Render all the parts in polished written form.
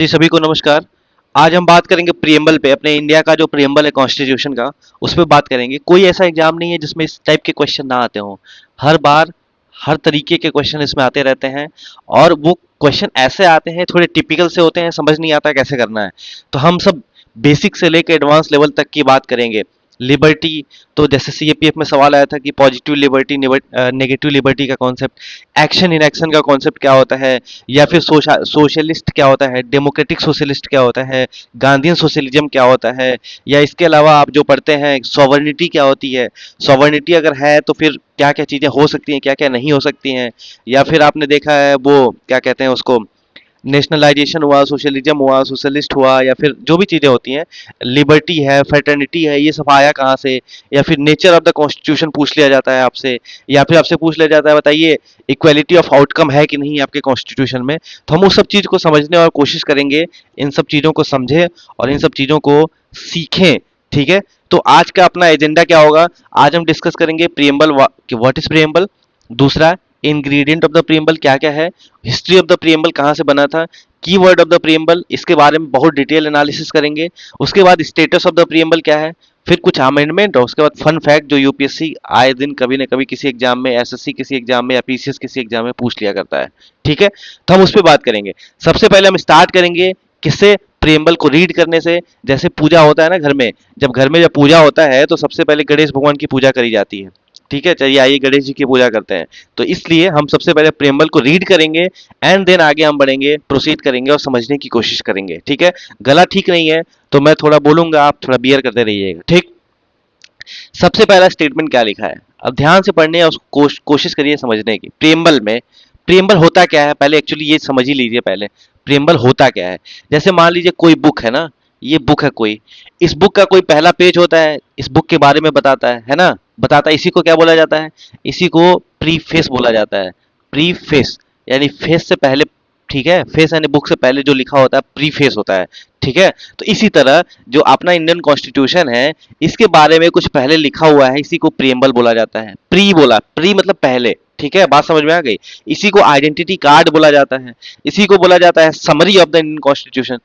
जी सभी को नमस्कार। आज हम बात करेंगे प्रियम्बल पे, अपने इंडिया का जो प्रियम्बल है कॉन्स्टिट्यूशन का, उस पे बात करेंगे। कोई ऐसा एग्जाम नहीं है जिसमें इस टाइप के क्वेश्चन ना आते हों। हर बार हर तरीके के क्वेश्चन इसमें आते रहते हैं, और वो क्वेश्चन ऐसे आते हैं, थोड़े टिपिकल से होते हैं, समझ नहीं आता कैसे करना है। तो हम सब बेसिक से लेकर एडवांस लेवल तक की बात करेंगे। लिबर्टी, तो जैसे सीएपीएफ में सवाल आया था कि पॉजिटिव लिबर्टी, नेगेटिव लिबर्टी का कॉन्सेप्ट, एक्शन इन एक्शन का कॉन्सेप्ट क्या होता है, या फिर सोशलिस्ट क्या होता है, डेमोक्रेटिक सोशलिस्ट क्या होता है, गांधीयन सोशलिज्म क्या होता है, या इसके अलावा आप जो पढ़ते हैं सॉवर्निटी क्या होती है, सॉवर्निटी अगर है तो फिर क्या क्या चीज़ें हो सकती हैं, क्या क्या नहीं हो सकती हैं, या फिर आपने देखा है वो क्या कहते हैं उसको, नेशनलाइजेशन हुआ, सोशलिज्म हुआ, सोशलिस्ट हुआ, या फिर जो भी चीज़ें होती हैं, लिबर्टी है, फ्रेटर्निटी है, ये सब आया कहाँ से, या फिर नेचर ऑफ द कॉन्स्टिट्यूशन पूछ लिया जाता है आपसे, या फिर आपसे पूछ लिया जाता है बताइए इक्वालिटी ऑफ आउटकम है कि नहीं आपके कॉन्स्टिट्यूशन में। तो हम उस सब चीज़ को समझने और कोशिश करेंगे, इन सब चीज़ों को समझें और इन सब चीज़ों को सीखें। ठीक है, तो आज का अपना एजेंडा क्या होगा? आज हम डिस्कस करेंगे प्रियम्बल, व्हाट इज प्रियम्बल। दूसरा, इंग्रेडिएंट ऑफ द प्रियम्बल क्या क्या है, हिस्ट्री ऑफ द प्रियम्बल कहाँ से बना था, कीवर्ड ऑफ द प्रियम्बल, इसके बारे में बहुत डिटेल एनालिसिस करेंगे। उसके बाद स्टेटस ऑफ द प्रियम्बल क्या है, फिर कुछ अमेंडमेंट, और उसके बाद फन फैक्ट जो यूपीएससी आए दिन कभी न कभी किसी एग्जाम में, एसएससी किसी एग्जाम में, या पीसीएस किसी एग्जाम में पूछ लिया करता है। ठीक है, तो हम उस पर बात करेंगे। सबसे पहले हम स्टार्ट करेंगे किससे? प्रियम्बल को रीड करने से। जैसे पूजा होता है ना घर में, जब पूजा होता है तो सबसे पहले गणेश भगवान की पूजा करी जाती है। ठीक है, चलिए आइए गणेश जी की पूजा करते हैं। तो इसलिए हम सबसे पहले प्रेमबल को रीड करेंगे, एंड देन आगे हम बढ़ेंगे, प्रोसीड करेंगे और समझने की कोशिश करेंगे। ठीक है, गला ठीक नहीं है तो मैं थोड़ा बोलूंगा, आप थोड़ा बियर करते रहिएगा। ठीक, सबसे पहला स्टेटमेंट क्या लिखा है, अब ध्यान से पढ़ने और उसको कोशिश करिए समझने की। प्रेमबल में प्रेमबल होता क्या है, पहले एक्चुअली ये समझ ही लीजिए पहले प्रेमबल होता क्या है। जैसे मान लीजिए कोई बुक है ना, ये बुक है कोई, इस बुक का कोई पहला पेज होता है, इस बुक के बारे में बताता है ना, बताता है। इसी को क्या बोला जाता है? इसी को प्रीफेस बोला जाता है। प्रीफेस यानी फेस से पहले। ठीक है, फेस यानी बुक से पहले जो लिखा होता है प्रीफेस होता है। ठीक है, तो इसी तरह जो अपना इंडियन कॉन्स्टिट्यूशन है, इसके बारे में कुछ पहले लिखा हुआ है, इसी को प्रियम्बल बोला जाता है। प्री बोला, प्री मतलब पहले। ठीक है, बात समझ में आ गई। इसी को आइडेंटिटी कार्ड बोला जाता है, इसी को बोला जाता है summary of the Indian constitution.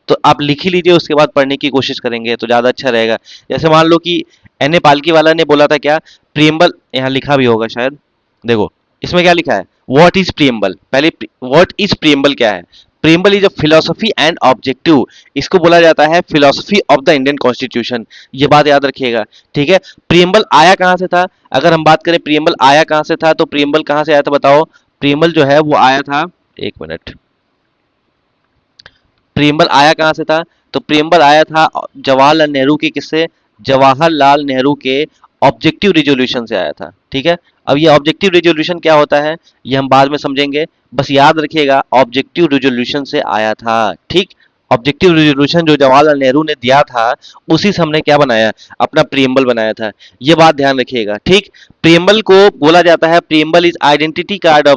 तो आप लिख ही लीजिए, उसके बाद पढ़ने की कोशिश करेंगे तो ज्यादा अच्छा रहेगा। जैसे मान लो कि एन ए पालकी वाला ने बोला था क्या, प्रियम्बल, यहाँ लिखा भी होगा शायद, देखो इसमें क्या लिखा है, व्हाट इज प्रियम्बल। पहले व्हाट इज प्रियम्बल क्या है? Preamble is a philosophy and objective, इसको बोला जाता है philosophy of the Indian constitution. ये बात याद रखिएगा। ठीक है, प्रियम्बल आया कहां से था? अगर हम बात करें प्रियम्बल आया कहां से था, तो प्रियम्बल कहां से आया था बताओ? प्रियम्बल जो है वो आया था, एक मिनट, प्रियम्बल आया कहां से था? तो प्रियम्बल आया था जवाहरलाल नेहरू के किससे? जवाहरलाल नेहरू के ऑब्जेक्टिव रिजोल्यूशन से आया था। ठीक है, अब ये ऑब्जेक्टिव रिजोल्यूशन क्या होता है ये हम बाद में समझेंगे, बस याद रखिएगा ऑब्जेक्टिव रिजोल्यूशन से आया था। ठीक, ऑब्जेक्टिव रिजोल्यूशन जो जवाहरलाल नेहरू ने दिया था, उसी से हमने क्या बनाया, अपना प्रियम्बल बनाया था। ये बात ध्यान रखिएगा। ठीक, प्रियम्बल को बोला जाता है, preamble is identity card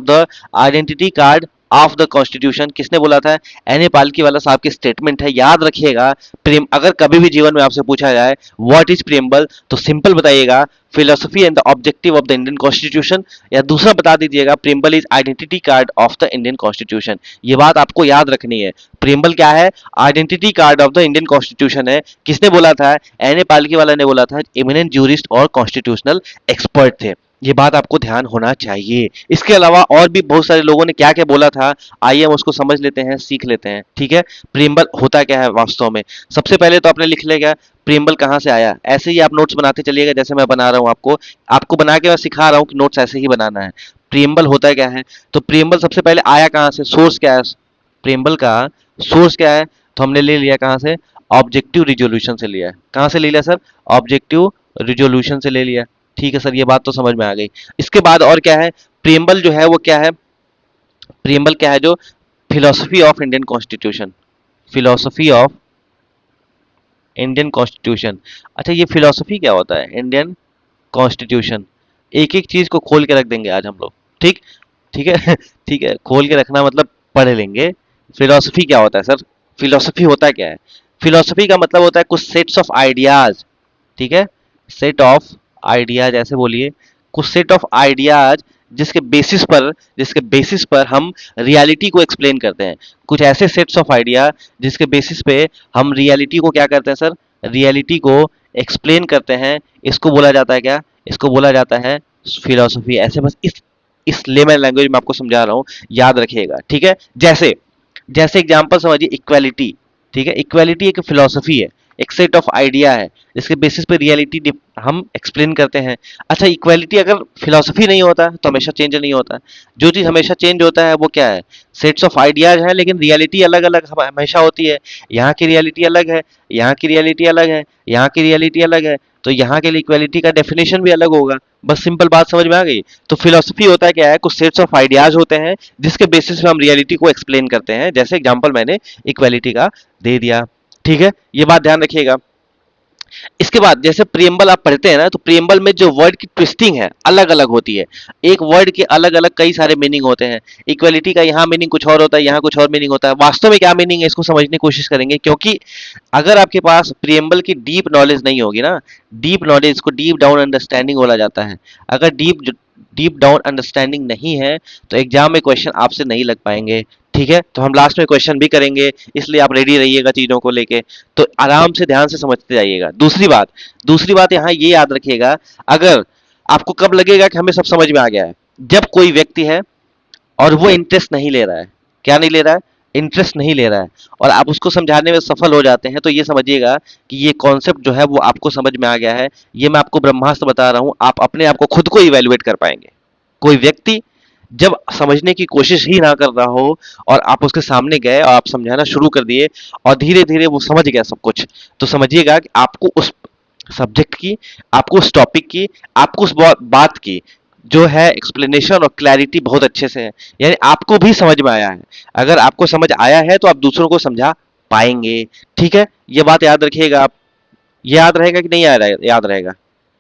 of the constitution. किसने बोला था? एन ए पालकी वाला साहब की स्टेटमेंट है, याद रखिएगा। प्रेम, अगर कभी भी जीवन में आपसे पूछा जाए व्हाट इज प्रियम्बल, तो सिंपल बताइएगा philosophy and the objective of the Indian constitution, या दूसरा बता दीजिएगा preamble is identity card of the Indian constitution. ये बात आपको याद रखनी है। प्रियम्बल क्या है? Identity card of the Indian constitution है। किसने बोला था? एन ए पालकी वाला ने बोला था, एमिनेंट जूरिस्ट और कॉन्स्टिट्यूशनल एक्सपर्ट थे। ये बात आपको ध्यान होना चाहिए। इसके अलावा और भी बहुत सारे लोगों ने क्या क्या बोला था, आइए हम उसको समझ लेते हैं, सीख लेते हैं। ठीक है, प्रियम्बल होता क्या है वास्तव में। सबसे पहले तो आपने लिख लेगा प्रियम्बल कहाँ से आया। ऐसे ही आप नोट्स बनाते चलिएगा, जैसे मैं बना रहा हूँ आपको, आपको बना के मैं सिखा रहा हूँ कि नोट्स ऐसे ही बनाना है। प्रियम्बल होता क्या है? तो प्रियम्बल सबसे पहले आया कहाँ से, सोर्स क्या है प्रियम्बल का, सोर्स क्या है? तो हमने ले लिया कहाँ से, ऑब्जेक्टिव रिजोल्यूशन से लिया है। कहाँ से ले लिया सर? ऑब्जेक्टिव रिजोल्यूशन से ले लिया। ठीक है सर, ये बात तो समझ में आ गई। इसके बाद और क्या है? प्रियम्बल जो है वो क्या है? प्रियम्बल क्या है? जो philosophy of Indian constitution, philosophy of Indian constitution. अच्छा, ये फिलोसफी क्या होता है? इंडियन कॉन्स्टिट्यूशन, एक एक चीज को खोल के रख देंगे आज हम लोग। ठीक, ठीक है ठीक है, खोल के रखना मतलब पढ़ लेंगे। फिलोसफी क्या होता है सर? फिलोसफी होता क्या है? फिलोसफी का मतलब होता है कुछ सेट्स ऑफ आइडियाज। ठीक है, सेट ऑफ आइडियाज, ऐसे बोलिए, कुछ सेट ऑफ आइडियाज जिसके बेसिस पर हम रियलिटी को एक्सप्लेन करते हैं। कुछ ऐसे सेट्स ऑफ आइडिया जिसके बेसिस पे हम रियलिटी को क्या करते हैं सर, रियलिटी को एक्सप्लेन करते हैं। इसको बोला जाता है क्या, इसको बोला जाता है फिलोसफी। ऐसे बस इस लेमन लैंग्वेज में आपको समझा रहा हूं, याद रखिएगा, ठीक है। जैसे जैसे एग्जांपल समझिए, इक्वालिटी, ठीक है। इक्वालिटी एक फिलोसफी है, एक सेट ऑफ आइडिया है जिसके बेसिस पे रियलिटी हम एक्सप्लेन करते हैं। अच्छा, इक्वालिटी अगर फिलोसफी नहीं होता तो हमेशा चेंज नहीं होता। जो चीज हमेशा चेंज होता है वो क्या है, सेट्स ऑफ आइडियाज है, लेकिन रियलिटी अलग अलग हमेशा होती है। यहाँ की रियलिटी अलग है, यहाँ की रियलिटी अलग है, यहाँ की रियलिटी अलग है, तो यहाँ के लिए इक्वालिटी का डेफिनेशन भी अलग होगा। बस सिंपल बात समझ में आ गई। तो फिलोसफी होता है क्या है, कुछ सेट्स ऑफ आइडियाज होते हैं जिसके बेसिस पे हम रियलिटी को एक्सप्लेन करते हैं। जैसे एग्जांपल मैंने इक्वालिटी का दे दिया, ठीक है। ये बात ध्यान रखिएगा। इसके बाद जैसे प्रियम्बल आप पढ़ते हैं ना, तो प्रियम्बल में जो वर्ड की ट्विस्टिंग है अलग अलग होती है। एक वर्ड के अलग अलग कई सारे मीनिंग होते हैं। इक्वलिटी का यहाँ मीनिंग कुछ और होता है, यहाँ कुछ और मीनिंग होता है। वास्तव में क्या मीनिंग है इसको समझने की कोशिश करेंगे, क्योंकि अगर आपके पास प्रियम्बल की डीप नॉलेज नहीं होगी ना, डीप नॉलेज को डीप डाउन अंडरस्टैंडिंग बोला जाता है। अगर डीप डाउन अंडरस्टैंडिंग नहीं है तो एग्जाम में क्वेश्चन आपसे नहीं लग पाएंगे, ठीक है। तो हम लास्ट में क्वेश्चन भी करेंगे, इसलिए आप रेडी रहिएगा चीजों को लेके। तो आराम से ध्यान से समझते जाइएगा। दूसरी बात यहाँ ये याद रखिएगा, अगर आपको कब लगेगा कि हमें सब समझ में आ गया है, जब कोई व्यक्ति है और वो इंटरेस्ट नहीं ले रहा है। क्या नहीं ले रहा है, इंटरेस्ट नहीं ले रहा है, और आप उसको समझाने में सफल हो जाते हैं, तो ये समझिएगा कि ये कॉन्सेप्ट जो है वो आपको समझ में आ गया है। ये मैं आपको ब्रह्मास्त्र बता रहा हूं, आप अपने आप को खुद को इवेल्युएट कर पाएंगे। कोई व्यक्ति जब समझने की कोशिश ही ना कर रहा हो और आप उसके सामने गए और आप समझाना शुरू कर दिए और धीरे धीरे वो समझ गया सब कुछ, तो समझिएगा कि आपको उस सब्जेक्ट की, आपको उस टॉपिक की, आपको उस बात की जो है एक्सप्लेनेशन और क्लैरिटी बहुत अच्छे से है, यानी आपको भी समझ में आया है। अगर आपको समझ आया है तो आप दूसरों को समझा पाएंगे, ठीक है। ये बात याद रखिएगा आप। ये याद रहेगा कि नहीं याद रहेगा,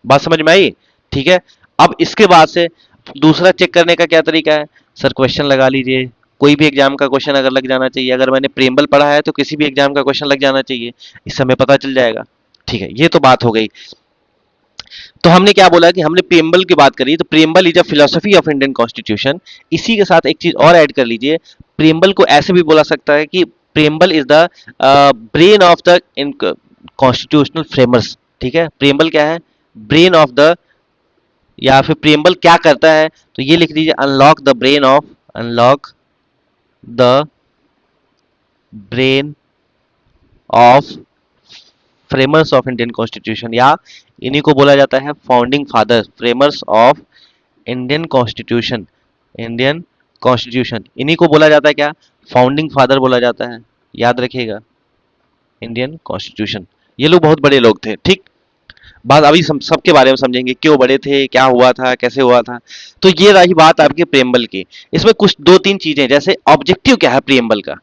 बात समझ में आई, ठीक है। अब इसके बाद से दूसरा चेक करने का क्या तरीका है, सर क्वेश्चन लगा लीजिए। कोई भी एग्जाम का क्वेश्चन अगर लग जाना चाहिए, अगर मैंने प्रियम्बल पढ़ा है तो किसी भी एग्जाम का क्वेश्चन लग जाना चाहिए, इससे हमें पता चल जाएगा, ठीक है। ये तो बात हो गई। तो हमने क्या बोला कि हमने प्रियम्बल की बात करी, तो preamble is a philosophy of Indian constitution. इसी के साथ एक चीज और ऐड कर लीजिए, प्रियम्बल को ऐसे भी बोला सकता है कि preamble is the brain of the constitutional framers, ठीक है। प्रियम्बल क्या है, ब्रेन ऑफ द, या फिर प्रियम्बल क्या करता है, तो ये लिख दीजिए, unlock the brain of framers of Indian constitution, या इन्हीं को बोला जाता है founding father, framers of Indian constitution. Indian constitution इन्हीं को बोला जाता है क्या, फाउंडिंग फादर बोला जाता है, याद रखिएगा, इंडियन कॉन्स्टिट्यूशन। ये लोग बहुत बड़े लोग थे, ठीक। बात अभी सबके बारे में समझेंगे, क्यों बड़े थे, क्या हुआ था, कैसे हुआ था। तो ये रही बात आपके प्रियम्बल की। इसमें कुछ दो तीन चीजें, जैसे ऑब्जेक्टिव क्या है प्रियम्बल का,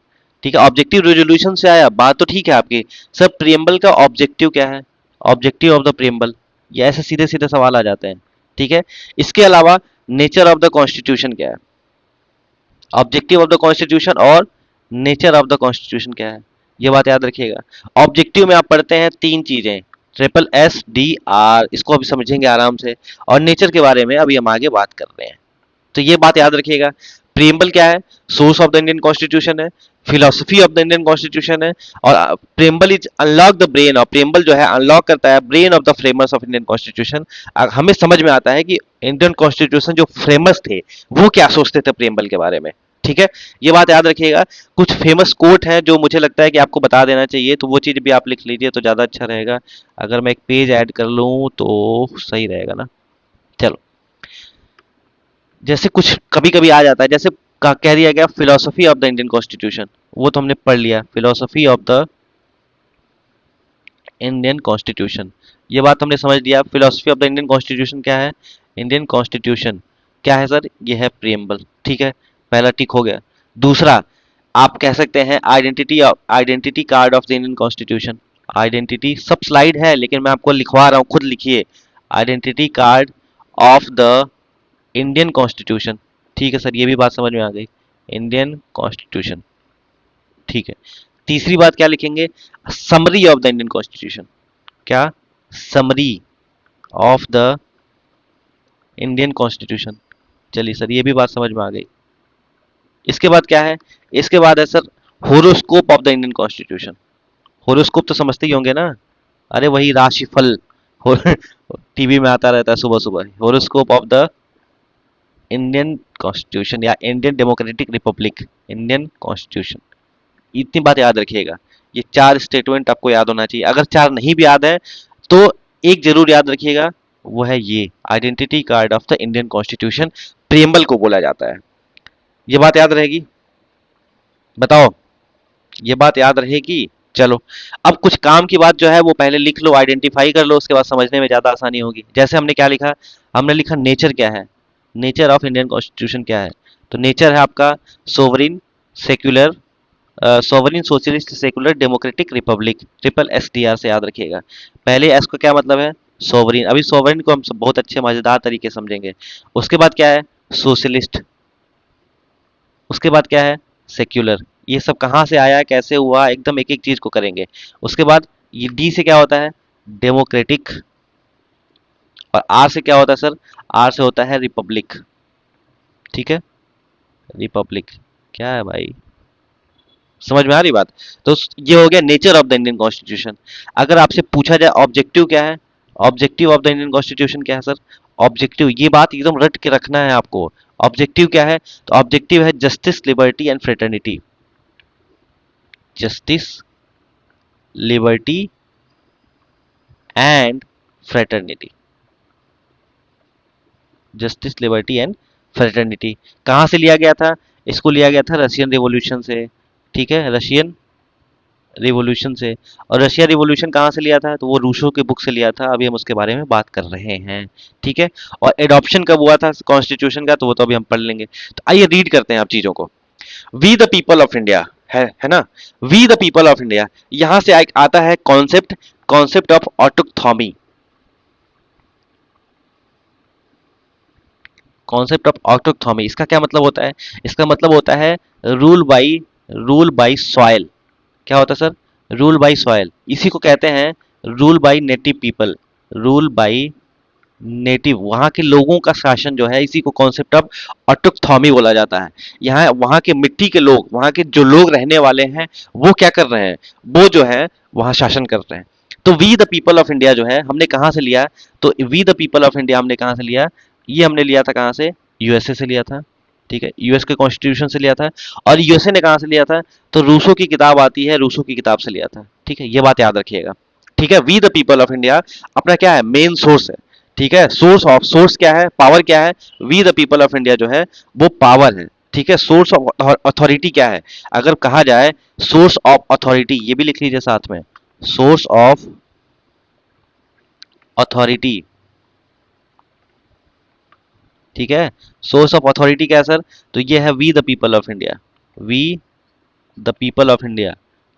ठीक है। ऑब्जेक्टिव रेजोल्यूशन से आया, बात तो ठीक है आपकी। सर प्रियम्बल का ऑब्जेक्टिव क्या है, ऑब्जेक्टिव ऑफ द प्रियम्बल, ये ऐसे सीधे सीधे सवाल आ जाते हैं, ठीक है। इसके अलावा नेचर ऑफ द कॉन्स्टिट्यूशन क्या है, ऑब्जेक्टिव ऑफ द कॉन्स्टिट्यूशन और नेचर ऑफ द कॉन्स्टिट्यूशन क्या है, ये बात याद रखिएगा। ऑब्जेक्टिव में आप पढ़ते हैं तीन चीजें, SSDR, इसको अभी समझेंगे आराम से, और नेचर के बारे में अभी हम आगे बात कर रहे हैं। तो ये बात याद रखिएगा। प्रियम्बल क्या है, source of the Indian constitution है, philosophy of the Indian constitution है, और preamble is unlock the brain, और प्रियम्बल जो है अनलॉक करता है brain of the framers of Indian constitution. हमें समझ में आता है कि इंडियन कॉन्स्टिट्यूशन जो फ्रेमर्स थे वो क्या सोचते थे प्रियम्बल के बारे में, ठीक है। ये बात याद रखिएगा। कुछ फेमस कोट हैं जो मुझे लगता है कि आपको बता देना चाहिए, तो वो चीज भी आप लिख लीजिए तो ज्यादा अच्छा रहेगा। अगर मैं एक पेज ऐड कर लूं तो सही रहेगा ना। चलो, जैसे कुछ कभी कभी आ जाता है, जैसे कह दिया गया philosophy of the Indian constitution, वो तो हमने पढ़ लिया, philosophy of the Indian constitution, ये बात हमने समझ लिया। Philosophy of the Indian constitution क्या है, इंडियन कॉन्स्टिट्यूशन क्या है सर, ये है प्रियम्बल, ठीक है। पहला टिक हो गया। दूसरा, आप कह सकते हैं identity card of the Indian constitution. Identity सब स्लाइड है लेकिन मैं आपको लिखवा रहा हूँ, खुद लिखिए, identity card of the Indian constitution, ठीक है सर, ये भी बात समझ में आ गई, इंडियन कॉन्स्टिट्यूशन, ठीक है। तीसरी बात क्या लिखेंगे, summary of the Indian constitution, क्या, summary of the Indian constitution, चलिए सर, ये भी बात समझ में आ गई। इसके बाद क्या है? इसके बाद है sir horoscope of the Indian constitution. Horoscope तो समझते ही होंगे ना? अरे वही राशिफल, हो टीवी में आता रहता है सुबह सुबह, horoscope of the Indian constitution या Indian democratic republic, Indian constitution. इतनी बात याद रखिएगा। ये चार स्टेटमेंट आपको याद होना चाहिए। अगर चार नहीं भी याद है तो एक जरूर याद रखिएगा, वो है ये identity card of the Indian constitution, preamble को बोला जाता है। ये बात याद रहेगी? बताओ, ये बात याद रहेगी? चलो, अब कुछ काम की बात जो है वो पहले लिख लो, आइडेंटिफाई कर लो, उसके बाद समझने में ज्यादा आसानी होगी। जैसे हमने क्या लिखा? हमने लिखा नेचर क्या है, नेचर ऑफ इंडियन कॉन्स्टिट्यूशन क्या है? तो नेचर है आपका sovereign, secular, sovereign socialist secular democratic Republic, triple SDR से याद रखिएगा। पहले एस का क्या मतलब है? सोवरिन। अभी सोवरिन को हम बहुत अच्छे मजेदार तरीके से समझेंगे। उसके बाद क्या है? सोशलिस्ट। उसके बाद क्या है? सेक्युलर। ये सब कहाँ से आया, कैसे हुआ, एकदम एक एक चीज को करेंगे। उसके बाद ये डी से क्या होता है? डेमोक्रेटिक। और आर से क्या होता है सर? आर से होता है रिपब्लिक। ठीक है, रिपब्लिक। क्या है भाई, समझ में आ रही बात? तो ये हो गया nature of the Indian constitution. अगर आपसे पूछा जाए ऑब्जेक्टिव क्या है, objective of the Indian constitution क्या है सर? ऑब्जेक्टिव, ये बात एकदम रट के रखना है आपको। ऑब्जेक्टिव क्या है? तो ऑब्जेक्टिव है justice, liberty and fraternity. Justice, liberty and fraternity. Justice, liberty and fraternity कहाँ से लिया गया था? इसको लिया गया था रशियन रिवॉल्यूशन से। ठीक है, रशियन रिवॉल्यूशन से। और रशिया रिवॉल्यूशन कहाँ से लिया था? तो वो रूसो की बुक से लिया था। अभी हम उसके बारे में बात कर रहे हैं। ठीक है, और एडॉप्शन कब हुआ था कॉन्स्टिट्यूशन का, तो वो तो अभी हम पढ़ लेंगे। तो आइए रीड करते हैं आप चीजों को। We the people of India है ना? We the people of India, यहां से आता है concept, concept of autochthony. Concept of autochthony, इसका क्या मतलब होता है? इसका मतलब होता है रूल बाई सॉइल। क्या होता है सर? Rule by soil. इसी को कहते हैं rule by native people. Rule by native, वहां के लोगों का शासन जो है, इसी को कॉन्सेप्ट ऑफ ऑटोक्थॉमी बोला जाता है। यहाँ वहां के मिट्टी के लोग, वहां के जो लोग रहने वाले हैं, वो क्या कर रहे हैं? वो जो है वहां शासन कर रहे हैं। तो we the people of India जो है हमने कहाँ से लिया? तो we the people of India हमने कहाँ से लिया? ये हमने लिया था कहाँ से? यूएसए से लिया था। ठीक है, यूएस के कॉन्स्टिट्यूशन से लिया था। और यूएसए ने कहाँ से लिया था? तो रूसो की किताब आती है, रूसो की किताब से लिया था। ठीक है, ये बात याद रखिएगा। ठीक है, we the people of India अपना क्या है? मेन सोर्स है। ठीक है, सोर्स ऑफ, सोर्स क्या है? पावर क्या है? We the people of India जो है वो पावर है। ठीक है, सोर्स ऑफ अथॉरिटी क्या है? अगर कहा जाए सोर्स ऑफ अथॉरिटी, ये भी लिख लीजिए साथ में, सोर्स ऑफ अथॉरिटी। ठीक है, सोर्स ऑफ अथॉरिटी क्या है सर? तो ये है we the people of India. We the people of India,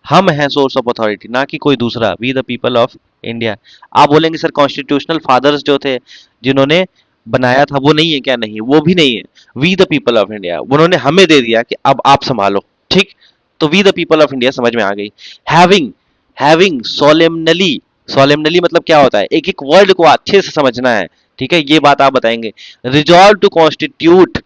हम हैं सोर्स ऑफ अथॉरिटी, ना कि कोई दूसरा। We the people of India. आप बोलेंगे सर कॉन्स्टिट्यूशनल फादर्स जो थे, जिन्होंने बनाया था, वो नहीं है क्या? नहीं, वो भी नहीं है। We the people of India, उन्होंने हमें दे दिया कि अब आप संभालो। ठीक, तो we the people of India समझ में आ गई। हैविंग, हैविंग सोलेमनली, सोलेमनली मतलब क्या होता है? एक एक वर्ड को अच्छे से समझना है। ठीक है, ये बात आप बताएंगे। Resolve to constitute,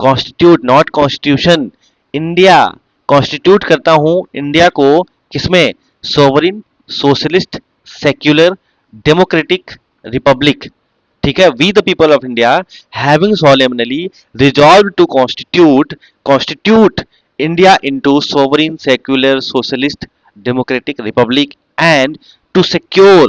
constitute not constitution, India, constitute करता हूं इंडिया को, किसमें? Sovereign, socialist, secular, democratic republic. ठीक है, we the people of India having solemnly resolved to constitute India into sovereign, secular, socialist, democratic republic and to secure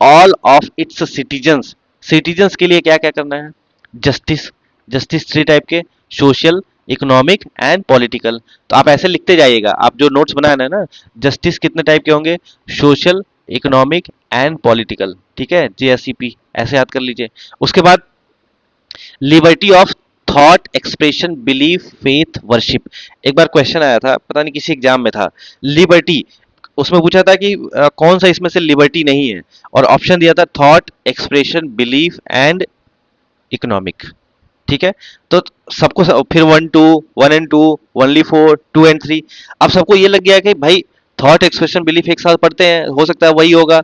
all of its citizens, citizens के लिए क्या क्या करना है? जस्टिस, जस्टिस थ्री टाइप के, social, economic and political. तो आप ऐसे लिखते जाइएगा, आप जो नोट्स बनाए ना, जस्टिस कितने टाइप के होंगे? Social, economic and political. ठीक है, JSCP ऐसे याद कर लीजिए। उसके बाद liberty of thought, expression, belief, faith, worship. एक बार क्वेश्चन आया था, पता नहीं किसी एग्जाम में था, लिबर्टी, उसमें पूछा था कि कौन सा इसमें से लिबर्टी नहीं है, और ऑप्शन दिया था thought, expression, belief and economic. ठीक है, तो सबको फिर 1 2 1 and 2, ओनली 4 2 and 3। अब सबको ये लग गया कि भाई थॉट, एक्सप्रेशन, बिलीफ एक साथ पढ़ते हैं, हो सकता है वही होगा।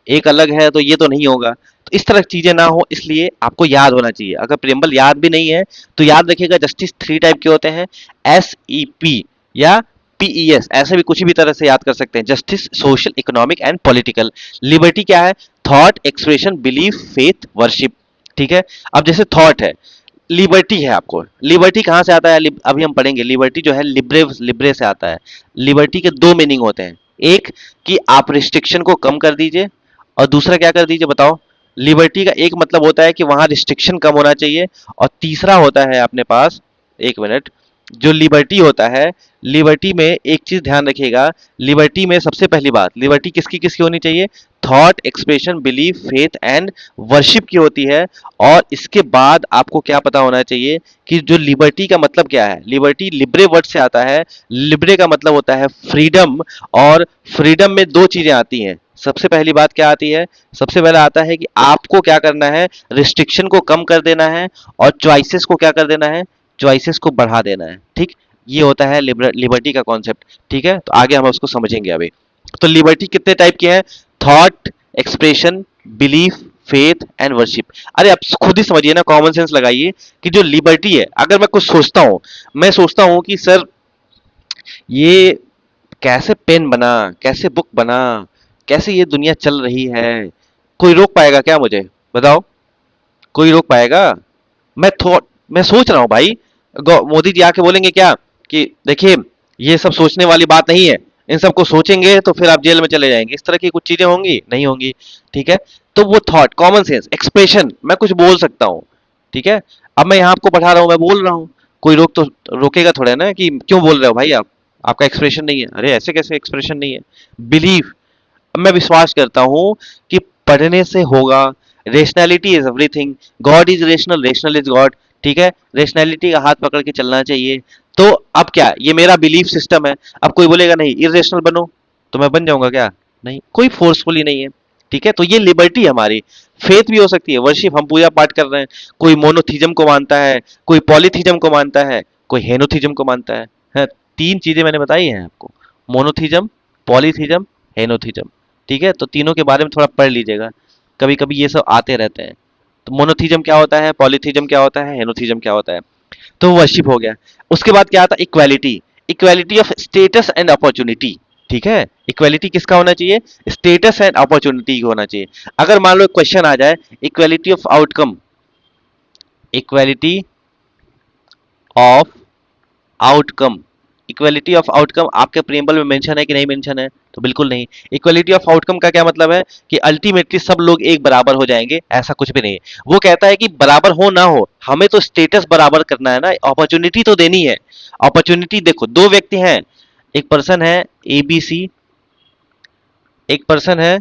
एक अलग है तो ये तो नहीं होगा। तो इस तरह की चीजें ना हो, इसलिए आपको याद होना चाहिए। अगर प्रियम्बल याद भी नहीं है तो याद रखिएगा, जस्टिस 3 टाइप के होते हैं, SEP या PES, ऐसे भी कुछ भी तरह से याद कर सकते हैं। Justice, social, economic and political. Liberty क्या है? Thought, expression, belief, faith, worship. ठीक है। अब जैसे थॉट है, लिबर्टी है, आपको लिबर्टी कहाँ से आता है? अभी हम पढ़ेंगे। लिबर्टी जो है लिब्रे लिब्रे से आता है। लिबर्टी के दो मीनिंग होते हैं, एक कि आप रिस्ट्रिक्शन को कम कर दीजिए, और दूसरा क्या कर दीजिए बताओ? लिबर्टी का एक मतलब होता है कि वहां रिस्ट्रिक्शन कम होना चाहिए, और तीसरा होता है अपने पास, एक मिनट, जो लिबर्टी होता है, लिबर्टी में एक चीज ध्यान रखिएगा, लिबर्टी में सबसे पहली बात, लिबर्टी किसकी किसकी होनी चाहिए? Thought, expression, belief, faith and worship की होती है। और इसके बाद आपको क्या पता होना चाहिए कि जो लिबर्टी का मतलब क्या है? लिबर्टी लिब्रे वर्ड से आता है। लिब्रे का मतलब होता है फ्रीडम, और फ्रीडम में दो चीजें आती हैं। सबसे पहली बात क्या आती है? सबसे पहला आता है कि आपको क्या करना है? रिस्ट्रिक्शन को कम कर देना है, और चॉइसेस को क्या कर देना है? चॉइसेस को बढ़ा देना है। ठीक, ये होता है लिबर्टी का कॉन्सेप्ट। ठीक है, तो आगे हम उसको समझेंगे अभी। तो लिबर्टी कितने टाइप की है? Thought, expression, belief, faith and worship. अरे आप खुद ही समझिए ना, कॉमन सेंस लगाइए कि जो लिबर्टी है, अगर मैं कुछ सोचता हूं, मैं सोचता हूं कि सर ये कैसे पेन बना, कैसे बुक बना, कैसे ये दुनिया चल रही है, कोई रोक पाएगा क्या मुझे? बताओ, कोई रोक पाएगा? मैं सोच रहा हूं भाई। मोदी जी आके बोलेंगे क्या कि देखिए ये सब सोचने वाली बात नहीं है, इन सबको सोचेंगे तो फिर आप जेल में चले जाएंगे, इस तरह की कुछ चीजें होंगी? नहीं होंगी। ठीक है। तो वो थॉट, कॉमन सेंस, एक्सप्रेशन, मैं कुछ बोल सकता हूँ। ठीक है। अब मैं यहाँ आपको पढ़ा रहा हूँ, मैं बोल रहा हूँ, कोई रोकेगा थोड़ा ना कि क्यों बोल रहे हो भाई आप, आपका एक्सप्रेशन नहीं है। अरे ऐसे कैसे एक्सप्रेशन नहीं है? बिलीव, अब मैं विश्वास करता हूं कि पढ़ने से होगा। Rationality is everything, God is rational, rational is God. ठीक है, रेशनैलिटी का हाथ पकड़ के चलना चाहिए। तो अब क्या, ये मेरा बिलीफ सिस्टम है। अब कोई बोलेगा नहीं इरेशनल बनो, तो मैं बन जाऊंगा क्या? नहीं, कोई फोर्सफुली नहीं है। ठीक है, तो ये लिबर्टी है हमारी। फेथ भी हो सकती है, वर्शिप, हम पूजा पाठ कर रहे हैं, कोई मोनोथिज्म को मानता है, कोई पॉलीथिज्म को मानता है, कोई हेनोथिज्म को मानता है। तीन चीजें मैंने बताई हैं आपको, मोनोथिज्म, पॉलीथिज्म, हेनोथिज्म। ठीक है, तो तीनों के बारे में थोड़ा पढ़ लीजिएगा, कभी कभी ये सब आते रहते हैं। तो मोनोथिज्म क्या होता है, पॉलीथिज्म क्या होता है, हेनोथिज्म क्या होता है? तो वर्शिप हो गया। उसके बाद क्या आता है? Equality, equality of status and opportunity. ठीक है, इक्वालिटी किसका होना चाहिए? स्टेटस एंड अपॉर्चुनिटी होना चाहिए। अगर मान लो क्वेश्चन आ जाए, equality of outcome, equality of outcome, equality of outcome आपके प्रियम्बल में मेंशन है कि नहीं मेंशन है? तो बिल्कुल नहीं। इक्वालिटी ऑफ आउटकम का क्या मतलब है? कि अल्टीमेटली सब लोग एक बराबर हो जाएंगे, ऐसा कुछ भी नहीं है। वो कहता है कि बराबर हो ना हो, हमें तो स्टेटस बराबर करना है ना, अपॉर्चुनिटी तो देनी है। अपॉर्चुनिटी देखो, दो व्यक्ति हैं, एक पर्सन है ABC, एक पर्सन है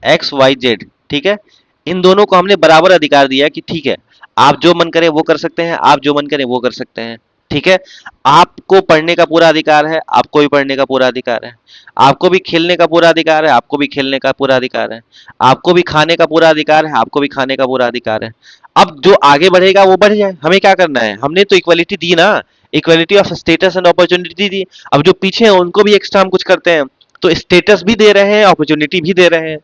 XYZ। ठीक है, इन दोनों को हमने बराबर अधिकार दिया कि ठीक है, आप जो मन करे वो कर सकते हैं, आप जो मन करे वो कर सकते हैं। ठीक है, आपको पढ़ने का पूरा अधिकार है, आपको भी पढ़ने का पूरा अधिकार है, आपको भी खेलने का पूरा अधिकार है, आपको भी खेलने का पूरा अधिकार है, आपको भी खाने का पूरा अधिकार है, आपको भी खाने का पूरा अधिकार है। अब जो आगे बढ़ेगा वो बढ़ जाए, हमें क्या करना है? हमने तो इक्वलिटी दी ना, equality of status and opportunity दी। अब जो पीछे हैं उनको भी एक्स्ट्रा हम कुछ करते हैं, तो स्टेटस भी दे रहे हैं, अपॉर्चुनिटी भी दे रहे हैं।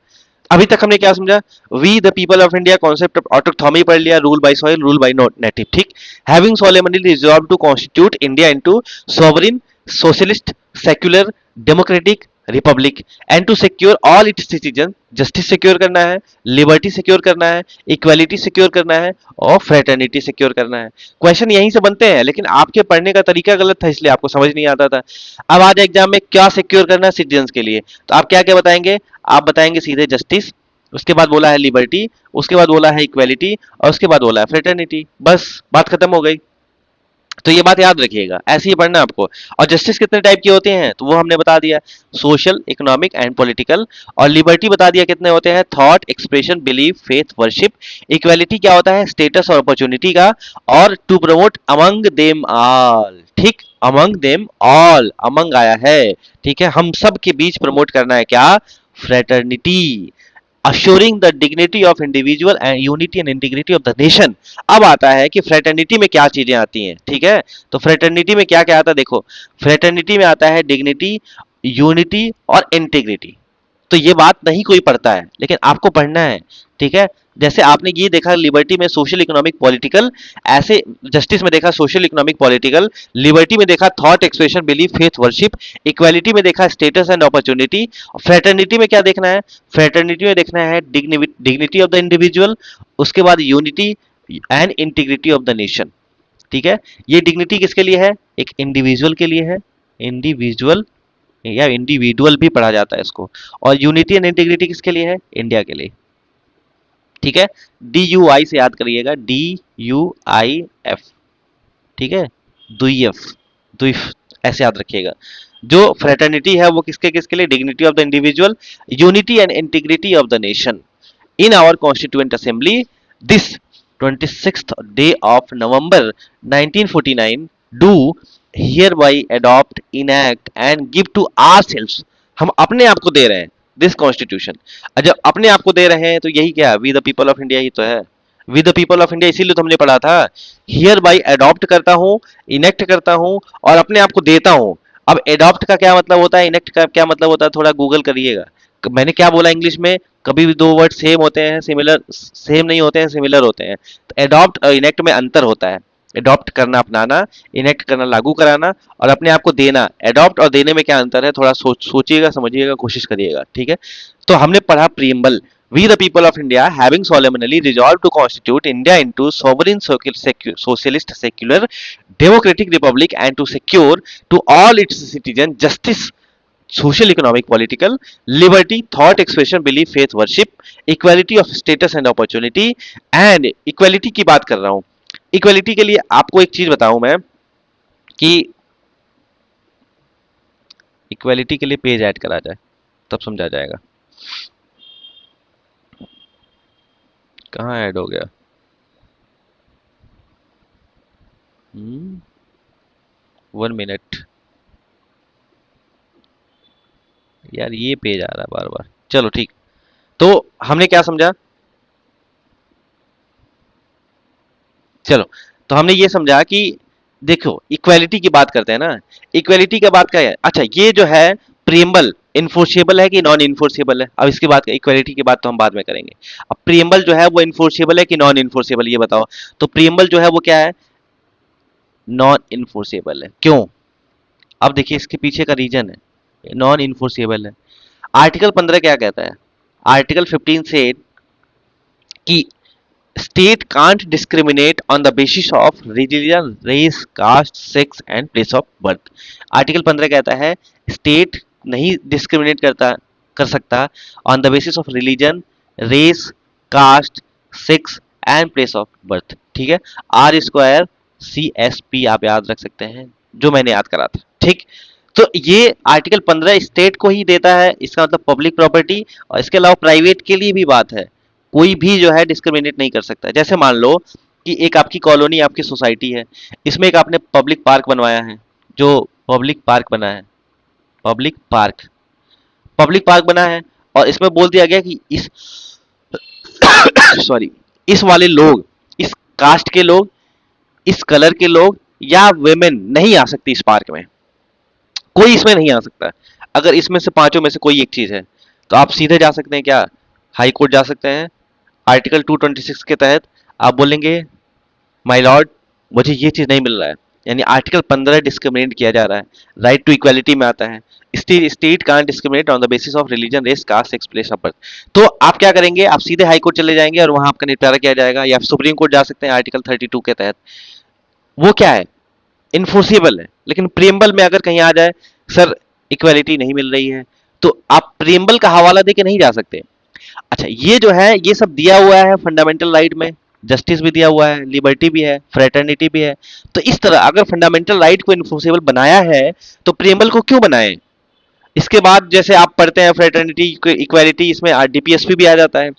अभी तक हमने क्या समझा? We the people of India, concept of autonomy पढ़ लिया, rule by soil, rule by native. ठीक, having solemnly resolved to constitute India into sovereign, socialist, secular, democratic republic, and to secure all its citizen, justice secure करना है, liberty secure करना है, equality secure करना है, और फ्रेटर्निटी सिक्योर करना है। क्वेश्चन यहीं से बनते हैं, लेकिन आपके पढ़ने का तरीका गलत था, इसलिए आपको समझ नहीं आता था। अब आज एग्जाम में क्या सिक्योर करना है सिटीजन के लिए, तो आप क्या क्या बताएंगे? आप बताएंगे सीधे जस्टिस, उसके बाद बोला है लिबर्टी, उसके बाद बोला है इक्वालिटी, और उसके बाद बोला है फ्रेटर्निटी। बस बात खत्म हो गई। तो ये बात याद रखिएगा, ऐसे ही पढ़ना आपको। और जस्टिस कितने टाइप की होते हैं तो वो हमने बता दिया, सोशल, इकोनॉमिक एंड पॉलिटिकल। और लिबर्टी बता दिया कितने होते हैं, thought, expression, belief, faith, worship. Equality क्या होता है? स्टेटस और अपॉर्चुनिटी का। और to promote among them all. ठीक, अमंग देम ऑल, अमंग आया है। ठीक है, हम सब के बीच प्रमोट करना है क्या? Fraternity. Assuring the dignity of individual and unity and integrity of the nation. अब आता है कि फ्रेटर्निटी में क्या चीजें आती हैं। ठीक है, तो फ्रेटर्निटी में क्या क्या आता है देखो, फ्रेटर्निटी में आता है डिग्निटी, यूनिटी और इंटीग्रिटी। तो ये बात नहीं कोई पढ़ता है, लेकिन आपको पढ़ना है। ठीक है, जैसे आपने ये देखा लिबर्टी में सोशल इकोनॉमिक पॉलिटिकल, ऐसे जस्टिस में देखा सोशल इकोनॉमिक पॉलिटिकल, लिबर्टी में देखा thought expression belief faith worship, equality में देखा स्टेटस एंड अपॉर्चुनिटी, फ्रेटर्निटी में क्या देखना है, फ्रेटर्निटी में देखना है डिग्निटी ऑफ द इंडिविजुअल, उसके बाद unity and integrity of the nation. ठीक है, ये डिग्निटी किसके लिए है, एक इंडिविजुअल के लिए है, इंडिविजुअल या इंडिविजुअल भी पढ़ा जाता है इसको, और यूनिटी एंड इंटीग्रिटी किसके लिए है, इंडिया के लिए। ठीक है, डी यू आई से याद करिएगा, डी यू आई एफ। ठीक है, द्विफ, द्विफ ऐसे याद रखिएगा। जो फ्रेटर्निटी है वो किसके किसके लिए, dignity of the individual, unity and integrity of the nation. In our constituent assembly this 26th day of November 1949 do hereby adopt, enact and give to ourselves, हम अपने आप को दे रहे हैं दिस कॉन्स्टिट्यूशन। जब अपने आप को दे रहे हैं तो यही क्या, we the people of India ही तो है, we the people of India, इसीलिए तो हमने पढ़ा था। हियर बाई अडॉप्ट करता हूँ, इनेक्ट करता हूँ और अपने आप को देता हूँ। अब एडॉप्ट का क्या मतलब होता है, इनेक्ट का क्या मतलब होता है, थोड़ा गूगल करिएगा। मैंने क्या बोला इंग्लिश में, कभी भी दो वर्ड सेम होते हैं, सिमिलर सेम नहीं होते हैं, सिमिलर होते हैं। तो एडॉप्ट और इनेक्ट में अंतर होता है। एडॉप्ट करना अपनाना, इनेक्ट करना लागू कराना, और अपने आप को देना। एडॉप्ट और देने में क्या अंतर है, थोड़ा सोचिएगा, समझिएगा, कोशिश करिएगा। ठीक है, तो हमने पढ़ा preamble. We the people of India having solemnly resolved to constitute India into sovereign socialist secular democratic republic and to secure to all its citizens justice, social economic political liberty, thought expression belief faith worship, equality of status and opportunity, and equality की बात कर रहा हूं। Equality के लिए आपको एक चीज बताऊं मैं कि इक्वलिटी के लिए पेज ऐड करा जाए तब समझा जाएगा। कहाँ ऐड हो गया, 1 मिनट यार, ये पेज आ रहा है बार बार। चलो ठीक, तो हमने क्या समझा, चलो तो हमने ये समझा कि देखो इक्वालिटी की बात करते हैं ना, इक्वालिटी की बात क्या है, अच्छा ये जो है प्रियम्बल इन्फोर्सेबल है कि नॉन इन्फोर्सेबल है, अब इसकी बात, इक्वालिटी की बात तो हम बाद में करेंगे। अब प्रियम्बल जो है वो इन्फोर्सेबल है कि नॉन इन्फोर्सेबल, ये बताओ। तो प्रियम्बल जो है वो क्या है, नॉन इन्फोर्सेबल है। क्यों, अब देखिए इसके पीछे का रीजन है, नॉन इन्फोर्सेबल है। आर्टिकल 15 क्या कहता है, आर्टिकल 15 से कि state can't discriminate on the basis of religion, race, caste, sex and place of birth। Article 15 कहता है स्टेट नहीं डिस्क्रिमिनेट कर सकता on the basis of religion, race, caste, sex and place of birth. ठीक है, R²CSP आप याद रख सकते हैं, जो मैंने याद करा था। ठीक, तो ये आर्टिकल 15 स्टेट को ही देता है, इसका मतलब पब्लिक प्रॉपर्टी, और इसके अलावा प्राइवेट के लिए भी बात है, कोई भी जो है डिस्क्रिमिनेट नहीं कर सकता। जैसे मान लो कि एक आपकी कॉलोनी, आपकी सोसाइटी है, इसमें एक आपने पब्लिक पार्क बनवाया है, जो पब्लिक पार्क बना है, पब्लिक पार्क, पब्लिक पार्क बना है, और इसमें बोल दिया गया कि इस सॉरी, इस वाले लोग, इस कास्ट के लोग, इस कलर के लोग या वेमेन नहीं आ सकती इस पार्क में, कोई इसमें नहीं आ सकता। अगर इसमें से पांचों में से कोई एक चीज है तो आप सीधे जा सकते हैं, क्या हाई कोर्ट जा सकते हैं। आर्टिकल 226 के तहत आप बोलेंगे माय लॉर्ड मुझे ये चीज नहीं मिल रहा है, यानी आर्टिकल 15 डिस्क्रिमिनेट किया जा रहा है। राइट टू इक्वालिटी में आता है, state can't discriminate on the basis of religion, race, caste, sex, place of birth. तो आप क्या करेंगे, आप सीधे हाई कोर्ट चले जाएंगे और वहां आपका निपटारा किया जाएगा, या सुप्रीम कोर्ट जा सकते हैं आर्टिकल 32 के तहत। वो क्या है, इन्फोर्सिबल है। लेकिन प्रियम्बल में अगर कहीं आ जाए सर इक्वालिटी नहीं मिल रही है, तो आप प्रियम्बल का हवाला देके नहीं जा सकते। अच्छा ये जो है ये सब दिया हुआ है फंडामेंटल राइट में, जस्टिस भी दिया हुआ है, लिबर्टी भी है, फ्रेटर्निटी भी है। तो इस तरह अगर फंडामेंटल राइट को इन्फोर्सेबल बनाया है तो प्रियम्बल को क्यों बनाए। इसके बाद जैसे आप पढ़ते हैं फ्रेटर्निटी, इक्वालिटी, इसमें डीपीएसपी भी आ जाता है।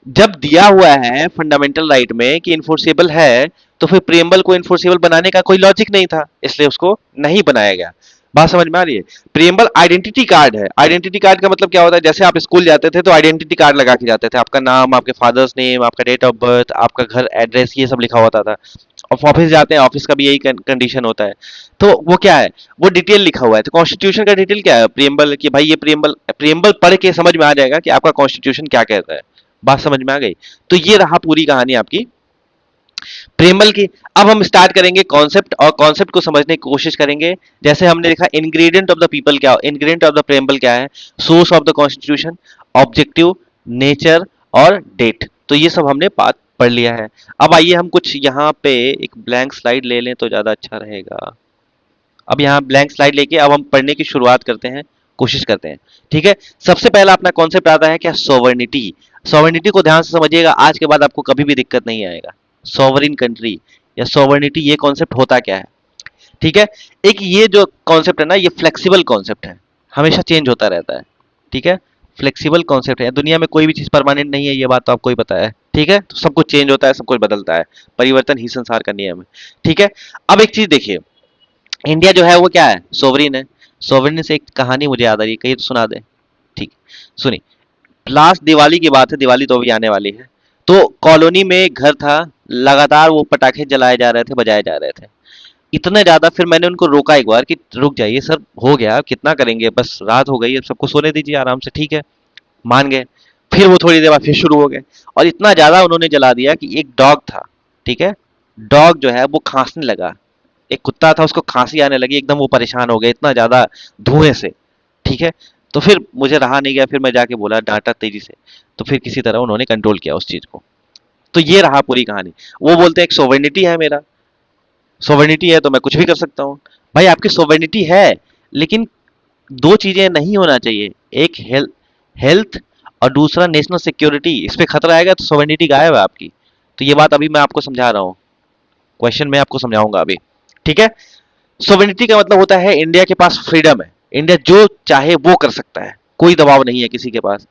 जब दिया हुआ है फंडामेंटल राइट में कि इन्फोर्सेबल है, तो फिर प्रियम्बल को इन्फोर्सेबल बनाने का कोई लॉजिक नहीं था, इसलिए उसको नहीं बनाया गया। बात समझ में आ रही है। प्रियम्बल आइडेंटिटी कार्ड है। आइडेंटिटी कार्ड का मतलब क्या होता है, जैसे आप स्कूल जाते थे तो आइडेंटिटी कार्ड लगा के जाते थे, आपका नाम, आपके फादर्स नेम, आपका डेट ऑफ बर्थ, आपका घर एड्रेस, ये सब लिखा होता था। और ऑफिस जाते हैं, ऑफिस का भी यही कंडीशन होता है। तो वो क्या है, वो डिटेल लिखा हुआ है। तो कॉन्स्टिट्यूशन का डिटेल क्या है, प्रियम्बल, कि भाई ये प्रियम्बल, प्रियम्बल पढ़ के समझ में आ जाएगा कि आपका कॉन्स्टिट्यूशन क्या कहता है। बात समझ में आ गई? तो ये रहा पूरी कहानी आपकी प्रेमल की। अब हम स्टार्ट करेंगे कॉन्सेप्ट, और कॉन्सेप्ट को समझने की कोशिश करेंगे। जैसे हमने देखा इंग्रेडिएंट ऑफ द पीपल क्या, इंग्रेडिएंट ऑफ द प्रेमबल क्या है, source of the constitution, objective, nature और डेट। तो ये सब हमने बात पढ़ लिया है। अब आइए हम कुछ यहाँ पे एक ब्लैंक स्लाइड ले लें तो ज्यादा अच्छा रहेगा। अब यहाँ ब्लैंक स्लाइड लेके अब हम पढ़ने की शुरुआत करते हैं, कोशिश करते हैं। ठीक है, सबसे पहला अपना कॉन्सेप्ट आता है क्या, सोवर्निटी। सोवर्निटी को ध्यान से समझिएगा, आज के बाद आपको कभी भी दिक्कत नहीं आएगा। सोवरिन कंट्री या सोवर्निटी, ये कॉन्सेप्ट होता क्या है? ठीक है, एक ये जो कॉन्सेप्ट है ना, ये फ्लेक्सिबल कॉन्सेप्ट है, हमेशा चेंज होता रहता है। ठीक है, फ्लेक्सिबल कॉन्सेप्ट है, दुनिया में कोई भी चीज परमानेंट नहीं है, ये बात तो आपको ही पता है। ठीक है, तो सब कुछ चेंज होता है, सब कुछ बदलता है, परिवर्तन ही संसार का नियम है। ठीक है, अब एक चीज देखिए, इंडिया जो है वो क्या है, सोवरिन है। सोवरिन से एक कहानी मुझे याद आ रही है, कहिए तो सुना दे। ठीक, सुनी। लास्ट दिवाली की बात है, दिवाली तो अभी आने वाली है। तो कॉलोनी में एक घर था, लगातार वो पटाखे जलाए जा रहे थे, बजाए जा रहे थे, इतने ज्यादा। फिर मैंने उनको रोका एक बार कि रुक जाइए सर, हो गया, कितना करेंगे, बस रात हो गई, अब सबको सोने दीजिए आराम से। ठीक है, मान गए। फिर वो थोड़ी देर बाद फिर शुरू हो गए, और इतना ज्यादा उन्होंने जला दिया कि एक डॉग था, ठीक है, डॉग जो है वो खांसने लगा। एक कुत्ता था, उसको खांसी आने लगी, एकदम वो परेशान हो गए इतना ज्यादा धुएं से। ठीक है, तो फिर मुझे रहा नहीं गया, फिर मैं जाके बोला, डांटा तेजी से। तो फिर किसी तरह उन्होंने कंट्रोल किया उस चीज को। तो ये रहा पूरी कहानी। वो बोलते हैं एक सोवर्निटी है मेरा, सोवर्निटी है तो मैं कुछ भी कर सकता हूँ। भाई आपकी सोवर्निटी है, लेकिन दो चीजें नहीं होना चाहिए, एक हेल्थ, हेल्थ, और दूसरा नेशनल सिक्योरिटी। इस पे खतरा आएगा तो सोवर्निटी गायब है आपकी। तो ये बात अभी मैं आपको समझा रहा हूँ, क्वेश्चन में आपको समझाऊंगा अभी। ठीक है, सोवेनिटी का मतलब होता है इंडिया के पास फ्रीडम है, इंडिया जो चाहे वो कर सकता है, कोई दबाव नहीं है किसी के पास।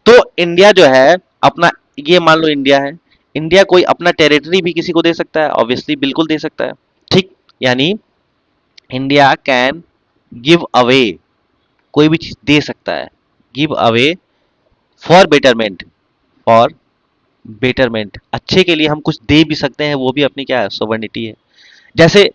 तो इंडिया जो है अपना, ये मान लो इंडिया है, इंडिया कोई अपना टेरिटरी भी किसी को दे सकता है, ऑब्वियसली बिल्कुल दे सकता है। ठीक, यानी इंडिया कैन गिव अवे, कोई भी चीज दे सकता है, give away for betterment, for betterment, अच्छे के लिए हम कुछ दे भी सकते हैं, वो भी अपनी क्या है, सोवर्निटी है। जैसे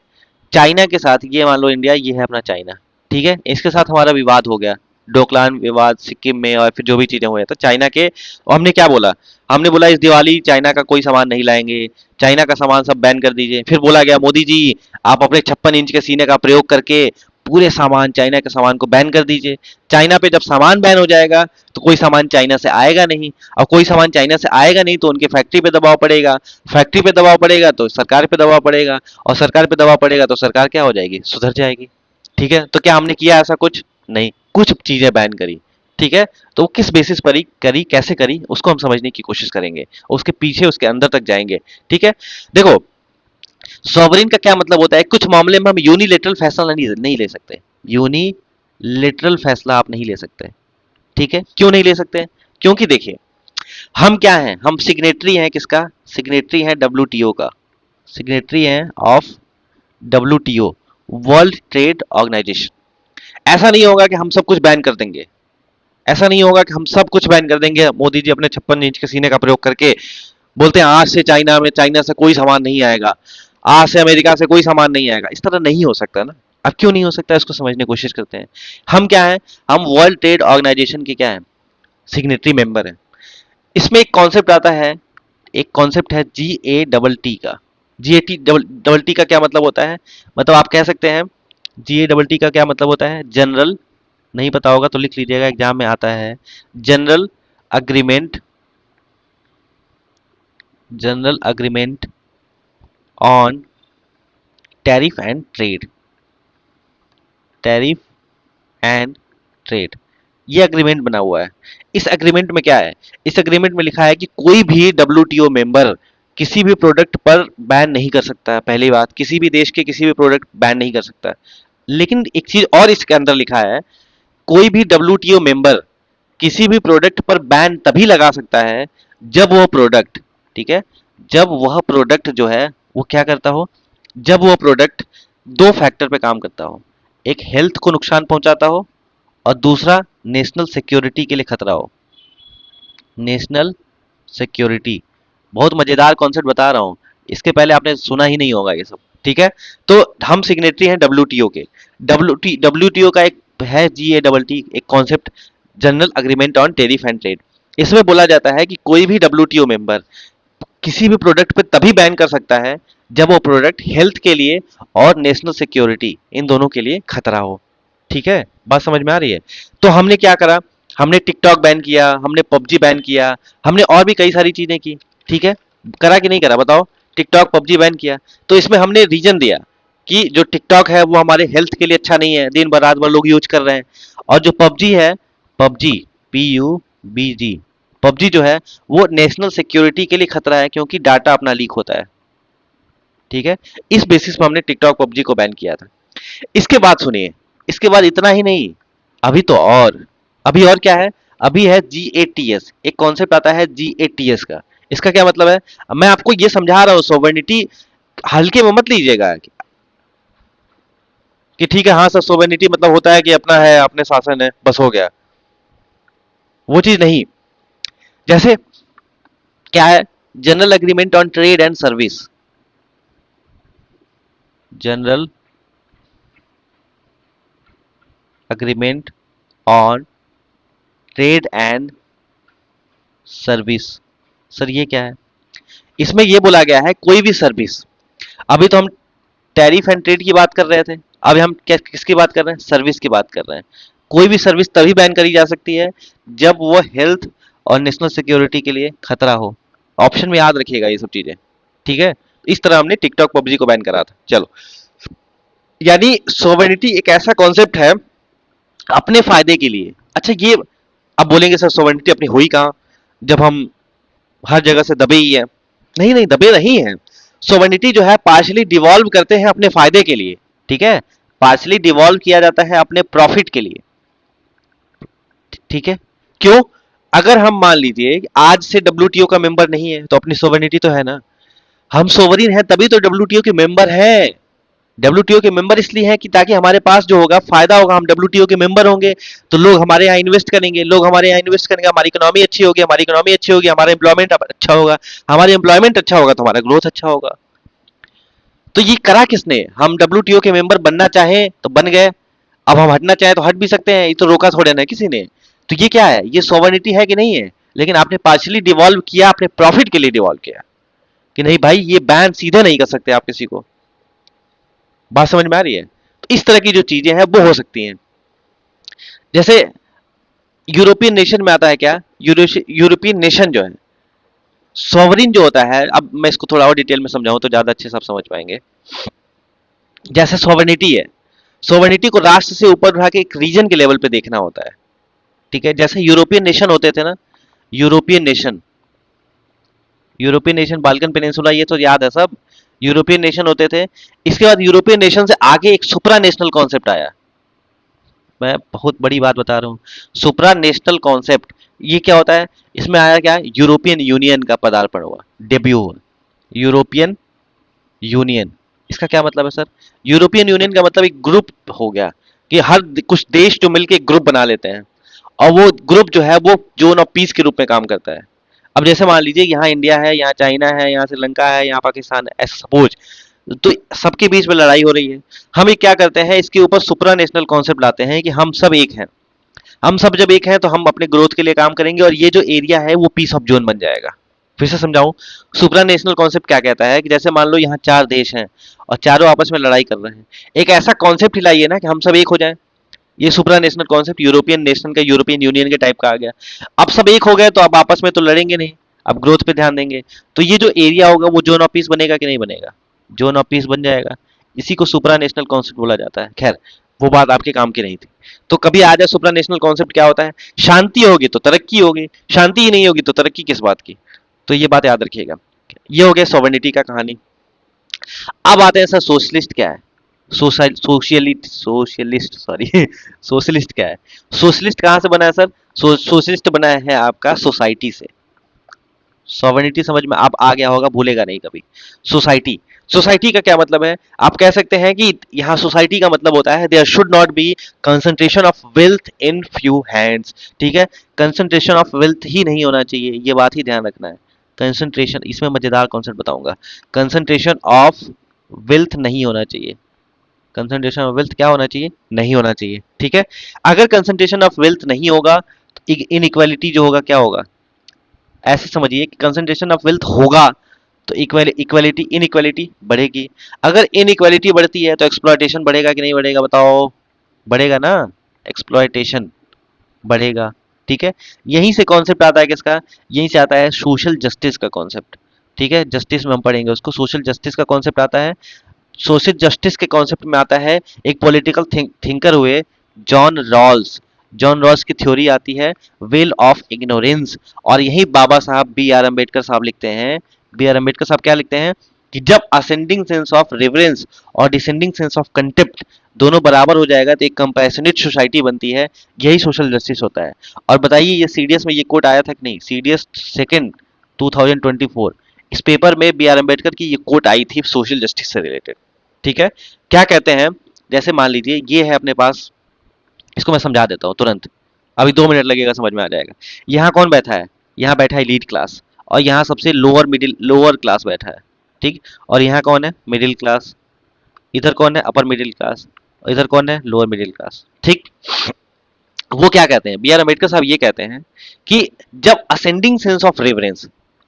चाइना के साथ, ये मान लो इंडिया, ये है अपना चाइना, ठीक है, इसके साथ हमारा विवाद हो गया, डोकलाम विवाद सिक्किम में, और फिर जो भी चीजें हुए तो चाइना के, और हमने क्या बोला, हमने बोला इस दिवाली चाइना का कोई सामान नहीं लाएंगे, चाइना का सामान सब बैन कर दीजिए। फिर बोला गया मोदी जी, आप अपने 56 इंच के सीने का प्रयोग करके पूरे सामान, चाइना के सामान को बैन कर दीजिए। चाइना पे जब सामान बैन हो जाएगा तो कोई सामान चाइना से आएगा नहीं, और कोई सामान चाइना से आएगा नहीं तो उनके फैक्ट्री पे दबाव पड़ेगा, फैक्ट्री पे दबाव पड़ेगा तो सरकार पे दबाव पड़ेगा, और सरकार पे दबाव पड़ेगा तो सरकार क्या हो जाएगी, सुधर जाएगी। ठीक है, तो क्या हमने किया ऐसा कुछ नहीं, कुछ चीजें बैन करी। ठीक है, तो वो किस बेसिस पर ही करी, कैसे करी, उसको हम समझने की कोशिश करेंगे, उसके पीछे, उसके अंदर तक जाएंगे। ठीक है, देखो, सॉवरिन का क्या मतलब होता है, कुछ मामले में हम यूनिलेटरल फैसला नहीं ले सकते, यूनिलेटरल फैसला आप नहीं ले सकते। ठीक है, क्यों नहीं ले सकते? क्योंकि देखिए, हम क्या हैं, हम सिग्नेटरी हैं किसका, सिग्नेटरी हैं डब्ल्यूटीओ का, सिग्नेटरी हैं of WTO, World Trade Organisation. ऐसा नहीं होगा कि हम सब कुछ बैन कर देंगे, ऐसा नहीं होगा कि हम सब कुछ बैन कर देंगे, मोदी जी अपने 56 इंच के सीने का प्रयोग करके बोलते हैं आज से चाइना से कोई सामान नहीं आएगा, आज से अमेरिका से कोई सामान नहीं आएगा। इस तरह नहीं हो सकता ना। अब क्यों नहीं हो सकता, इसको समझने की कोशिश करते हैं। हम क्या है, हम वर्ल्ड ट्रेड ऑर्गेनाइजेशन के क्या है, सिग्नेटरी मेंबर है। इसमें एक कॉन्सेप्ट आता है, एक कॉन्सेप्ट है GATT का। GATT का क्या मतलब होता है, मतलब आप कह सकते हैं, GATT का क्या मतलब होता है, जनरल, नहीं पता होगा तो लिख लीजिएगा, एग्जाम में आता है, general agreement, general agreement on tariff and trade, tariff and trade, ये अग्रीमेंट बना हुआ है। इस अग्रीमेंट में क्या है, इस अग्रीमेंट में लिखा है कि कोई भी डब्ल्यूटीओ मेंबर किसी भी प्रोडक्ट पर बैन नहीं कर सकता, पहली बात, किसी भी देश के किसी भी प्रोडक्ट बैन नहीं कर सकता। लेकिन एक चीज और इसके अंदर लिखा है, कोई भी डब्ल्यूटीओ मेंबर किसी भी प्रोडक्ट पर बैन तभी लगा सकता है जब वो प्रोडक्ट, ठीक है, जब वह प्रोडक्ट जो है वो क्या करता हो, जब वो प्रोडक्ट दो फैक्टर पे काम करता हो, एक हेल्थ को नुकसान पहुंचाता हो, और दूसरा नेशनल सिक्योरिटी के लिए खतरा हो, नेशनल सिक्योरिटी। बहुत मजेदार कॉन्सेप्ट बता रहा हूं, इसके पहले आपने सुना ही नहीं होगा ये सब, ठीक है। तो हम सिग्नेटरी हैं डब्ल्यूटीओ के। डब्ल्यूटीओ का एक है GATT, एक concept, general agreement on tariff and trade. इसमें बोला जाता है कि कोई भी डब्ल्यूटीओ मेंबर किसी भी प्रोडक्ट पे तभी बैन कर सकता है जब वो प्रोडक्ट हेल्थ के लिए और नेशनल सिक्योरिटी इन दोनों के लिए खतरा हो, ठीक है। बात समझ में आ रही है? तो हमने क्या करा, हमने टिकटॉक बैन किया, हमने पबजी बैन किया, हमने और भी कई सारी चीजें की, ठीक है। करा कि नहीं करा बताओ? टिकटॉक पबजी बैन किया, तो इसमें हमने रीजन दिया कि जो टिकटॉक है वो हमारे हेल्थ के लिए अच्छा नहीं है, दिन भर रात भर लोग यूज कर रहे हैं। और जो पबजी है, पबजी, PUBG, पबजी जो है वो नेशनल सिक्योरिटी के लिए खतरा है क्योंकि डाटा अपना लीक होता है, ठीक है। इस बेसिस पर हमने टिकटॉक पबजी को बैन किया था। इसके बाद सुनिए, इसके बाद इतना ही नहीं, अभी तो और, अभी और क्या है, अभी है GATS, एक कॉन्सेप्ट आता है GATS का। इसका क्या मतलब है? मैं आपको ये समझा रहा हूं, सोवर्निटी हल्के में मत लीजिएगा कि ठीक है हाँ सर सोवर्निटी मतलब होता है कि अपना है, अपने शासन है, बस हो गया, वो चीज नहीं। जैसे क्या है, general agreement on trade and service, general agreement on trade and service, sir ये क्या है? इसमें ये बोला गया है कोई भी सर्विस, अभी तो हम टैरिफ एंड ट्रेड की बात कर रहे थे, अभी हम क्या किसकी बात कर रहे हैं? सर्विस की बात कर रहे हैं। कोई भी सर्विस तभी बैन करी जा सकती है जब वो हेल्थ और नेशनल सिक्योरिटी के लिए खतरा हो। ऑप्शन में याद रखिएगा ये सब चीजें, ठीक है। इस तरह हमने टिकटॉक पबजी को बैन करा था। चलो, यानी सोवेनिटी एक ऐसा कॉन्सेप्ट है अपने फायदे के लिए। अच्छा ये, अब बोलेंगे सर सोवेनिटी अपनी हुई कहाँ जब हम हर जगह से दबे ही है? नहीं नहीं, दबे नहीं है। सोवेनिटी जो है पार्शली डिवॉल्व करते हैं अपने फायदे के लिए, ठीक है। पार्शली डिवॉल्व किया जाता है अपने प्रॉफिट के लिए, ठीक है। क्यों? अगर हम मान लीजिए कि आज से डब्ल्यूटीओ का मेंबर नहीं है तो अपनी सोवेनिटी तो है ना, हम सोवरिन है तभी तो डब्ल्यूटीओ के मेंबर हैं। डब्ल्यूटीओ के मेंबर इसलिए हैं कि ताकि हमारे पास जो होगा फायदा होगा, हम डब्ल्यूटीओ के मेंबर होंगे तो लोग हमारे यहाँ इन्वेस्ट करेंगे, लोग हमारे यहाँ इन्वेस्ट करेंगे, हमारी इकोनॉमी अच्छी होगी, हमारी इकोनॉमी अच्छी होगी, हमारा एम्प्लॉयमेंट अच्छा होगा, हमारे एम्प्लॉयमेंट अच्छा होगा तो हमारा ग्रोथ अच्छा होगा। तो ये करा किसने? हम डब्ल्यूटीओ के मेंबर बनना चाहें तो बन गए, अब हम हटना चाहें तो हट भी सकते हैं, ये तो रोका थोड़े ना किसी ने। तो ये क्या है, ये सोवर्निटी है कि नहीं है? लेकिन आपने पार्शली डिवॉल्व किया, अपने प्रॉफिट के लिए डिवॉल्व किया कि नहीं भाई ये बैन सीधे नहीं कर सकते आप किसी को। बात समझ में आ रही है? तो इस तरह की जो चीजें हैं वो हो सकती हैं। जैसे यूरोपियन नेशन में आता है क्या, यूरोपियन नेशन जो है, सॉवरिन जो होता है, अब मैं इसको थोड़ा और डिटेल में समझाऊं तो ज्यादा अच्छे से आप समझ पाएंगे। जैसे सॉवरिनिटी है, सॉवरिनिटी को राष्ट्र से ऊपर उठा के एक रीजन के लेवल पे देखना होता है, ठीक है। जैसे यूरोपियन नेशन होते थे ना, European nation, European nation, Balkan peninsula, ये तो याद है सब, यूरोपियन नेशन होते थे। इसके बाद यूरोपियन नेशन से आगे एक सुप्रा नेशनल कॉन्सेप्ट आया। मैं बहुत बड़ी बात बता रहा हूँ, सुप्रा नेशनल कॉन्सेप्ट, ये क्या होता है? इसमें आया क्या, यूरोपियन यूनियन का पदार्पण हुआ, डेब्यू हुआ, यूरोपियन यूनियन। इसका क्या मतलब है सर? यूरोपियन यूनियन का मतलब एक ग्रुप हो गया कि हर कुछ देश जो मिलके एक ग्रुप बना लेते हैं और वो ग्रुप जो है वो जोन ऑफ पीस के रूप में काम करता है। अब जैसे मान लीजिए यहाँ इंडिया है, यहाँ चाइना है, यहाँ श्रीलंका है, यहाँ पाकिस्तान है, ऐसा सपोज, तो सबके बीच में लड़ाई हो रही है। हम ये क्या करते हैं, इसके ऊपर सुप्रा नेशनल कॉन्सेप्ट लाते हैं कि हम सब एक हैं। हम सब जब एक हैं तो हम अपने ग्रोथ के लिए काम करेंगे और ये जो एरिया है वो पीस ऑफ जोन बन जाएगा। फिर से समझाऊं, सुप्रा नेशनल कॉन्सेप्ट क्या कहता है कि जैसे मान लो यहाँ 4 देश हैं और चारों आपस में लड़ाई कर रहे हैं, एक ऐसा कॉन्सेप्ट हिलाइए ना कि हम सब एक हो जाएं। ये सुप्रा नेशनल कॉन्सेप्ट यूरोपियन नेशन का, यूरोपियन यूनियन के टाइप का आ गया। अब सब एक हो गए तो अब आपस में तो लड़ेंगे नहीं, अब ग्रोथ पे ध्यान देंगे। तो ये जो एरिया होगा वो जोन ऑफ पीस बनेगा कि नहीं बनेगा? जोन ऑफ पीस बन जाएगा। इसी को सुप्रा नेशनल कॉन्सेप्ट बोला जाता है। खैर, वो बात आपके काम की नहीं थी। तो कभी आ जाए सुप्रा नेशनल कॉन्सेप्ट क्या होता है, शांति होगी तो तरक्की होगी, शांति ही नहीं होगी तो तरक्की किस बात की। तो ये बात याद रखिएगा। ये हो गया सॉवर्निटी का कहानी। अब आते हैं सर सोशलिस्ट क्या है, सोशलिस्ट सॉरी सोशलिस्ट क्या है? सोशलिस्ट कहाँ से बना है सर? सोशलिस्ट बना है आपका सोसाइटी से। सॉवर्निटी समझ में आप आ गया होगा, भूलेगा नहीं कभी। सोसाइटी, सोसाइटी का क्या मतलब है? आप कह सकते हैं कि यहाँ सोसाइटी का मतलब होता है there should not be concentration of wealth in few hands, ठीक है। कंसंट्रेशन ऑफ वेल्थ ही नहीं होना चाहिए, ये बात ही ध्यान रखना है। कंसंट्रेशन, इसमें मजेदार कॉन्सेप्ट बताऊंगा। कंसंट्रेशन ऑफ वेल्थ नहीं होना चाहिए। कंसंट्रेशन ऑफ वेल्थ क्या होना चाहिए? नहीं होना चाहिए। ठीक है, अगर कंसंट्रेशन ऑफ वेल्थ नहीं होगा तो इनइक्वालिटी जो होगा क्या होगा? ऐसे समझिए कि कंसंट्रेशन ऑफ वेल्थ होगा तो इक्वालिटी इनइक्वालिटी बढ़ेगी। अगर इनइक्वालिटी बढ़ती है तो एक्सप्लॉयटेशन बढ़ेगा कि नहीं बढ़ेगा? बताओ। बढ़ेगा ना, एक्सप्लॉयटेशन बढ़ेगा। ठीक है, यहीं से कॉन्सेप्ट आता है किसका? यहीं से आता है सोशल जस्टिस का कॉन्सेप्ट। ठीक है, जस्टिस में हम पढ़ेंगे उसको, सोशल जस्टिस का कॉन्सेप्ट आता है। सोशल जस्टिस के कॉन्सेप्ट में आता है, एक पॉलिटिकल थिंकर हुए जॉन रॉल्स। जॉन रॉल्स की थ्योरी आती है वेल ऑफ इग्नोरेंस, और यही बाबा साहब बी आर अम्बेडकर साहब लिखते हैं। बी आर अम्बेडकर साहब क्या लिखते हैं कि जब असेंडिंग सेंस ऑफ रेवरेंस और डिसेंडिंग सेंस ऑफ कंटेप्ट दोनों बराबर हो जाएगा तो एक कंपैशनेट सोसाइटी बनती है। यही सोशल जस्टिस होता है। और बताइए ये सीडीएस में ये कोट आया था कि नहीं? सीडीएस सेकंड 2024 इस पेपर में बी आर अम्बेडकर की ये कोट आई थी सोशल जस्टिस से रिलेटेड। ठीक है, क्या कहते हैं? जैसे मान लीजिए ये है अपने पास, इसको मैं समझा देता हूँ तुरंत, अभी 2 मिनट लगेगा, समझ में आ जाएगा। यहाँ कौन बैठा है? यहाँ बैठा है एलीट क्लास, और यहाँ सबसे लोअर क्लास बैठा है। ठीक, और यहाँ कौन है? Middle class. इधर कौन है? Upper middle class. और इधर कौन है? Lower middle class. ठीक, वो क्या कहते हैं? बी आर अम्बेडकर साहब ये कहते हैं कि जब ascending sense of reverence,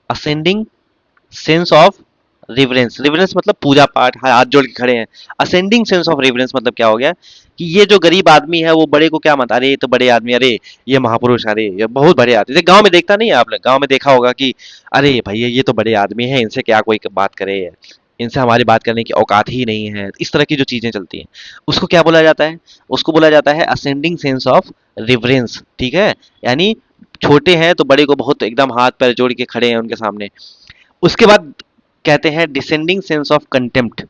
ascending sense of reverence, reverence मतलब पूजा पाठ, हाथ जोड़ के खड़े हैं। असेंडिंग सेंस ऑफ रिवरेंस मतलब क्या हो गया कि ये जो गरीब आदमी है वो बड़े को क्या मत, अरे ये तो बड़े आदमी, अरे ये महापुरुष, अरे ये बहुत बड़े आदमी। जैसे गांव में देखता नहीं है आपने? गांव में देखा होगा कि अरे भैया ये तो बड़े आदमी है, इनसे क्या कोई बात करे, इनसे हमारी बात करने की औकात ही नहीं है। इस तरह की जो चीजें चलती हैं उसको क्या बोला जाता है? उसको बोला जाता है असेंडिंग सेंस ऑफ रिवरेंस। ठीक है, यानी छोटे हैं तो बड़े को बहुत एकदम हाथ पैर जोड़ के खड़े हैं उनके सामने। उसके बाद कहते हैं descending sense of contempt.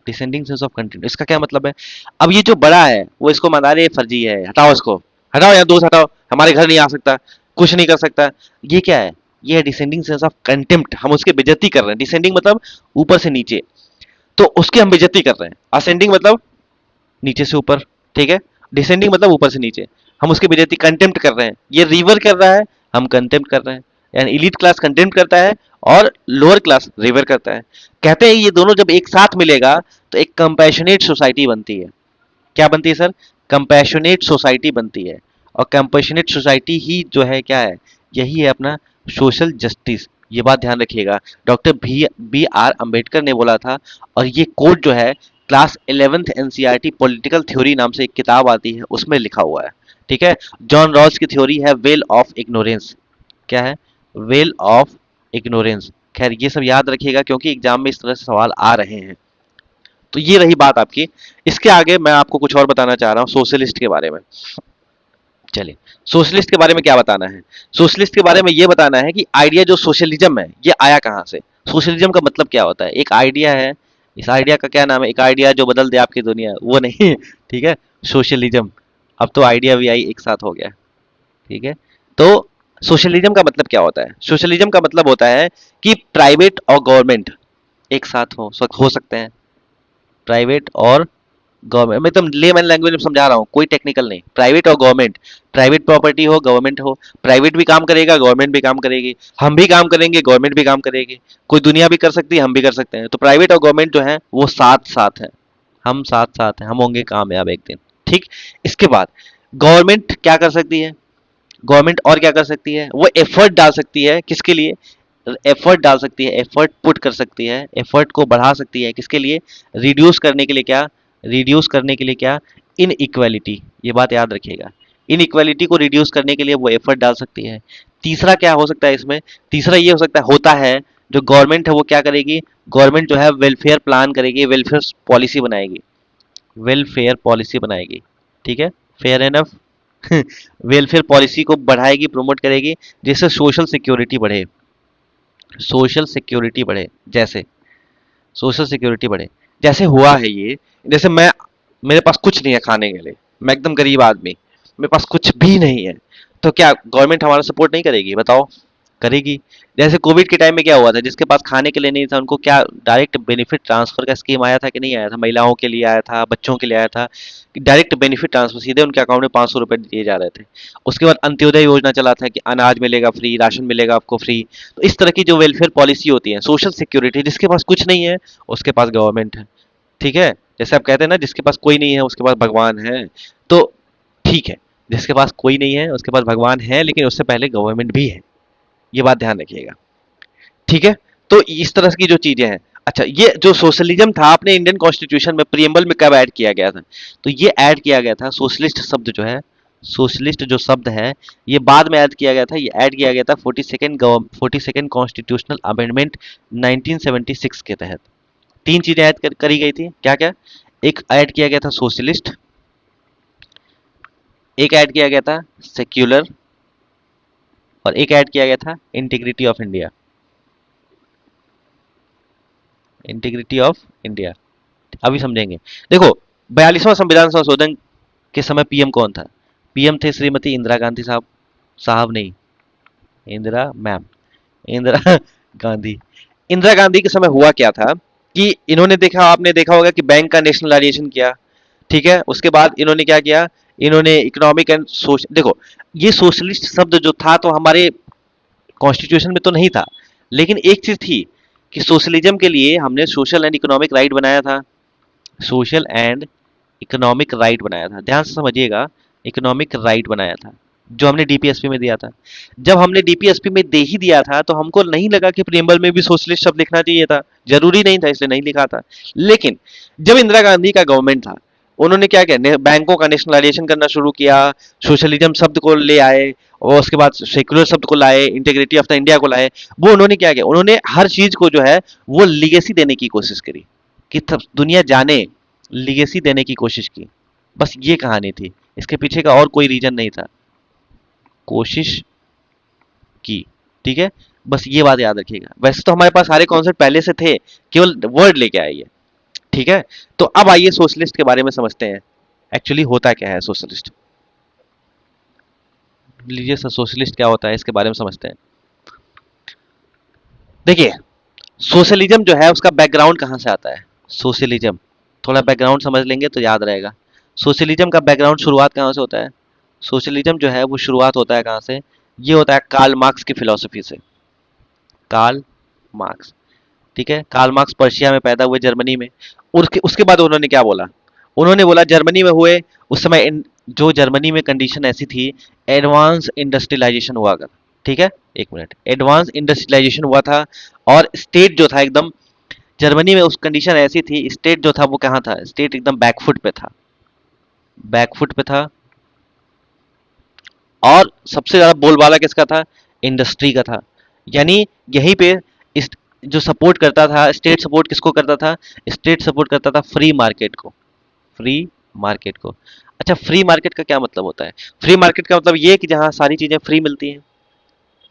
Descending sense of contempt, इसका क्या मतलब है? अब ये जो बड़ा है वो इसको मान रहा है फर्जी है, हटाओ इसको, हटाओ यहाँ दोस्त, हटाओ, हमारे घर नहीं आ सकता, कुछ नहीं कर सकता। ये क्या है? ये है डिसेंडिंग सेंस ऑफ कंटेम्प्ट। हम उसकी बेइज्जती कर रहे हैं। डिसेंडिंग मतलब ऊपर से नीचे, तो उसकी हम बेइज्जती कर रहे हैं। असेंडिंग मतलब नीचे से ऊपर। ठीक है, डिसेंडिंग मतलब ऊपर से नीचे, हम उसकी बेइज्जती कंटेम्प्ट कर रहे हैं। ये रिवर कर रहा है, हम कंटेम्प्ट कर रहे हैं। यानी इलीट क्लास कंटेम्प्ट करता है और लोअर क्लास रिवर करता है। कहते हैं ये दोनों जब एक साथ मिलेगा तो एक कंपैशनेट सोसाइटी बनती है। क्या बनती है सर? कंपैशनेट सोसाइटी बनती है। और कंपैशनेट सोसाइटी ही जो है क्या है? यही है अपना सोशल जस्टिस। ये बात ध्यान रखिएगा, doctor B B R Ambedkar ने बोला था। और ये कोड जो है class 11th NCERT political theory नाम से एक किताब आती है उसमें लिखा हुआ है। ठीक है, जॉन रॉल्स की थ्योरी है वेल ऑफ इग्नोरेंस। क्या है? Well of ignorance. खैर ये सब याद रखिएगा क्योंकि एग्जाम में इस तरह से सवाल आ रहे हैं। तो ये रही बात आपकी। इसके आगे मैं आपको कुछ और बताना चाह रहा हूँ सोशलिस्ट के बारे में। चलिए, सोशलिस्ट के बारे में क्या बताना है? सोशलिस्ट के बारे में ये बताना है कि आइडिया जो सोशलिज्म है ये आया कहाँ से। सोशलिज्म का मतलब क्या होता है? एक आइडिया है, इस आइडिया का क्या नाम है? एक आइडिया जो बदल दे आपकी दुनिया, वो नहीं ठीक है, सोशलिज्म। अब तो आइडिया भी आई एक साथ हो गया। ठीक है, तो सोशलिज्म का मतलब क्या होता है? सोशलिज्म का मतलब होता है कि प्राइवेट और गवर्नमेंट एक साथ हो सकते हैं। प्राइवेट और गवर्नमेंट, मैं एकदम लेमैन लैंग्वेज में समझा रहा हूँ, कोई टेक्निकल नहीं। प्राइवेट और गवर्नमेंट, प्राइवेट प्रॉपर्टी हो, गवर्नमेंट हो, प्राइवेट भी काम करेगा, गवर्नमेंट भी काम करेगी, हम भी काम करेंगे, गवर्नमेंट भी काम करेगी, कोई दुनिया भी कर सकती है, हम भी कर सकते हैं। तो प्राइवेट और गवर्नमेंट जो है वो साथ साथ है, हम साथ साथ हैं, हम होंगे कामयाब एक दिन। ठीक, इसके बाद गवर्नमेंट क्या कर सकती है? गवर्नमेंट और क्या कर सकती है? वो एफर्ट डाल सकती है, किसके लिए? एफर्ट डाल सकती है, एफर्ट पुट कर सकती है, एफर्ट को बढ़ा सकती है, किसके लिए? रिड्यूस करने के लिए। क्या? रिड्यूस करने के लिए क्या? इन इक्वालिटी। ये बात याद रखिएगा, इन इक्वालिटी को रिड्यूस करने के लिए वो एफर्ट डाल सकती है। तीसरा क्या हो सकता है इसमें? तीसरा ये हो सकता है, होता है, जो गवर्नमेंट है वो क्या करेगी? गवर्नमेंट जो है वेलफेयर प्लान करेगी, वेलफेयर पॉलिसी बनाएगी, वेलफेयर पॉलिसी बनाएगी। ठीक है, फेयर एनफ वेलफेयर पॉलिसी को बढ़ाएगी, प्रमोट करेगी, जिससे सोशल सिक्योरिटी बढ़े। सोशल सिक्योरिटी बढ़े, जैसे सोशल सिक्योरिटी बढ़े, जैसे हुआ है ये। जैसे मैं, मेरे पास कुछ नहीं है खाने के लिए, मैं एकदम गरीब आदमी, मेरे पास कुछ भी नहीं है, तो क्या गवर्नमेंट हमारा सपोर्ट नहीं करेगी? बताओ, करेगी। जैसे कोविड के टाइम में क्या हुआ था, जिसके पास खाने के लिए नहीं था उनको क्या डायरेक्ट बेनिफिट ट्रांसफर का स्कीम आया था कि नहीं आया था? महिलाओं के लिए आया था, बच्चों के लिए आया था कि डायरेक्ट बेनिफिट ट्रांसफर सीधे उनके अकाउंट में 500 रुपए दिए जा रहे थे। उसके बाद अंत्योदय योजना चला था कि अनाज मिलेगा फ्री, राशन मिलेगा आपको फ्री। तो इस तरह की जो वेलफेयर पॉलिसी होती है, सोशल सिक्योरिटी, जिसके पास कुछ नहीं है उसके पास गवर्नमेंट है। ठीक है, जैसे आप कहते हैं ना जिसके पास कोई नहीं है उसके पास भगवान है। तो ठीक है, जिसके पास कोई नहीं है उसके पास भगवान है, लेकिन उससे पहले गवर्नमेंट भी है। ये बात ध्यान रखिएगा। ठीक है, तो इस तरह की जो चीजें हैं। अच्छा, ये जो सोशलिज्म था अपने इंडियन कॉन्स्टिट्यूशन में प्रियम्बल में कब ऐड किया गया था? तो ये ऐड किया गया था, सोशलिस्ट शब्द जो है, सोशलिस्ट जो शब्द है, ये बाद में ऐड किया गया था। ये ऐड किया गया था 42nd कॉन्स्टिट्यूशनल अमेंडमेंट 1976 के तहत। तीन चीजें ऐड करी गई थी, क्या क्या? एक ऐड किया गया था सोशलिस्ट, एक ऐड किया गया था सेक्युलर, और एक ऐड किया गया था integrity of India. Integrity of India अभी समझेंगे। देखो, 42वां संविधान संशोधन के समय पीएम कौन था? पीएम थे श्रीमती इंदिरा गांधी साहब। साहब नहीं, इंदिरा मैम, इंदिरा गांधी। इंदिरा गांधी के समय हुआ क्या था कि इन्होंने देखा, आपने देखा होगा कि बैंक का नेशनलाइजेशन किया। ठीक है, उसके बाद इन्होंने क्या किया? इन्होंने इकोनॉमिक एंड सोशल, देखो, ये सोशलिस्ट शब्द जो था तो हमारे कॉन्स्टिट्यूशन में तो नहीं था, लेकिन एक चीज थी कि सोशलिज्म के लिए हमने सोशल एंड इकोनॉमिक राइट बनाया था। सोशल एंड इकोनॉमिक राइट बनाया था, ध्यान से समझिएगा, इकोनॉमिक राइट बनाया था, जो हमने डीपीएसपी में दिया था। जब हमने डीपीएसपी में दे ही दिया था तो हमको नहीं लगा कि प्रियम्बल में भी सोशलिस्ट शब्द लिखना चाहिए था, जरूरी नहीं था, इसलिए नहीं लिखा था। लेकिन जब इंदिरा गांधी का गवर्नमेंट था, उन्होंने क्या किया? बैंकों का नेशनलाइजेशन करना शुरू किया, सोशलिज्म शब्द को ले आए, और उसके बाद सेक्युलर शब्द को लाए, इंटीग्रिटी ऑफ द इंडिया को लाए। वो उन्होंने क्या किया? उन्होंने हर चीज को जो है वो लीगेसी देने की कोशिश करी कि दुनिया जाने, लीगेसी देने की कोशिश की। बस ये कहानी थी, इसके पीछे का और कोई रीजन नहीं था। कोशिश की, ठीक है, बस ये बात याद रखिएगा। वैसे तो हमारे पास सारे कॉन्सेप्ट पहले से थे, केवल वर्ड लेके आइए। ठीक है, तो अब आइए सोशलिस्ट के बारे में समझते हैं, एक्चुअली होता क्या है सोशलिस्ट। लीजिए सर, सोशलिस्ट क्या होता है इसके बारे में समझते हैं। देखिए, सोशलिज्म जो है उसका बैकग्राउंड कहाँ से आता है? सोशलिज्म, थोड़ा बैकग्राउंड समझ लेंगे तो याद रहेगा। सोशलिज्म का बैकग्राउंड शुरुआत कहाँ से होता है? सोशलिज्म जो है वो शुरुआत होता है कहाँ से? ये होता है कार्ल मार्क्स की फिलॉसफी से। कार्ल मार्क्स, ठीक है, कार्ल मार्क्स पर्शिया में पैदा हुए, जर्मनी में। उसके उसके बाद उन्होंने क्या बोला? उन्होंने बोला जर्मनी में हुए, उस समय जो जर्मनी में कंडीशन ऐसी थी, एडवांस इंडस्ट्रियलाइजेशन हुआ कर। ठीक है, एक मिनट, एडवांस इंडस्ट्रियलाइजेशन हुआ था, और स्टेट जो था एकदम, जर्मनी में उस कंडीशन ऐसी थी, स्टेट जो था वो कहाँ था? स्टेट एकदम बैकफुट पे था, बैकफुट पे था। और सबसे ज्यादा बोलबाला किसका था? इंडस्ट्री का था। यानी यहीं पे इस, जो सपोर्ट करता था, स्टेट सपोर्ट किसको करता था? स्टेट सपोर्ट करता था फ्री मार्केट को, फ्री मार्केट को। अच्छा, फ्री मार्केट का क्या मतलब होता है? फ्री मार्केट का मतलब ये कि जहां सारी चीजें फ्री मिलती हैं।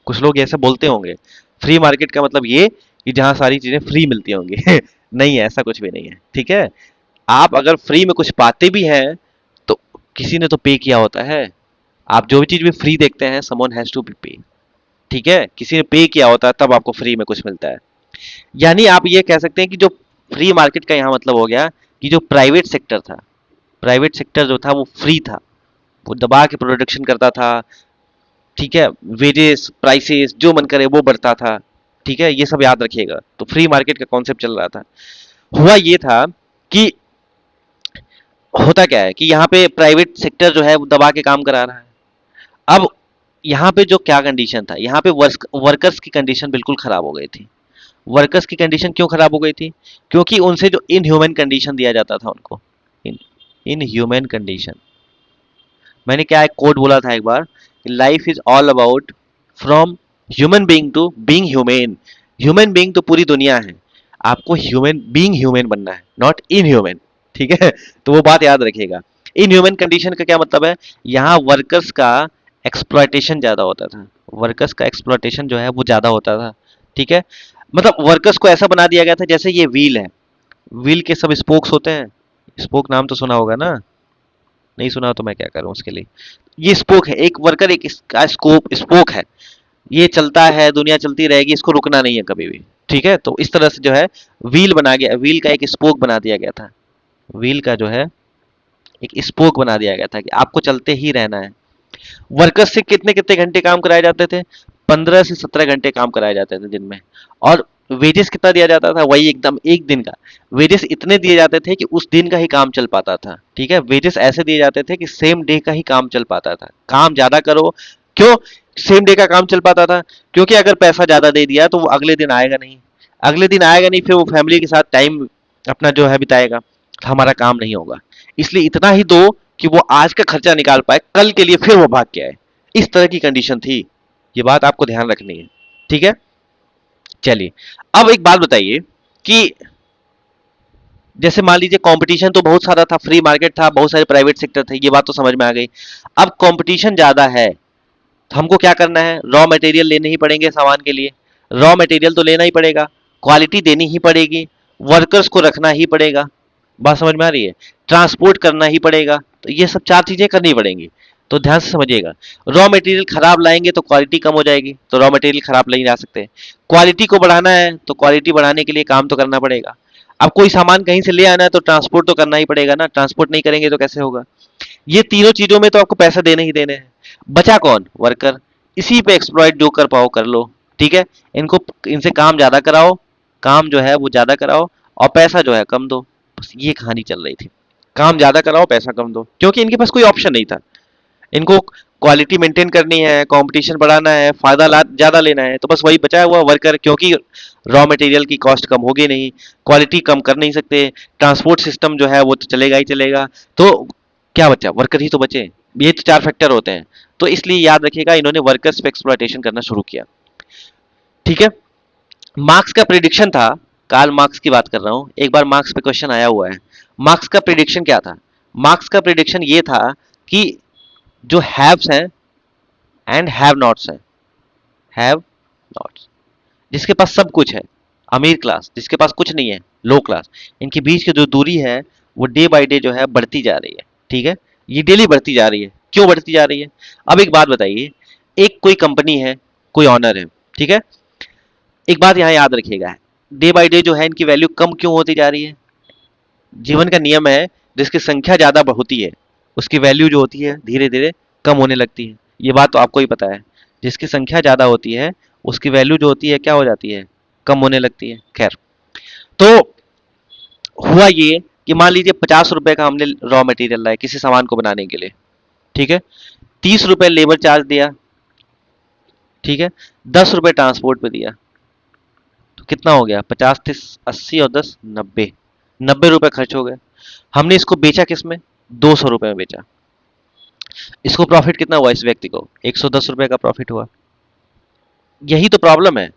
कुछ लोग ऐसे बोलते होंगे, फ्री मार्केट का मतलब ये कि जहां सारी चीजें फ्री मिलती होंगी। नहीं है, ऐसा कुछ भी नहीं है। ठीक है, आप अगर फ्री में कुछ पाते भी हैं तो किसी ने तो पे किया होता है। आप जो भी चीज भी फ्री देखते हैं, समवन हैज टू बी पे। ठीक है, किसी ने पे किया होता है तब आपको फ्री में कुछ मिलता है। यानी आप ये कह सकते हैं कि जो फ्री मार्केट का यहाँ मतलब हो गया कि जो प्राइवेट सेक्टर था, प्राइवेट सेक्टर जो था वो फ्री था, वो दबा के प्रोडक्शन करता था। ठीक है, वेजेस प्राइसेस जो मन करे वो बढ़ता था। ठीक है, ये सब याद रखिएगा। तो फ्री मार्केट का कॉन्सेप्ट चल रहा था। हुआ ये था कि होता क्या है कि यहाँ पे प्राइवेट सेक्टर जो है वो दबा के काम करा रहा है। अब यहाँ पे जो क्या कंडीशन था, यहाँ पे वर्कर्स की कंडीशन बिल्कुल खराब हो गई थी। वर्कर्स की कंडीशन क्यों खराब हो गई थी? क्योंकि उनसे जो इनह्यूमन कंडीशन दिया जाता था उनको, इन इनह्यूमन कंडीशन। मैंने क्या एक कोड बोला था एक बार, life is all about from human being to being human. Human being तो पूरी दुनिया है, आपको ह्यूमन बीइंग ह्यूमन बनना है, नॉट इनह्यूमन। ठीक है, तो वो बात याद रखिएगा। इनह्यूमन कंडीशन का क्या मतलब है? यहाँ वर्कर्स का एक्सप्लॉयटेशन ज्यादा होता था, वर्कर्स का एक्सप्लॉयटेशन जो है वो ज्यादा होता था। ठीक है, मतलब वर्कर्स को ऐसा बना दिया गया था जैसे ये व्हील है, व्हील के सब स्पोक्स होते हैं। स्पोक नाम तो सुना होगा ना? नहीं सुना तो मैं क्या करूं उसके लिए। ये स्पोक है, एक वर्कर एक इसका स्कोप स्पोक है। ये चलता है, दुनिया चलती रहेगी, इसको रुकना नहीं है कभी भी। ठीक है, तो इस तरह से जो है व्हील बना गया, व्हील का एक स्पोक बना दिया गया था। व्हील का जो है एक स्पोक बना दिया गया था कि आपको चलते ही रहना है। वर्कर्स से कितने कितने घंटे काम कराए जाते थे? 15 से 17 घंटे काम कराए जाते थे दिन में। और वेजेस कितना दिया जाता था? वही एकदम एक दिन का। वेजेस इतने दिए जाते थे कि उस दिन का ही काम चल पाता था। ठीक है, वेजेस ऐसे दिए जाते थे कि सेम डे का ही काम चल पाता था। काम ज्यादा करो। क्यों सेम डे का काम चल पाता था? क्योंकि अगर पैसा ज्यादा दे दिया तो वो अगले दिन आएगा नहीं। अगले दिन आएगा नहीं, फिर वो फैमिली के साथ टाइम अपना जो है बिताएगा, तो हमारा काम नहीं होगा। इसलिए इतना ही दो कि वो आज का खर्चा निकाल पाए, कल के लिए फिर वो भाग के आए। इस तरह की कंडीशन थी। ये बात आपको ध्यान रखनी है। ठीक है, चलिए। अब एक बात बताइए कि जैसे मान लीजिए कंपटीशन तो बहुत सारा था, फ्री मार्केट था, बहुत सारे प्राइवेट सेक्टर थे, ये बात तो समझ में आ गई। अब कंपटीशन ज्यादा है, तो हमको क्या करना है? रॉ मटेरियल लेने ही पड़ेंगे सामान के लिए। रॉ मटेरियल तो लेना ही पड़ेगा, क्वालिटी देनी ही पड़ेगी, वर्कर्स को रखना ही पड़ेगा। बात समझ में आ रही है? ट्रांसपोर्ट करना ही पड़ेगा। तो ये सब चार चीजें करनी पड़ेंगी। तो ध्यान से समझिएगा। रॉ मटेरियल खराब लाएंगे तो क्वालिटी कम हो जाएगी, तो रॉ मटेरियल खराब नहीं ला सकते। क्वालिटी को बढ़ाना है तो क्वालिटी बढ़ाने के लिए काम तो करना पड़ेगा। अब कोई सामान कहीं से ले आना है तो ट्रांसपोर्ट तो करना ही पड़ेगा ना, ट्रांसपोर्ट नहीं करेंगे तो कैसे होगा? ये तीनों चीजों में तो आपको पैसे देने ही देने हैं। बचा कौन? वर्कर। इसी पे एक्सप्लॉइट जो कर पाओ कर लो। ठीक है, इनको इनसे काम ज्यादा कराओ, काम जो है वो ज्यादा कराओ, और पैसा जो है कम दो। बस ये कहानी चल रही थी। काम ज्यादा कराओ, पैसा कम दो, क्योंकि इनके पास कोई ऑप्शन नहीं था। इनको क्वालिटी मेंटेन करनी है, कंपटीशन बढ़ाना है, फायदा ज्यादा लेना है, तो बस वही बचा हुआ वर्कर। क्योंकि रॉ मटेरियल की कॉस्ट कम होगी नहीं, क्वालिटी कम कर नहीं सकते, ट्रांसपोर्ट सिस्टम जो है वो तो चलेगा ही चलेगा, तो क्या बचा? वर्कर ही तो बचे। ये तो चार फैक्टर होते हैं। तो इसलिए याद रखिएगा, इन्होंने वर्कर्स पे एक्सप्लॉयटेशन करना शुरू किया। ठीक है, मार्क्स का प्रिडिक्शन था, कार्ल मार्क्स की बात कर रहा हूं, एक बार मार्क्स पे क्वेश्चन आया हुआ है। मार्क्स का प्रिडिक्शन क्या था? मार्क्स का प्रिडिक्शन ये था कि जो हैव्स हैं एंड हैव नॉट्स हैं, हैव नॉट्स, जिसके पास सब कुछ है, अमीर क्लास, जिसके पास कुछ नहीं है, लो क्लास, इनके बीच की जो दूरी है वो डे बाय डे जो है बढ़ती जा रही है। ठीक है, ये डेली बढ़ती जा रही है। क्यों बढ़ती जा रही है? अब एक बात बताइए, एक कोई कंपनी है, कोई ऑनर है, ठीक है, एक बात यहाँ याद रखिएगा, डे बाय डे जो है इनकी वैल्यू कम क्यों होती जा रही है? जीवन का नियम है, जिसकी संख्या ज्यादा होती है उसकी वैल्यू जो होती है धीरे धीरे कम होने लगती है। ये बात तो आपको ही पता है। जिसकी संख्या ज्यादा होती है उसकी वैल्यू जो होती है क्या हो जाती है? कम होने लगती है। खैर, तो हुआ ये कि मान लीजिए 50 रुपए का हमने रॉ मटेरियल लाया किसी सामान को बनाने के लिए। ठीक है, 30 रुपए लेबर चार्ज दिया। ठीक है, 10 रुपए ट्रांसपोर्ट पे दिया। तो कितना हो गया? 50 + 80 और 10 = 90। 90 रुपए खर्च हो गए। हमने इसको बेचा किस में? 200 रुपए में बेचा। इसको प्रॉफिट कितना हुआ? इस व्यक्ति को 110 रुपए का प्रॉफिट हुआ। यही तो प्रॉब्लम है।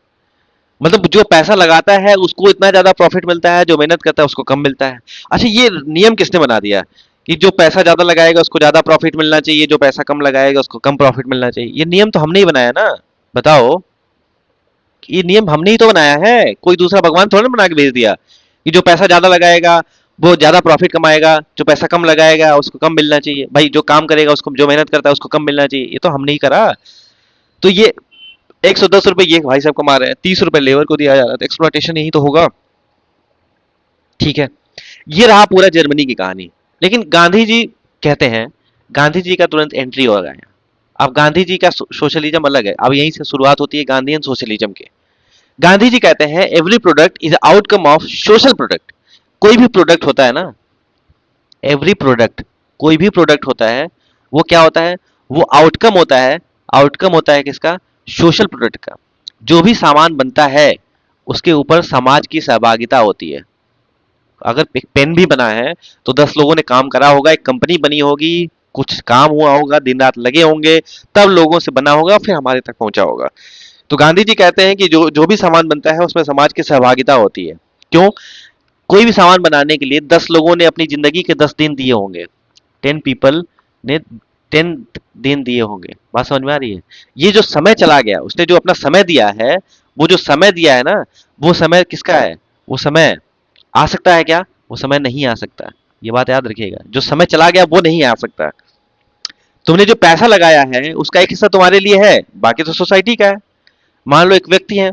मतलब जो पैसा लगाता है उसको इतना ज्यादा प्रॉफिट मिलता है, जो मेहनत करता है उसको कम मिलता है। अच्छा, ये नियम किसने बना दिया कि जो पैसा ज्यादा लगाएगा उसको ज्यादा प्रॉफिट मिलना चाहिए, जो पैसा कम लगाएगा उसको कम प्रॉफिट मिलना चाहिए? ये नियम तो हमने ही बनाया ना। बताओ, ये नियम हमने ही तो बनाया है, कोई दूसरा भगवान थोड़ा ना बना के भेज दिया कि जो पैसा ज्यादा लगाएगा वो ज्यादा प्रॉफिट कमाएगा, जो पैसा कम लगाएगा उसको कम मिलना चाहिए। भाई जो काम करेगा उसको, जो मेहनत करता है उसको कम मिलना चाहिए, ये तो हमने ही करा। तो ये 110 रुपए ये भाई साहब कमा रहे हैं, 30 रुपए लेबर को दिया जा रहा है, तो एक्सप्लॉयटेशन यही तो होगा। ठीक है, ये रहा पूरा जर्मनी की कहानी। लेकिन गांधी जी कहते हैं, गांधी जी का तुरंत एंट्री हो गया। अब गांधी जी का सोशलिज्म अलग है, अब यहीं से शुरुआत होती है गांधीयन सोशलिज्म के। गांधी जी कहते हैं every product is outcome of social product. कोई भी प्रोडक्ट होता है ना, एवरी प्रोडक्ट, कोई भी प्रोडक्ट होता है वो क्या होता है? वो आउटकम होता है। आउटकम होता है किसका? सोशल प्रोडक्ट का। जो भी सामान बनता है उसके ऊपर समाज की सहभागिता होती है। अगर एक पेन भी बना है तो 10 लोगों ने काम करा होगा, एक कंपनी बनी होगी, कुछ काम हुआ होगा, दिन रात लगे होंगे, तब लोगों से बना होगा, फिर हमारे तक पहुंचा होगा। तो गांधी जी कहते हैं कि जो जो भी सामान बनता है उसमें समाज की सहभागिता होती है। क्यों? कोई भी सामान बनाने के लिए 10 लोगों ने अपनी जिंदगी के 10 दिन दिए होंगे। 10 पीपल ने 10 दिन दिए होंगे। बात समझ में आ रही है? ये जो समय चला गया, उसने जो अपना समय दिया है, वो जो समय दिया है ना, वो समय किसका है? वो समय आ सकता है क्या? वो समय नहीं आ सकता। ये बात याद रखिएगा, जो समय चला गया वो नहीं आ सकता। तुमने जो पैसा लगाया है उसका एक हिस्सा तुम्हारे लिए है, बाकी तो सोसाइटी का है। मान लो एक व्यक्ति है,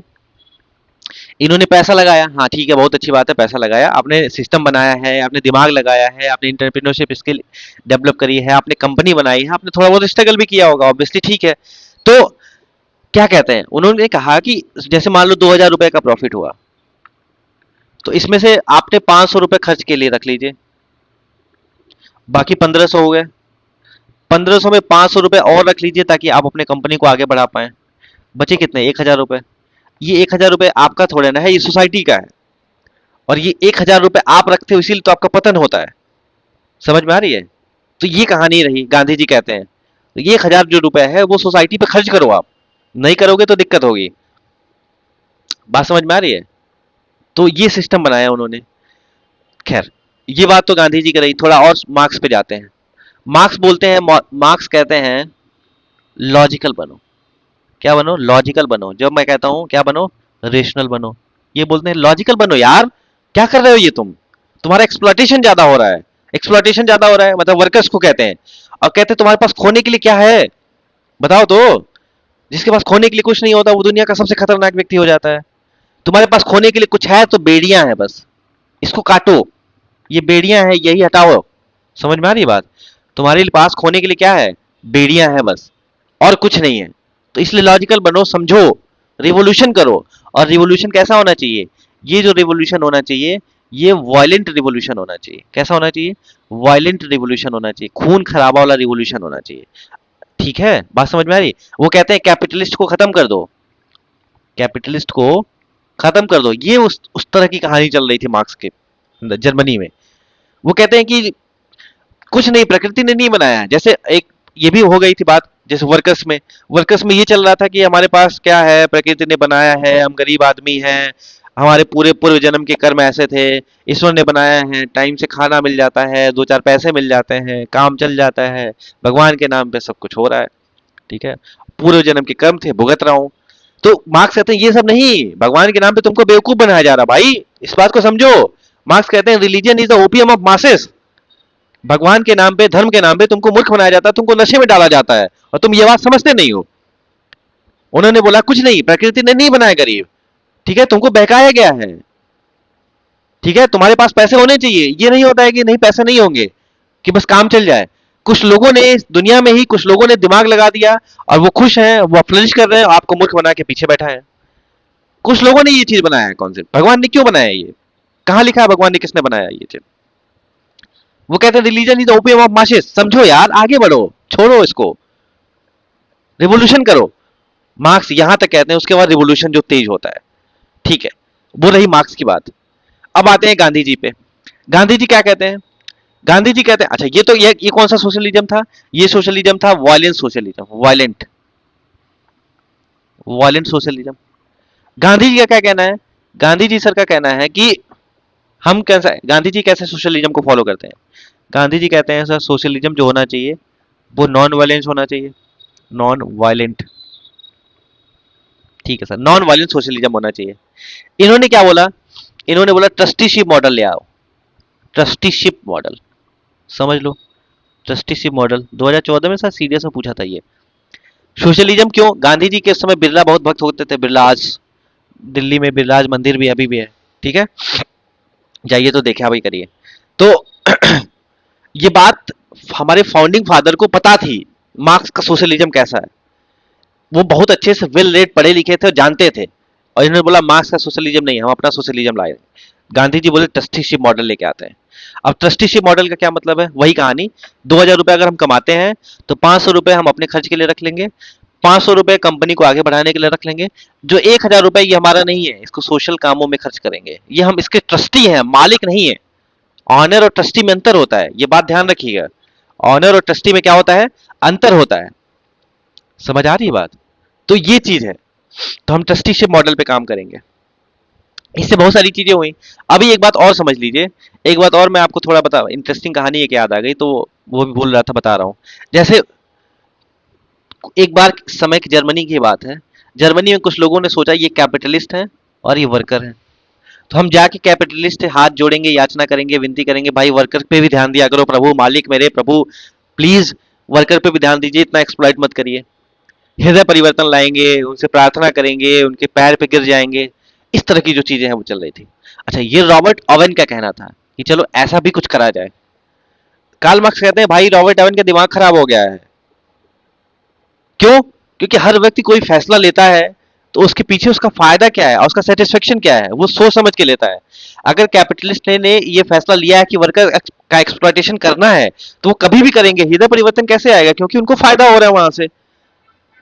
इन्होंने पैसा लगाया, हाँ ठीक है, बहुत अच्छी बात है, पैसा लगाया, आपने सिस्टम बनाया है, आपने दिमाग लगाया है, आपने इंटरप्रेन्योरशिप स्किल डेवलप करी है, आपने कंपनी बनाई है, आपने थोड़ा बहुत स्ट्रगल भी किया होगा, ऑब्वियसली, ठीक है। तो क्या कहते हैं, उन्होंने कहा कि जैसे मान लो 2,000 रुपए का प्रॉफिट हुआ, तो इसमें से आपने 500 रुपए खर्च के लिए रख लीजिए, बाकी 1,500 हो गए। 1,500 में 500 रुपए और रख लीजिए ताकि आप अपने कंपनी को आगे बढ़ा पाए। बचे कितने, 1,000 रुपए। ये 1,000 रुपए आपका थोड़ा ना है, ये सोसाइटी का है। और ये 1,000 रुपए आप रखते हो, इसीलिए तो आपका पतन होता है। समझ में आ रही है? तो ये कहानी रही, गांधी जी कहते हैं तो ये 1,000 जो रुपए है वो सोसाइटी पे खर्च करो, आप नहीं करोगे तो दिक्कत होगी। बात समझ में आ रही है? तो ये सिस्टम बनाया उन्होंने। खैर, ये बात तो गांधी जी की रही। थोड़ा और मार्क्स पे जाते हैं। मार्क्स बोलते हैं, मार्क्स कहते हैं लॉजिकल बनो। क्या बनो? लॉजिकल बनो। जब मैं कहता हूं क्या बनो? रेशनल बनो। ये बोलते हैं लॉजिकल बनो यार। क्या कर रहे हो ये तुम? तुम्हारा एक्सप्लॉयटेशन ज्यादा हो रहा है। एक्सप्लॉयटेशन ज्यादा हो रहा है मतलब वर्कर्स को कहते हैं। और कहते हैं तुम्हारे पास खोने के लिए क्या है? बताओ तो। जिसके पास खोने के लिए कुछ नहीं होता वो दुनिया का सबसे खतरनाक व्यक्ति हो जाता है। तुम्हारे पास खोने के लिए कुछ है तो बेड़ियां हैं बस। इसको काटो। ये बेड़ियां हैं, यही हटाओ। समझ में आ रही है बात? तुम्हारे पास खोने के लिए क्या है? बेड़ियां हैं बस, और कुछ नहीं है। तो इसलिए लॉजिकल बनो, समझो, रिवॉल्यूशन करो। और रिवॉल्यूशन कैसा होना चाहिए? ये जो रिवॉल्यूशन होना चाहिए, ये वायलेंट रिवॉल्यूशन होना चाहिए। कैसा होना चाहिए? वायलेंट रिवॉल्यूशन होना चाहिए, खून खराबा वाला रिवॉल्यूशन होना चाहिए। ठीक है, बात समझ में आ रही? वो कहते हैं कैपिटलिस्ट को खत्म कर दो। कैपिटलिस्ट को खत्म कर दो। ये उस तरह की कहानी चल रही थी मार्क्स के जर्मनी में। वो कहते हैं कि कुछ नहीं, प्रकृति ने नहीं बनाया है। जैसे एक ये भी हो गई थी बात, जैसे वर्कर्स में ये चल रहा था कि हमारे पास क्या है, प्रकृति ने बनाया है, हम गरीब आदमी हैं, हमारे पूरे पूर्व जन्म के कर्म ऐसे थे, ईश्वर ने बनाया है, टाइम से खाना मिल जाता है, दो चार पैसे मिल जाते हैं, काम चल जाता है, भगवान के नाम पे सब कुछ हो रहा है। ठीक है, पूर्व जन्म के कर्म थे, भुगत रहा हूँ। तो मार्क्स कहते हैं ये सब नहीं, भगवान के नाम पे तुमको बेवकूफ बनाया जा रहा भाई, इस बात को समझो। मार्क्स कहते हैं religion is the opium of masses. भगवान के नाम पे, धर्म के नाम पे तुमको मूर्ख बनाया जाता है, तुमको नशे में डाला जाता है, और तुम ये बात समझते नहीं हो। उन्होंने बोला कुछ नहीं, प्रकृति ने नहीं बनाया गरीब। ठीक है, तुमको बहकाया गया है। ठीक है, तुम्हारे पास पैसे होने चाहिए, ये नहीं होता है कि नहीं पैसे नहीं होंगे, कि बस काम चल जाए। कुछ लोगों ने इस दुनिया में ही, कुछ लोगों ने दिमाग लगा दिया और वो खुश हैं, वो फ्लरिश कर रहे हैं, आपको मूर्ख बना के पीछे बैठा है। कुछ लोगों ने ये चीज बनाया है कॉन्सेप्ट। भगवान ने क्यों बनाया ये? कहां लिखा है भगवान ने किसने बनाया ये चीज? वो कहते हैं religion is the opium of masses. समझो यार, आगे बढ़ो, छोड़ो इसको, रिवोल्यूशन करो। मार्क्स यहां तक कहते हैं, उसके बाद रिवोल्यूशन जो तेज होता है। ठीक है, वो रही मार्क्स की बात। अब आते हैं गांधी जी पे। गांधी जी क्या कहते हैं? गांधी जी कहते हैं, अच्छा ये तो ये कौन सा सोशलिज्म था? ये सोशलिज्म था violent socialism, violent, violent socialism. Gandhi ji का क्या कहना है? गांधी जी सर का कहना है कि हम कैसा, गांधी जी कैसे सोशलिज्म को फॉलो करते हैं? गांधी जी कहते हैं सर सोशलिज्म जो होना चाहिए वो नॉन वायलेंस होना चाहिए। नॉन वायलेंट, ठीक है सर, नॉन वायलेंट सोशलिज्म होना चाहिए। इन्होंने क्या बोला? इन्होंने बोला ट्रस्टीशिप मॉडल ले आओ। ट्रस्टीशिप मॉडल, समझ लो, ट्रस्टीशिप मॉडल 2014 में सर सीडीएस में पूछा था ये। सोशलिज्म क्यों? गांधी जी के उस समय बिरला बहुत भक्त होते थे। बिरला आज दिल्ली में बिरला मंदिर भी अभी भी है। ठीक है, जाइए तो देखा भाई करिए। तो ये बात हमारे फाउंडिंग फादर को पता थी, मार्क्स का सोशलिज्म कैसा है। वो बहुत अच्छे से वेल रेड पढ़े लिखे थे और जानते थे। और इन्होंने बोला मार्क्स का सोशलिज्म नहीं, हम अपना सोशलिज्म लाए। गांधी जी बोले ट्रस्टीशिप मॉडल लेके आते हैं। अब ट्रस्टीशिप मॉडल का क्या मतलब है? वही कहानी, 2,000 रुपए अगर हम कमाते हैं तो 500 रुपए हम अपने खर्च के लिए रख लेंगे, 500 रुपए कंपनी को आगे बढ़ाने के लिए रख लेंगे। जो 1,000 रुपए ये हमारा नहीं है, इसको सोशल कामों में खर्च करेंगे। ये हम इसके ट्रस्टी हैं, मालिक नहीं है। ऑनर और ट्रस्टी में अंतर होता है, ये बात ध्यान रखिएगा। ऑनर और ट्रस्टी में क्या होता है? अंतर होता है। समझ आ रही है बात? तो ये चीज है। तो हम ट्रस्टीशिप मॉडल पे काम करेंगे। इससे बहुत सारी चीजें हुई। अभी एक बात और समझ लीजिए, एक बात और मैं आपको थोड़ा बता, इंटरेस्टिंग कहानी एक याद आ गई तो वो भी बोल रहा था, बता रहा हूँ। जैसे एक बार समय की जर्मनी की बात है। जर्मनी में कुछ लोगों ने सोचा ये कैपिटलिस्ट हैं और ये वर्कर हैं, तो हम जाके कैपिटलिस्ट से हाथ जोड़ेंगे, याचना करेंगे, विनती करेंगे, भाई वर्कर पे भी ध्यान दिया करो प्रभु, मालिक मेरे प्रभु, प्लीज वर्कर पे भी ध्यान दीजिए, इतना एक्सप्लॉइट मत करिए। हृदय परिवर्तन लाएंगे, उनसे प्रार्थना करेंगे, उनके पैर पे गिर जाएंगे, इस तरह की जो चीजें हैं वो चल रही थी। अच्छा, ये रॉबर्ट ओवन का कहना था कि चलो ऐसा भी कुछ करा जाए। कार्ल मार्क्स कहते हैं भाई रॉबर्ट ओवन का दिमाग खराब हो गया है। क्यों? क्योंकि हर व्यक्ति कोई फैसला लेता है तो उसके पीछे उसका फायदा क्या है और उसका सेटिस्फेक्शन क्या है, वो सोच समझ के लेता है। अगर कैपिटलिस्ट ने ये फैसला लिया है कि वर्कर का एक्सप्लॉइटेशन करना है, तो वो कभी भी करेंगे। हृदय परिवर्तन कैसे आएगा? क्योंकि उनको फायदा हो रहा है वहां से।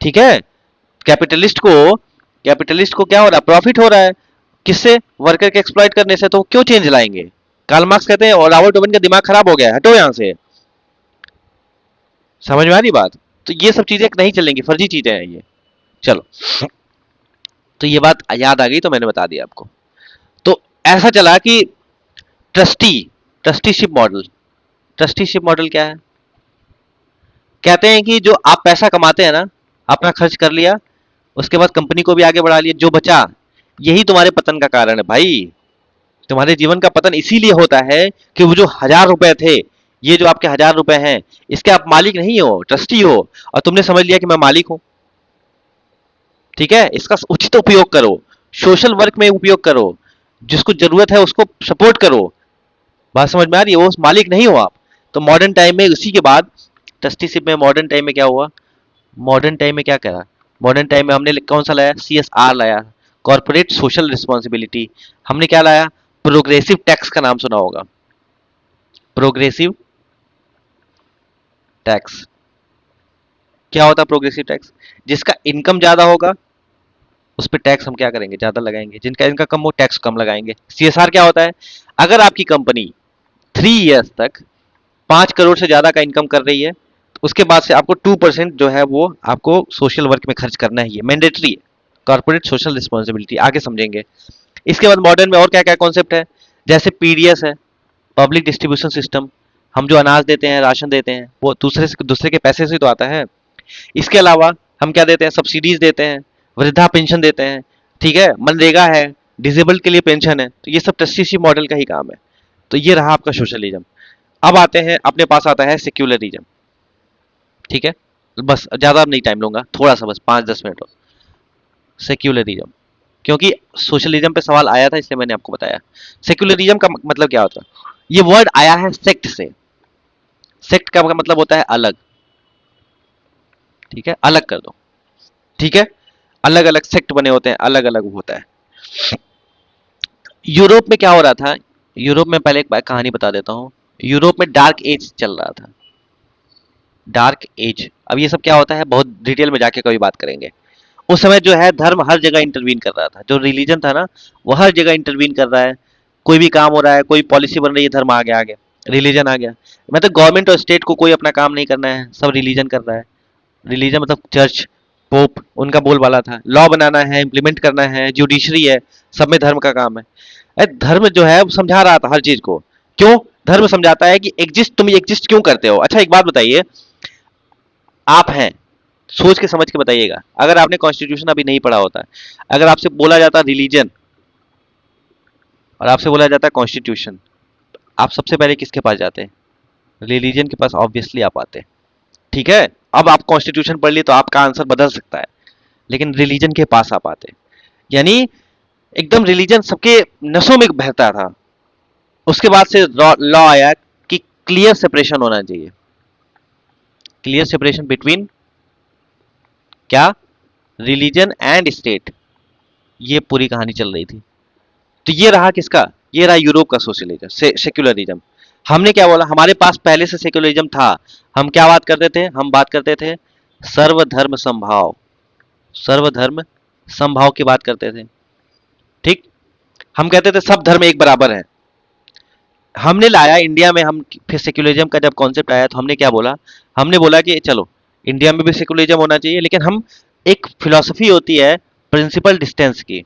ठीक है, कैपिटलिस्ट को कैपिटलिस्ट को क्या हो रहा है? प्रॉफिट हो रहा है। किससे? वर्कर के एक्सप्लॉइट करने से। तो क्यों चेंज लाएंगे? कार्ल मार्क्स कहते हैं और रॉबर्ट ओवन का दिमाग खराब हो गया है, हटो यहां से। समझ में आ रही बात? तो ये सब चीजें नहीं चलेंगी, फर्जी चीजें हैं ये। चलो, तो ये बात याद आ गई तो मैंने बता दिया आपको। तो ऐसा चला कि trustee trusteeship model trusteeship model क्या है? कहते हैं कि जो आप पैसा कमाते हैं ना, अपना खर्च कर लिया, उसके बाद कंपनी को भी आगे बढ़ा लिया, जो बचा यही तुम्हारे पतन का कारण है भाई। तुम्हारे जीवन का पतन इसीलिए होता है कि वो जो 1,000 रुपए थे, ये जो आपके 1,000 रुपए हैं, इसके आप मालिक नहीं हो, ट्रस्टी हो। और तुमने समझ लिया कि मैं मालिक हूं। ठीक है, इसका उचित उपयोग करो, सोशल वर्क में उपयोग करो, जिसको जरूरत है उसको सपोर्ट करो। बात समझ में आ रही है? वो मालिक नहीं हो आप। तो मॉडर्न टाइम में उसी के बाद ट्रस्टीशिप में मॉडर्न टाइम में क्या हुआ? मॉडर्न टाइम में क्या करा? मॉडर्न टाइम में हमने कौन सा लाया? CSR लाया, कॉर्पोरेट सोशल रिस्पॉन्सिबिलिटी। हमने क्या लाया? प्रोग्रेसिव टैक्स का नाम सुना होगा, प्रोग्रेसिव टैक्स। क्या होता है प्रोग्रेसिव टैक्स? जिसका इनकम ज्यादा होगा उस पर टैक्स हम क्या करेंगे? ज्यादा लगाएंगे। जिनका इनकम कम हो टैक्स कम लगाएंगे। CSR क्या होता है? अगर आपकी कंपनी 3 इयर्स तक 5 करोड़ से ज्यादा का इनकम कर रही है, तो उसके बाद से आपको 2% जो है वो आपको सोशल वर्क में खर्च करना ही है, मैंडेटरी है। कॉर्पोरेट सोशल रिस्पॉन्सिबिलिटी आगे समझेंगे। इसके बाद मॉडर्न में और क्या क्या कॉन्सेप्ट है? जैसे PDS है, पब्लिक डिस्ट्रीब्यूशन सिस्टम। हम जो अनाज देते हैं, राशन देते हैं, वो दूसरे के पैसे से तो आता है। इसके अलावा हम क्या देते हैं? सब्सिडीज देते हैं, वृद्धा पेंशन देते हैं। ठीक है, मनरेगा है, डिसेबल्ड के लिए पेंशन है। तो ये सब ट्रस्टीशिप मॉडल का ही काम है। तो ये रहा आपका सोशलिज्म। अब आते हैं, अपने पास आता है सेक्युलरिज्म। ठीक है, बस ज्यादा नहीं टाइम लूंगा, थोड़ा सा, बस 5-10 मिनट और। सेक्युलरिज्म, क्योंकि सोशलिज्म पे सवाल आया था इसलिए मैंने आपको बताया। सेक्युलरिज्म का मतलब क्या होता है? ये वर्ड आया है सेक्ट से। सेक्ट का मतलब होता है अलग। ठीक है, अलग कर दो। ठीक है, अलग अलग सेक्ट बने होते हैं, अलग अलग होता है। यूरोप में क्या हो रहा था? यूरोप में पहले एक बार कहानी बता देता हूँ। यूरोप में डार्क एज चल रहा था, डार्क एज। अब ये सब क्या होता है बहुत डिटेल में जाके कभी बात करेंगे। उस समय जो है धर्म हर जगह इंटरवीन कर रहा था, जो रिलीजन था ना वो हर जगह इंटरवीन कर रहा है। कोई भी काम हो रहा है, कोई पॉलिसी बन रही है, धर्म आ गया, रिलीजन आ गया। मतलब गवर्नमेंट और स्टेट को कोई अपना काम नहीं करना है, सब रिलीजन कर रहा है। रिलीजन मतलब चर्च, पोप, उनका बोलबाला था। लॉ बनाना है, इम्प्लीमेंट करना है, जुडिशरी है, सब में धर्म का काम है। धर्म जो है वो समझा रहा था हर चीज को। क्यों? धर्म समझाता है कि तुम एग्जिस्ट क्यों करते हो। अच्छा, एक बात बताइए, आप हैं, सोच के समझ के बताइएगा, अगर आपने कॉन्स्टिट्यूशन अभी नहीं पढ़ा होता, अगर आपसे बोला जाता रिलीजन और आपसे बोला जाता कॉन्स्टिट्यूशन, आप सबसे पहले किसके पास जाते हैं? रिलीजन के पास ऑब्वियसली आप आते हैं। ठीक है, अब आप कॉन्स्टिट्यूशन पढ़ लिए तो आपका आंसर बदल सकता है, लेकिन रिलीजन के पास आप आते हैं। यानी एकदम रिलीजन सबके नसों में बहता था। उसके बाद से लॉ आया कि क्लियर सेपरेशन होना चाहिए, क्लियर सेपरेशन बिटवीन क्या? Religion and state. ये पूरी कहानी चल रही थी। तो ये रहा किसका? ये रहा यूरोप का सोशलिज्म, सेक्युलरिज्म। हमने क्या बोला? हमारे पास पहले से सेक्युलरिज्म था। हम क्या बात करते थे? हम बात करते थे सर्वधर्म समभाव, सर्वधर्म समभाव की बात करते थे। ठीक, हम कहते थे सब धर्म एक बराबर है। हमने लाया इंडिया में, हम फिर सेक्युलरिज्म का जब कॉन्सेप्ट आया तो हमने क्या बोला? हमने बोला कि चलो इंडिया में भी सेक्युलरिज्म होना चाहिए, लेकिन हम एक फिलॉसफी होती है प्रिंसिपल डिस्टेंस की,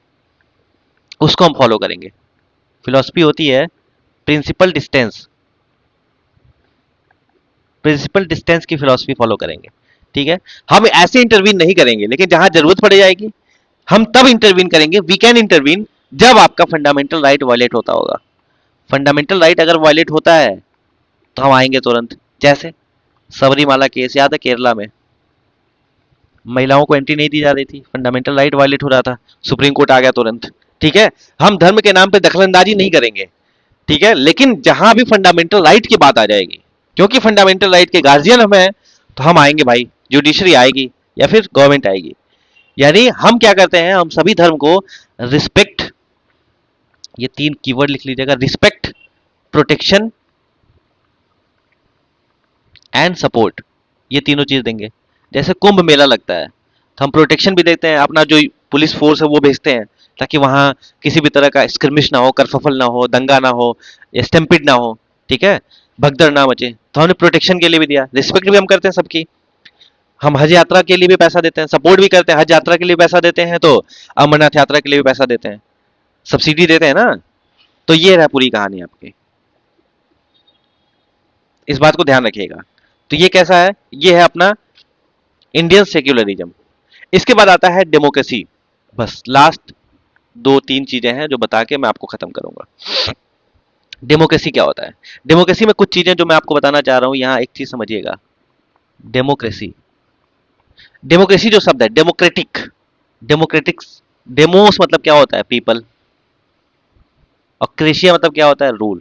उसको हम फॉलो करेंगे। फिलॉसफी होती है प्रिंसिपल डिस्टेंस, प्रिंसिपल डिस्टेंस की फिलॉसफी फॉलो करेंगे। ठीक है, हम ऐसे इंटरवीन नहीं करेंगे, लेकिन जहां जरूरत पड़ जाएगी हम तब इंटरवीन करेंगे। वी कैन इंटरवीन जब आपका फंडामेंटल राइट वायलेट होता होगा। फंडामेंटल राइट अगर वायलेट होता है तो हम आएंगे तुरंत। जैसे सबरीमाला केस याद है केरला में? महिलाओं को एंट्री नहीं दी जा रही थी, फंडामेंटल राइट वायलेट हो रहा था, सुप्रीम कोर्ट आ गया तुरंत। ठीक है, हम धर्म के नाम पे दखलंदाजी नहीं करेंगे, ठीक है, लेकिन जहां भी फंडामेंटल राइट की बात आ जाएगी, क्योंकि फंडामेंटल राइट के गार्जियन हम हैं, तो हम आएंगे भाई, जुडिशरी आएगी या फिर गवर्नमेंट आएगी। यानी हम क्या करते हैं, हम सभी धर्म को रिस्पेक्ट, ये 3 कीवर्ड लिख लीजिएगा, रिस्पेक्ट, प्रोटेक्शन एंड सपोर्ट, ये तीनों चीज देंगे। जैसे कुंभ मेला लगता है तो हम प्रोटेक्शन भी देते हैं, अपना जो पुलिस फोर्स है वो भेजते हैं, ताकि वहां किसी भी तरह का स्क्रमिश ना हो, करफफल ना हो, दंगा ना हो, स्टैम्पिड ना हो, ठीक है, भगदड़ ना मचे, तो हमने प्रोटेक्शन के लिए भी दिया, रिस्पेक्ट भी हम करते हैं सबकी। हम हज यात्रा के लिए भी पैसा देते हैं, सपोर्ट भी करते हैं, हज यात्रा के लिए पैसा देते हैं तो अमरनाथ यात्रा के लिए भी पैसा देते हैं, सब्सिडी देते हैं ना। तो ये रहा पूरी कहानी आपकी, इस बात को ध्यान रखिएगा। तो ये कैसा है, ये है अपना इंडियन सेक्युलरिज्म। इसके बाद आता है डेमोक्रेसी। बस लास्ट 2-3 चीजें हैं जो बता के मैं आपको खत्म करूंगा। डेमोक्रेसी क्या होता है? डेमोक्रेसी में कुछ चीजें जो मैं आपको बताना चाह रहा हूं, यहां एक चीज समझिएगा। डेमोक्रेसी, डेमोक्रेसी जो शब्द है, डेमोक्रेटिक, डेमोक्रेटिक्स, डेमोस मतलब क्या होता है, पीपल, और क्रेशिया मतलब क्या होता है, रूल।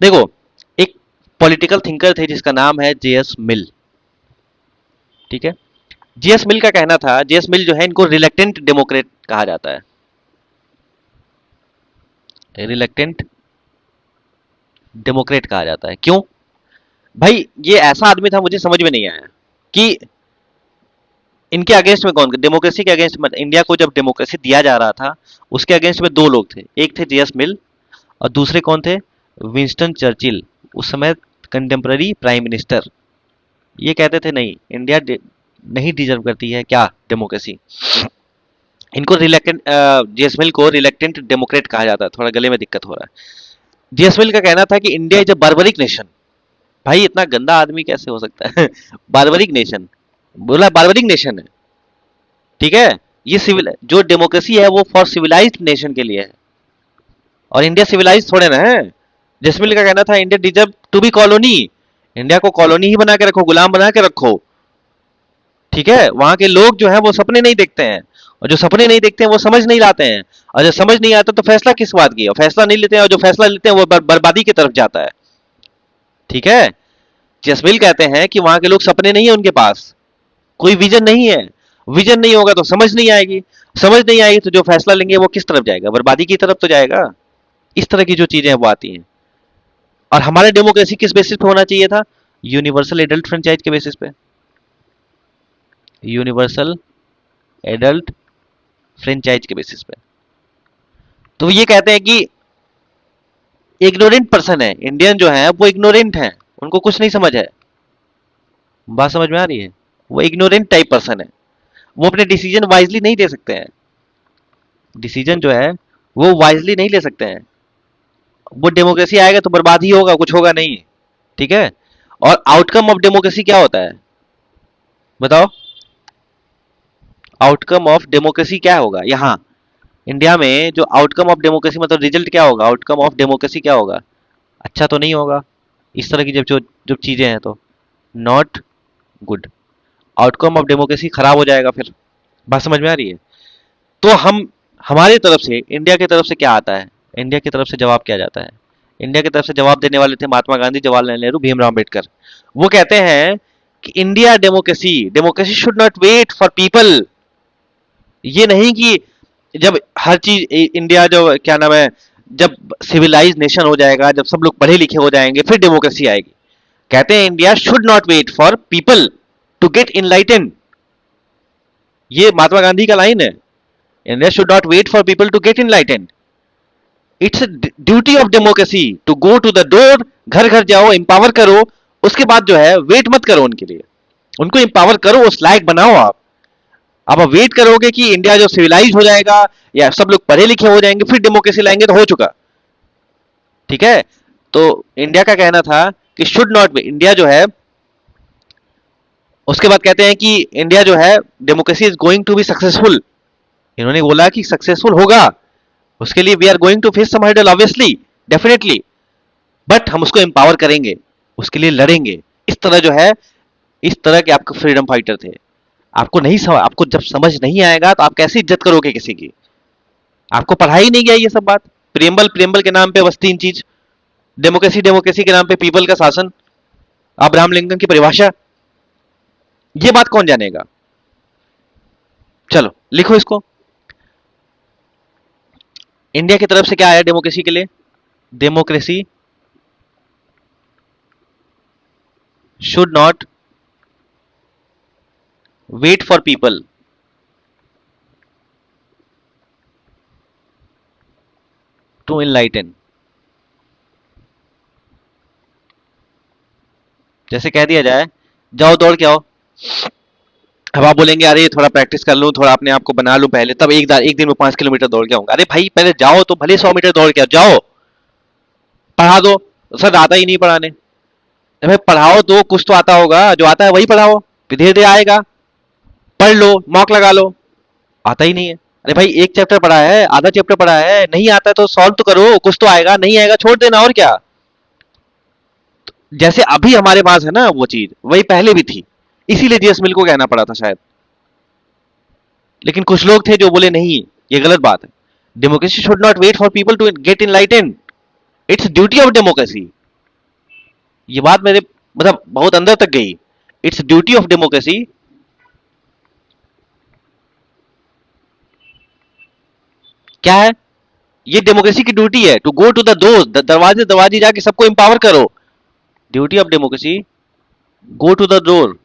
देखो, एक पॉलिटिकल थिंकर थे जिसका नाम है जेएस मिल, ठीक है। जेएस मिल का कहना था, जेएस मिल जो है, इनको रिलेक्टेंट डेमोक्रेट कहा जाता है, रिलेक्टेंट डेमोक्रेट कहा जाता है। क्यों भाई? ये ऐसा आदमी था, मुझे समझ में नहीं आया कि इनके अगेंस्ट में कौन, डेमोक्रेसी के अगेंस्ट में, इंडिया को जब डेमोक्रेसी दिया जा रहा था उसके अगेंस्ट में 2 लोग थे, एक थे जेएस मिल और दूसरे कौन थे, विंस्टन चर्चिल, उस समय कंटेम्पररी प्राइम मिनिस्टर। ये कहते थे नहीं, इंडिया नहीं डिजर्व करती है क्या डेमोक्रेसी। इनको रिलेक्टेंट, जेएसमिल को रिलेक्टेंट डेमोक्रेट कहा जाता है। थोड़ा गले में दिक्कत हो रहा है। जेएसमिल का कहना था कि India is a barbaric nation. भाई इतना गंदा आदमी कैसे हो सकता है बार्बरिक नेशन, बोला बार्बरिक नेशन है, ठीक है। ये सिविल, जो डेमोक्रेसी है वो फॉर सिविलाइज्ड नेशन के लिए है, और इंडिया सिविलाइज थोड़े ना है। जेसमिल का कहना था India deserve to be colony, India को कॉलोनी ही बना के रखो, गुलाम बना के रखो, ठीक है। वहां के लोग जो है वो सपने नहीं देखते हैं, और जो सपने नहीं देखते हैं वो समझ नहीं लाते हैं, और जब समझ नहीं आता तो फैसला किस बात की, और फैसला नहीं लेते हैं, और जो फैसला लेते हैं वो बर्बादी की तरफ जाता है, ठीक है। जसमील कहते हैं कि वहां के लोग सपने नहीं है उनके पास, कोई विजन नहीं है, विजन नहीं होगा तो समझ नहीं आएगी, समझ नहीं आएगी तो जो फैसला लेंगे वो किस तरफ जाएगा, बर्बादी की तरफ तो जाएगा। इस तरह की जो चीजें हैं वो आती हैं। और हमारा डेमोक्रेसी किस बेसिस पे होना चाहिए था, यूनिवर्सल एडल्ट फ्रेंचाइज के बेसिस पे, यूनिवर्सल एडल्ट फ्रेंचाइज के बेसिस पे। तो ये कहते हैं कि इग्नोरेंट पर्सन है, इंडियन जो है वो इग्नोरेंट है, उनको कुछ नहीं समझ है। बात समझ में आ रही है? वो इग्नोरेंट टाइप पर्सन है, वो अपने डिसीजन वाइजली नहीं ले सकते हैं, डिसीजन जो है वो वाइजली नहीं ले सकते हैं। वो डेमोक्रेसी आएगा तो बर्बाद ही होगा, कुछ होगा नहीं, ठीक है। और आउटकम ऑफ डेमोक्रेसी क्या होता है बताओ, आउटकम ऑफ डेमोक्रेसी क्या होगा यहाँ इंडिया में, जो आउटकम ऑफ डेमोक्रेसी मतलब रिजल्ट क्या होगा, आउटकम ऑफ डेमोक्रेसी क्या होगा, अच्छा तो नहीं होगा। इस तरह की जब जो जब चीजें हैं तो not good, outcome of democracy खराब हो जाएगा फिर। बात समझ में आ रही है? तो हम, हमारी तरफ से, इंडिया की तरफ से क्या आता है, इंडिया की तरफ से जवाब क्या जाता है, इंडिया की तरफ से जवाब देने वाले थे महात्मा गांधी, जवाहरलाल नेहरू, भीमराव अम्बेडकर। वो कहते हैं कि India democracy, democracy should not wait for people. ये नहीं कि जब हर चीज इंडिया जो क्या नाम है, जब सिविलाइज नेशन हो जाएगा, जब सब लोग पढ़े लिखे हो जाएंगे फिर डेमोक्रेसी आएगी। कहते हैं India should not wait for people to get enlightened, ये महात्मा गांधी का लाइन है। India should not wait for people to get enlightened, it's duty of democracy to go to the door, घर घर जाओ, एम्पावर करो, उसके बाद जो है वेट मत करो उनके लिए, उनको एम्पावर करो, उस लायक बनाओ आप। अब आप वेट करोगे कि इंडिया जो सिविलाइज हो जाएगा या सब लोग पढ़े लिखे हो जाएंगे फिर डेमोक्रेसी लाएंगे, तो हो चुका, ठीक है। तो इंडिया का कहना था कि शुड नॉट बी, इंडिया जो है, उसके बाद कहते हैं कि इंडिया जो है democracy is going to be successful, इन्होंने बोला कि सक्सेसफुल होगा, उसके लिए we are going to face some hurdle obviously, definitely, but हम उसको एम्पावर करेंगे, उसके लिए लड़ेंगे। इस तरह जो है इस तरह के आपके फ्रीडम फाइटर थे। आपको जब समझ नहीं आएगा तो आप कैसे इज्जत करोगे किसी की? आपको पढ़ाई नहीं गया ये सब बात। प्रियम्बल प्रियम्बल के नाम पे बस 3 चीज, डेमोक्रेसी डेमोक्रेसी के नाम पे पीपल का शासन, अब्राहम लिंकन की परिभाषा, ये बात कौन जानेगा? चलो लिखो इसको। इंडिया की तरफ से क्या आया डेमोक्रेसी के लिए? Democracy should not wait for people to enlighten. जैसे कह दिया जाए, जाओ दौड़ के आओ। अब आप बोलेंगे अरे थोड़ा प्रैक्टिस कर लूं, थोड़ा अपने आप को बना लूं पहले, तब एक दिन में 5 किलोमीटर दौड़ के आऊंगा। अरे भाई पहले जाओ तो भले 100 मीटर दौड़ के आओ, जाओ। पढ़ा दो। सर आता ही नहीं पढ़ाने। अरे भाई पढ़ाओ तो कुछ तो आता होगा, जो आता है वही पढ़ाओ, फिर धीरे धीरे आएगा। पढ़ लो, मॉक लगा लो। आता ही नहीं है। अरे भाई एक चैप्टर पढ़ा है, आधा चैप्टर पढ़ा है, नहीं आता है तो सॉल्व तो करो, कुछ तो आएगा, नहीं आएगा छोड़ देना, और क्या। जैसे अभी हमारे पास है ना वो चीज, वही पहले भी थी। इसीलिए जीएस मिल को कहना पड़ा था शायद। लेकिन कुछ लोग थे जो बोले नहीं, ये गलत बात है। Democracy should not wait for people to get enlightened, it's duty of democracy. ये बात मेरे मतलब बहुत अंदर तक गई। इट्स ड्यूटी ऑफ डेमोक्रेसी, क्या है? ये डेमोक्रेसी की ड्यूटी है to go to the doors, दरवाजे दरवाजे जाके सबको एम्पावर करो। Duty of democracy, go to the door,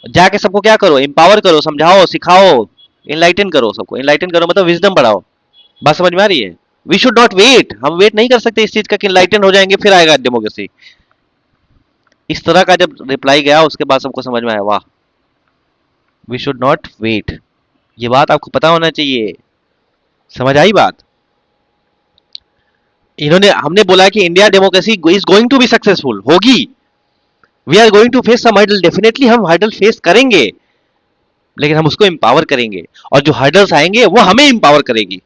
जाके सबको क्या करो, एम्पावर करो, समझाओ, सिखाओ, इनलाइटन करो, सबको इनलाइटन करो, मतलब विजडम बढ़ाओ। बात समझ में आ रही है? वी शुड नॉट वेट, हम वेट नहीं कर सकते इस चीज का कि इनलाइटन हो जाएंगे फिर आएगा डेमोक्रेसी। इस तरह का जब रिप्लाई गया उसके बाद सबको समझ में आया, वाह, वी शुड नॉट वेट। ये बात आपको पता होना चाहिए। समझ आई बात? इन्होंने हमने बोला कि India democracy is going to be successful, होगी। We are going to face some hurdle, definitely हम हर्डल फेस करेंगे, लेकिन हम उसको एम्पावर करेंगे, और जो हर्डल्स आएंगे वो हमें एम्पावर करेगी।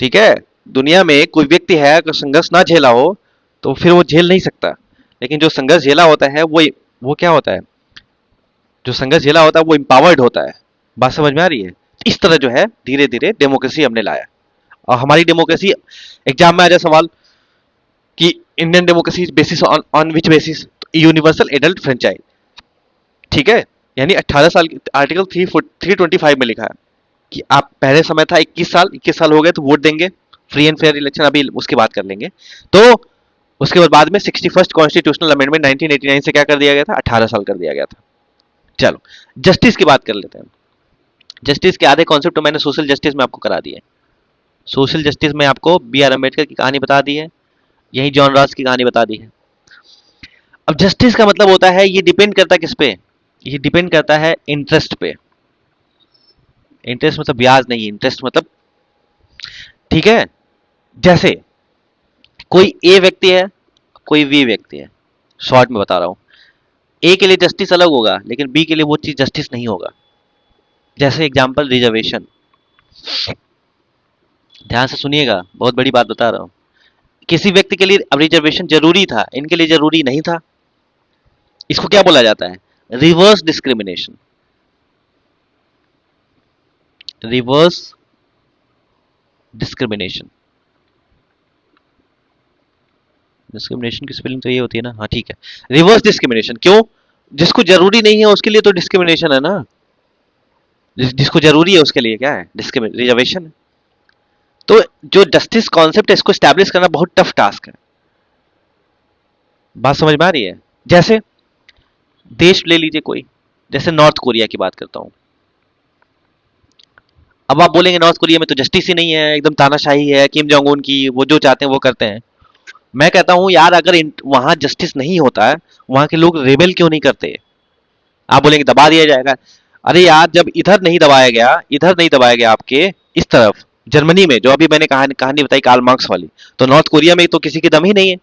ठीक है? दुनिया में कोई व्यक्ति है अगर संघर्ष ना झेला हो तो फिर वो झेल नहीं सकता, लेकिन जो संघर्ष झेला होता है वो क्या होता है? जो संघर्ष झेला होता है वो एम्पावर्ड होता है। बात समझ में आ रही है? इस तरह जो है धीरे धीरे डेमोक्रेसी हमने लाया। और हमारी डेमोक्रेसी, एग्जाम में आ जाए सवाल कि Indian democracy basis on which basis, universal adult franchise. ठीक है? यानी 18 साल, आर्टिकल 325 में लिखा है कि आप, पहले समय था 21 साल हो गए तो वोट देंगे, फ्री एंड फेयर इलेक्शन, अभी उसकी बात कर लेंगे। तो उसके बाद में 61st कॉन्स्टिट्यूशनल अमेंडमेंट 1989 से क्या कर दिया गया था, 18 साल कर दिया गया था। चलो जस्टिस की बात कर लेते हैं। जस्टिस के आधे कॉन्सेप्ट तो मैंने सोशल जस्टिस में आपको करा दिए। सोशल जस्टिस में आपको बी आर अम्बेडकर की कहानी बता दी है, यही जॉन रास की कहानी बता दी है। अब जस्टिस का मतलब होता है, ये डिपेंड करता है किस पे? ये डिपेंड करता है इंटरेस्ट पे। इंटरेस्ट मतलब ब्याज नहीं, इंटरेस्ट मतलब, ठीक है, जैसे कोई ए व्यक्ति है, कोई बी व्यक्ति है, शॉर्ट में बता रहा हूं। ए के लिए जस्टिस अलग होगा, लेकिन बी के लिए वो चीज जस्टिस नहीं होगा। जैसे एग्जांपल रिजर्वेशन, ध्यान से सुनिएगा, बहुत बड़ी बात बता रहा हूं। किसी व्यक्ति के लिए अब रिजर्वेशन जरूरी था, इनके लिए जरूरी नहीं था। इसको क्या बोला जाता है? Reverse discrimination. Reverse discrimination, discrimination की स्पेलिंग तो ये होती है ना, हाँ ठीक है। रिवर्स डिस्क्रिमिनेशन क्यों? जिसको जरूरी नहीं है उसके लिए तो डिस्क्रिमिनेशन है ना, जिसको जरूरी है उसके लिए क्या है? रिजर्वेशन। तो जो जस्टिस कॉन्सेप्ट है इसको स्टैब्लिश करना बहुत टफ टास्क है। बात समझ में आ रही है? जैसे देश ले लीजिए कोई, जैसे नॉर्थ कोरिया की बात करता हूं। अब आप बोलेंगे नॉर्थ कोरिया में तो जस्टिस ही नहीं है, एकदम तानाशाही है, किम जोंग उन की, वो जो चाहते हैं वो करते हैं। मैं कहता हूं यार, अगर वहां जस्टिस नहीं होता है, वहां के लोग रेबेल क्यों नहीं करते? आप बोलेंगे दबा दिया जाएगा। अरे यार, जब इधर नहीं दबाया गया, इधर नहीं दबाया गया आपके इस तरफ, जर्मनी में, जो अभी मैंने कहानी कहानी बताई कार्ल मार्क्स वाली, तो नॉर्थ कोरिया में तो किसी की दम ही नहीं है।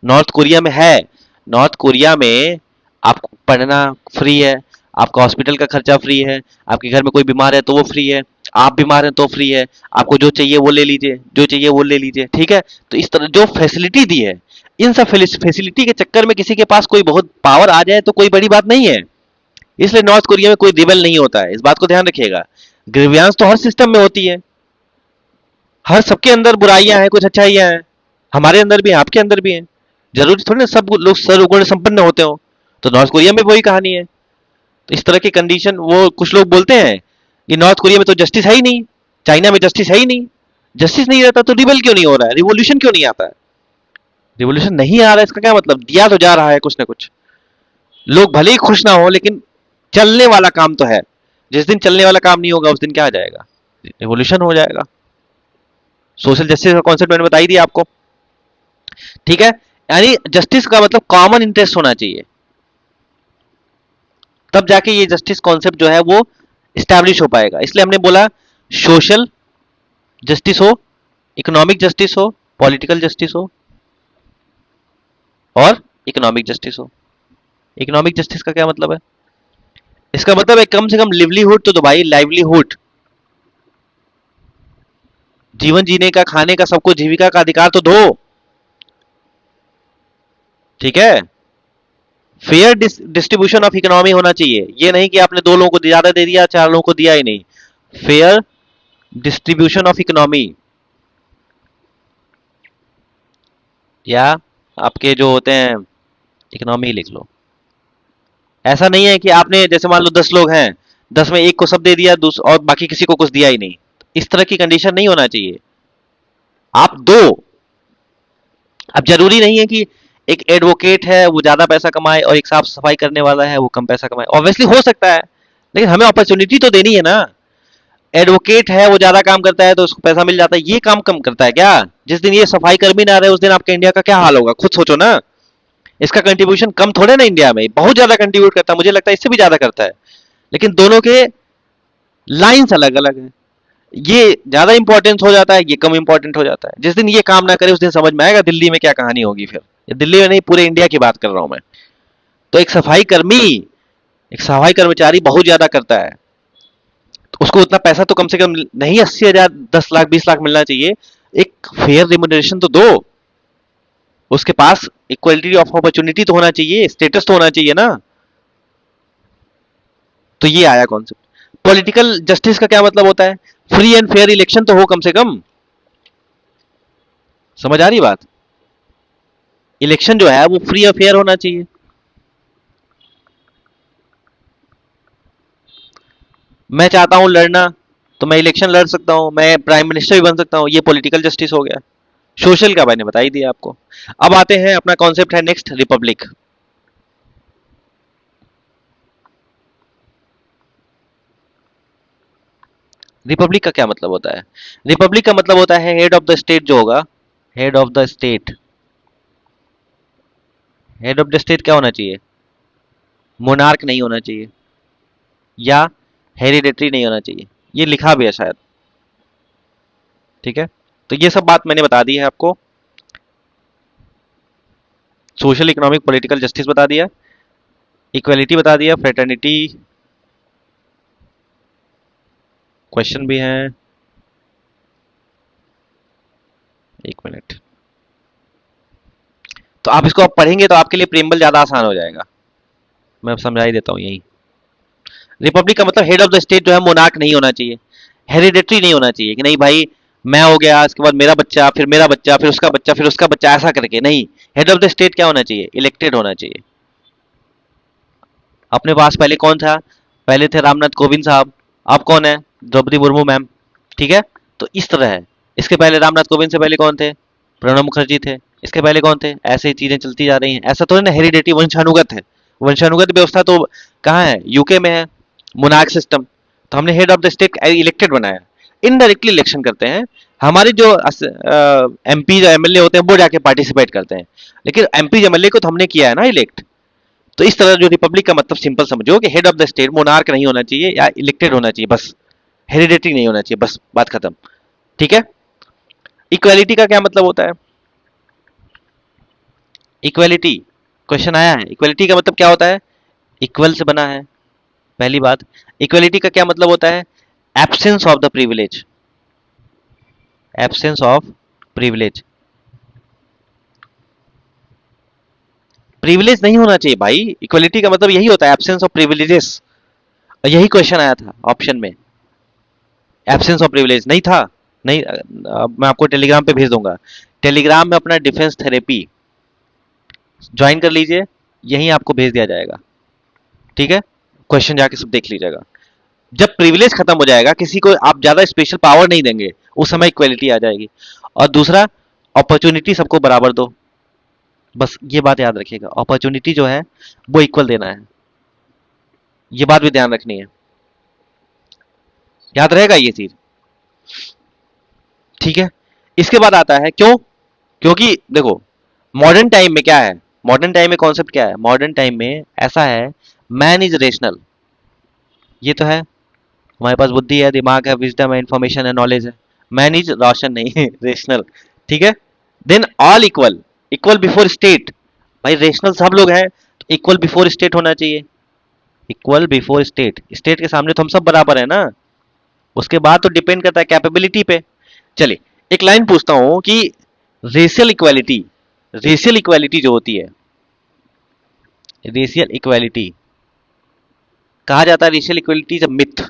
नॉर्थ कोरिया में है। नॉर्थ कोरिया में आपको पढ़ना फ्री है, आपका हॉस्पिटल का खर्चा फ्री है, आपके घर में कोई बीमार है तो वो फ्री है, आप बीमार हैं तो फ्री है, आपको जो चाहिए वो ले लीजिए, जो चाहिए वो ले लीजिए। ठीक है? तो इस तरह जो फैसिलिटी दी है, इन सब फैसिलिटी के चक्कर में किसी के पास कोई बहुत पावर आ जाए तो कोई बड़ी बात नहीं है। इसलिए नॉर्थ कोरिया में कोई रिबेल नहीं होता है, इस बात को ध्यान रखिएगा। ग्रीवियंस तो हर सिस्टम में होती है, हर सबके अंदर बुराइयां हैं, कुछ अच्छाइयां हैं। हमारे अंदर भी हैं, आपके अंदर भी हैं। जरूरी थोड़ी ना सब लोग सर्वगुण संपन्न होते हो। तो नॉर्थ कोरिया में वही कहानी है। तो इस तरह की कंडीशन, वो कुछ लोग बोलते हैं कि नॉर्थ कोरिया में तो जस्टिस है ही नहीं, चाइना में जस्टिस है ही नहीं। जस्टिस नहीं रहता तो रिबेल क्यों नहीं हो रहा है, रिवोल्यूशन क्यों नहीं आता है? रिवोल्यूशन नहीं आ रहा है इसका क्या मतलब? दिया तो जा रहा है कुछ ना कुछ। लोग भले ही खुश ना हो, लेकिन चलने वाला काम तो है। जिस दिन चलने वाला काम नहीं होगा उस दिन क्या आ जाएगा? रिवोल्यूशन हो जाएगा। सोशल जस्टिस का कॉन्सेप्ट मैंने बताई दिया आपको, ठीक है। यानी जस्टिस का मतलब कॉमन इंटरेस्ट होना चाहिए, तब जाके ये जस्टिस कॉन्सेप्ट जो है वो स्टैब्लिश हो पाएगा। इसलिए हमने बोला सोशल जस्टिस हो, इकोनॉमिक जस्टिस हो, पॉलिटिकल जस्टिस हो और इकोनॉमिक जस्टिस हो। इकोनॉमिक जस्टिस का क्या मतलब है? इसका मतलब है कम से कम लिवलीहुड तो दो भाई, लाइवलीहुड। जीवन जीने का, खाने का, सबको जीविका का अधिकार तो दो, ठीक है। फेयर डिस्ट्रीब्यूशन ऑफ इकोनॉमी होना चाहिए। ये नहीं कि आपने दो लोगों को ज्यादा दे दिया, चार लोगों को दिया ही नहीं। फेयर डिस्ट्रीब्यूशन ऑफ इकोनॉमी, या आपके जो होते हैं इकोनॉमी लिख लो। ऐसा नहीं है कि आपने जैसे मान लो 10 लोग हैं, 10 में एक को सब दे दिया और बाकी किसी को कुछ दिया ही नहीं। इस तरह की कंडीशन नहीं होना चाहिए। आप दो। अब जरूरी नहीं है कि एक एडवोकेट है वो ज्यादा पैसा कमाए और एक साफ सफाई करने वाला है वो कम पैसा कमाए। ऑब्वियसली हो सकता है, लेकिन हमें अपॉर्चुनिटी तो देनी है ना। एडवोकेट है वो ज्यादा काम करता है तो उसको पैसा मिल जाता है, ये काम कम करता है क्या? जिस दिन ये सफाई कर्मी ना रहे उस दिन आपके इंडिया का क्या हाल होगा, खुद सोचो ना। इसका कंट्रीब्यूशन कम थोड़े ना, इंडिया में बहुत ज्यादा कंट्रीब्यूट करता है, मुझे लगता है इससे भी ज्यादा करता है। लेकिन दोनों के लाइन्स अलग अलग है। ये ज्यादा इंपॉर्टेंस हो जाता है, ये कम इंपॉर्टेंट हो जाता है। जिस दिन ये काम ना करे उस दिन समझ में आएगा दिल्ली में क्या कहानी होगी फिर। ये दिल्ली में नहीं, पूरे इंडिया की बात कर रहा हूं मैं। तो एक सफाई कर्मी, एक सफाई कर्मचारी बहुत ज्यादा करता है, तो उसको उतना पैसा तो कम से कम नहीं, 80,000, 10 लाख, 20 लाख मिलना चाहिए। एक फेयर रिम्यूनरेशन तो दो। उसके पास इक्वलिटी ऑफ अपॉर्चुनिटी तो होना चाहिए, स्टेटस तो होना चाहिए ना। तो ये आया कॉन्सेप्ट। पॉलिटिकल जस्टिस का क्या मतलब होता है? फ्री एंड फेयर इलेक्शन तो हो कम से कम। समझ आ रही बात? इलेक्शन जो है वो फ्री और फेयर होना चाहिए। मैं चाहता हूं लड़ना, तो मैं इलेक्शन लड़ सकता हूं, मैं प्राइम मिनिस्टर भी बन सकता हूं, ये पॉलिटिकल जस्टिस हो गया। सोशल का मैंने बता ही दिया आपको। अब आते हैं, अपना कॉन्सेप्ट है नेक्स्ट, रिपब्लिक। रिपब्लिक का क्या मतलब होता है? रिपब्लिक का मतलब होता है हेड ऑफ द स्टेट जो होगा, head of the state, head of the state क्या होना चाहिए? मोनार्क नहीं होना चाहिए, या हेरिडेटरी नहीं होना चाहिए। ये लिखा भी है शायद, ठीक है। तो ये सब बात मैंने बता दी है आपको। सोशल, इकोनॉमिक, पॉलिटिकल जस्टिस बता दिया, इक्वलिटी बता दिया, फ्रेटर्निटी क्वेश्चन भी हैं। एक मिनट। तो आप इसको आप पढ़ेंगे तो आपके लिए प्रेम्बल ज्यादा आसान हो जाएगा। मैं अब समझा ही देता हूँ यही। रिपब्लिक का मतलब हेड ऑफ द स्टेट जो है मोनार्क नहीं होना चाहिए, हेरिडेटरी नहीं होना चाहिए कि नहीं भाई मैं हो गया, इसके बाद मेरा बच्चा, फिर मेरा बच्चा, फिर उसका बच्चा, फिर उसका बच्चा, ऐसा करके नहीं। हेड ऑफ द स्टेट क्या होना चाहिए? इलेक्टेड होना चाहिए। अपने पास पहले कौन था? पहले थे रामनाथ कोविंद साहब। अब कौन है? द्रौपदी मुर्मू मैम, ठीक है। तो इस तरह है। इसके पहले रामनाथ कोविंद से पहले कौन थे? प्रणब मुखर्जी थे। इसके पहले कौन थे? ऐसे ही चीजें चलती जा रही हैं। ऐसा तो है ना, हेरिडेटरी वंशानुगत है। वंशानुगत व्यवस्था तो कहाँ है? यूके में है, मोनार्क सिस्टम। तो हमने head of the state elected बनाया। इनडायरेक्टली इलेक्शन करते हैं। हमारे जो एमपी जो एमएलए होते हैं वो जाके पार्टिसिपेट करते हैं, लेकिन एमपी एमएलए को तो हमने किया है ना इलेक्ट। तो इस तरह जो रिपब्लिक का मतलब सिंपल समझो कि head of the state monarch नहीं होना चाहिए या इलेक्टेड होना चाहिए, बस। हेरिडेटरी नहीं होना चाहिए, बस बात खत्म, ठीक है। इक्वालिटी का क्या मतलब होता है? इक्वालिटी, क्वेश्चन आया है, इक्वालिटी का मतलब क्या होता है? इक्वल से बना है, पहली बात। इक्वालिटी का क्या मतलब होता है? Absence of the privilege, absence of privilege. Privilege नहीं होना चाहिए भाई, इक्वलिटी का मतलब यही होता है, एब्सेंस ऑफ प्रिविलेजेस। और यही क्वेश्चन आया था ऑप्शन में, एब्सेंस ऑफ प्रिविलेज नहीं था। नहीं मैं आपको टेलीग्राम पे भेज दूंगा, टेलीग्राम में अपना डिफेंस थेरेपी ज्वाइन कर लीजिए, यहीं आपको भेज दिया जाएगा, ठीक है। क्वेश्चन जाके सब देख लीजिएगा। जब प्रिविलेज खत्म हो जाएगा, किसी को आप ज्यादा स्पेशल पावर नहीं देंगे, उस समय इक्वलिटी आ जाएगी। और दूसरा, अपॉर्चुनिटी सबको बराबर दो, बस ये बात याद रखिएगा, अपॉर्चुनिटी जो है वो इक्वल देना है, ये बात भी ध्यान रखनी है, याद रहेगा ये चीज, ठीक है। इसके बाद आता है क्यों, क्योंकि देखो मॉडर्न टाइम में क्या है, मॉडर्न टाइम में कॉन्सेप्ट क्या है, मॉडर्न टाइम में ऐसा है, मैन इज रेशनल, ये तो है, हमारे पास बुद्धि है, दिमाग है, विजडम है, इंफॉर्मेशन है, नॉलेज है। मैन इज रोशन नहीं रेशनल, ठीक है। Then all equal, equal before state, भाई रेशनल सब लोग हैं तो इक्वल बिफोर स्टेट होना चाहिए, इक्वल बिफोर स्टेट, स्टेट के सामने तो हम सब बराबर है ना। उसके बाद तो डिपेंड करता है कैपेबिलिटी पे। चलिए एक लाइन पूछता हूं कि रेशियल इक्वालिटी, रेशियल इक्वालिटी जो होती है, रेशियल इक्वालिटी कहा जाता है, racial equality is a myth.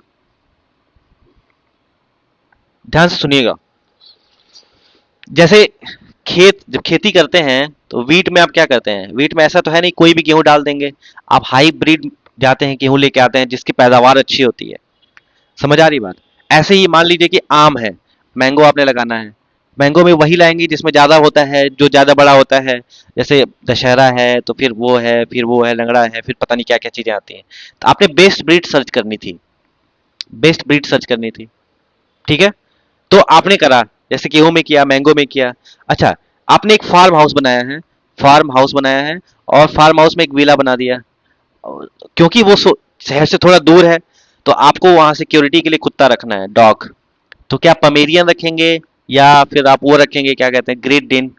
ध्यान से सुनिएगा, जैसे खेत जब खेती करते हैं तो वीट में आप क्या करते हैं, वीट में ऐसा तो है नहीं कोई भी गेहूं डाल देंगे, आप हाइब्रिड जाते हैं गेहूं लेके आते हैं जिसकी पैदावार अच्छी होती है, समझ आ रही बात। ऐसे ही मान लीजिए कि आम है, मैंगो आपने लगाना है, मैंगो में वही लाएंगे जिसमें ज्यादा होता है, जो ज्यादा बड़ा होता है, जैसे दशहरा है तो फिर वो है, फिर वो है, लंगड़ा है, फिर पता नहीं क्या क्या चीजें आती हैं। तो आपने बेस्ट ब्रीड सर्च करनी थी, बेस्ट ब्रीड सर्च करनी थी, ठीक है। तो आपने करा, जैसे गेहूं में किया, मैंगो में किया। अच्छा, आपने एक फार्म हाउस बनाया है, फार्म हाउस बनाया है, और फार्म हाउस में एक विला बना दिया, क्योंकि वो शहर से थोड़ा दूर है, तो आपको वहां सिक्योरिटी के लिए कुत्ता रखना है, डॉग। तो क्या पमेरियन रखेंगे, या फिर आप वो रखेंगे, क्या कहते हैं, ग्रेट डेन।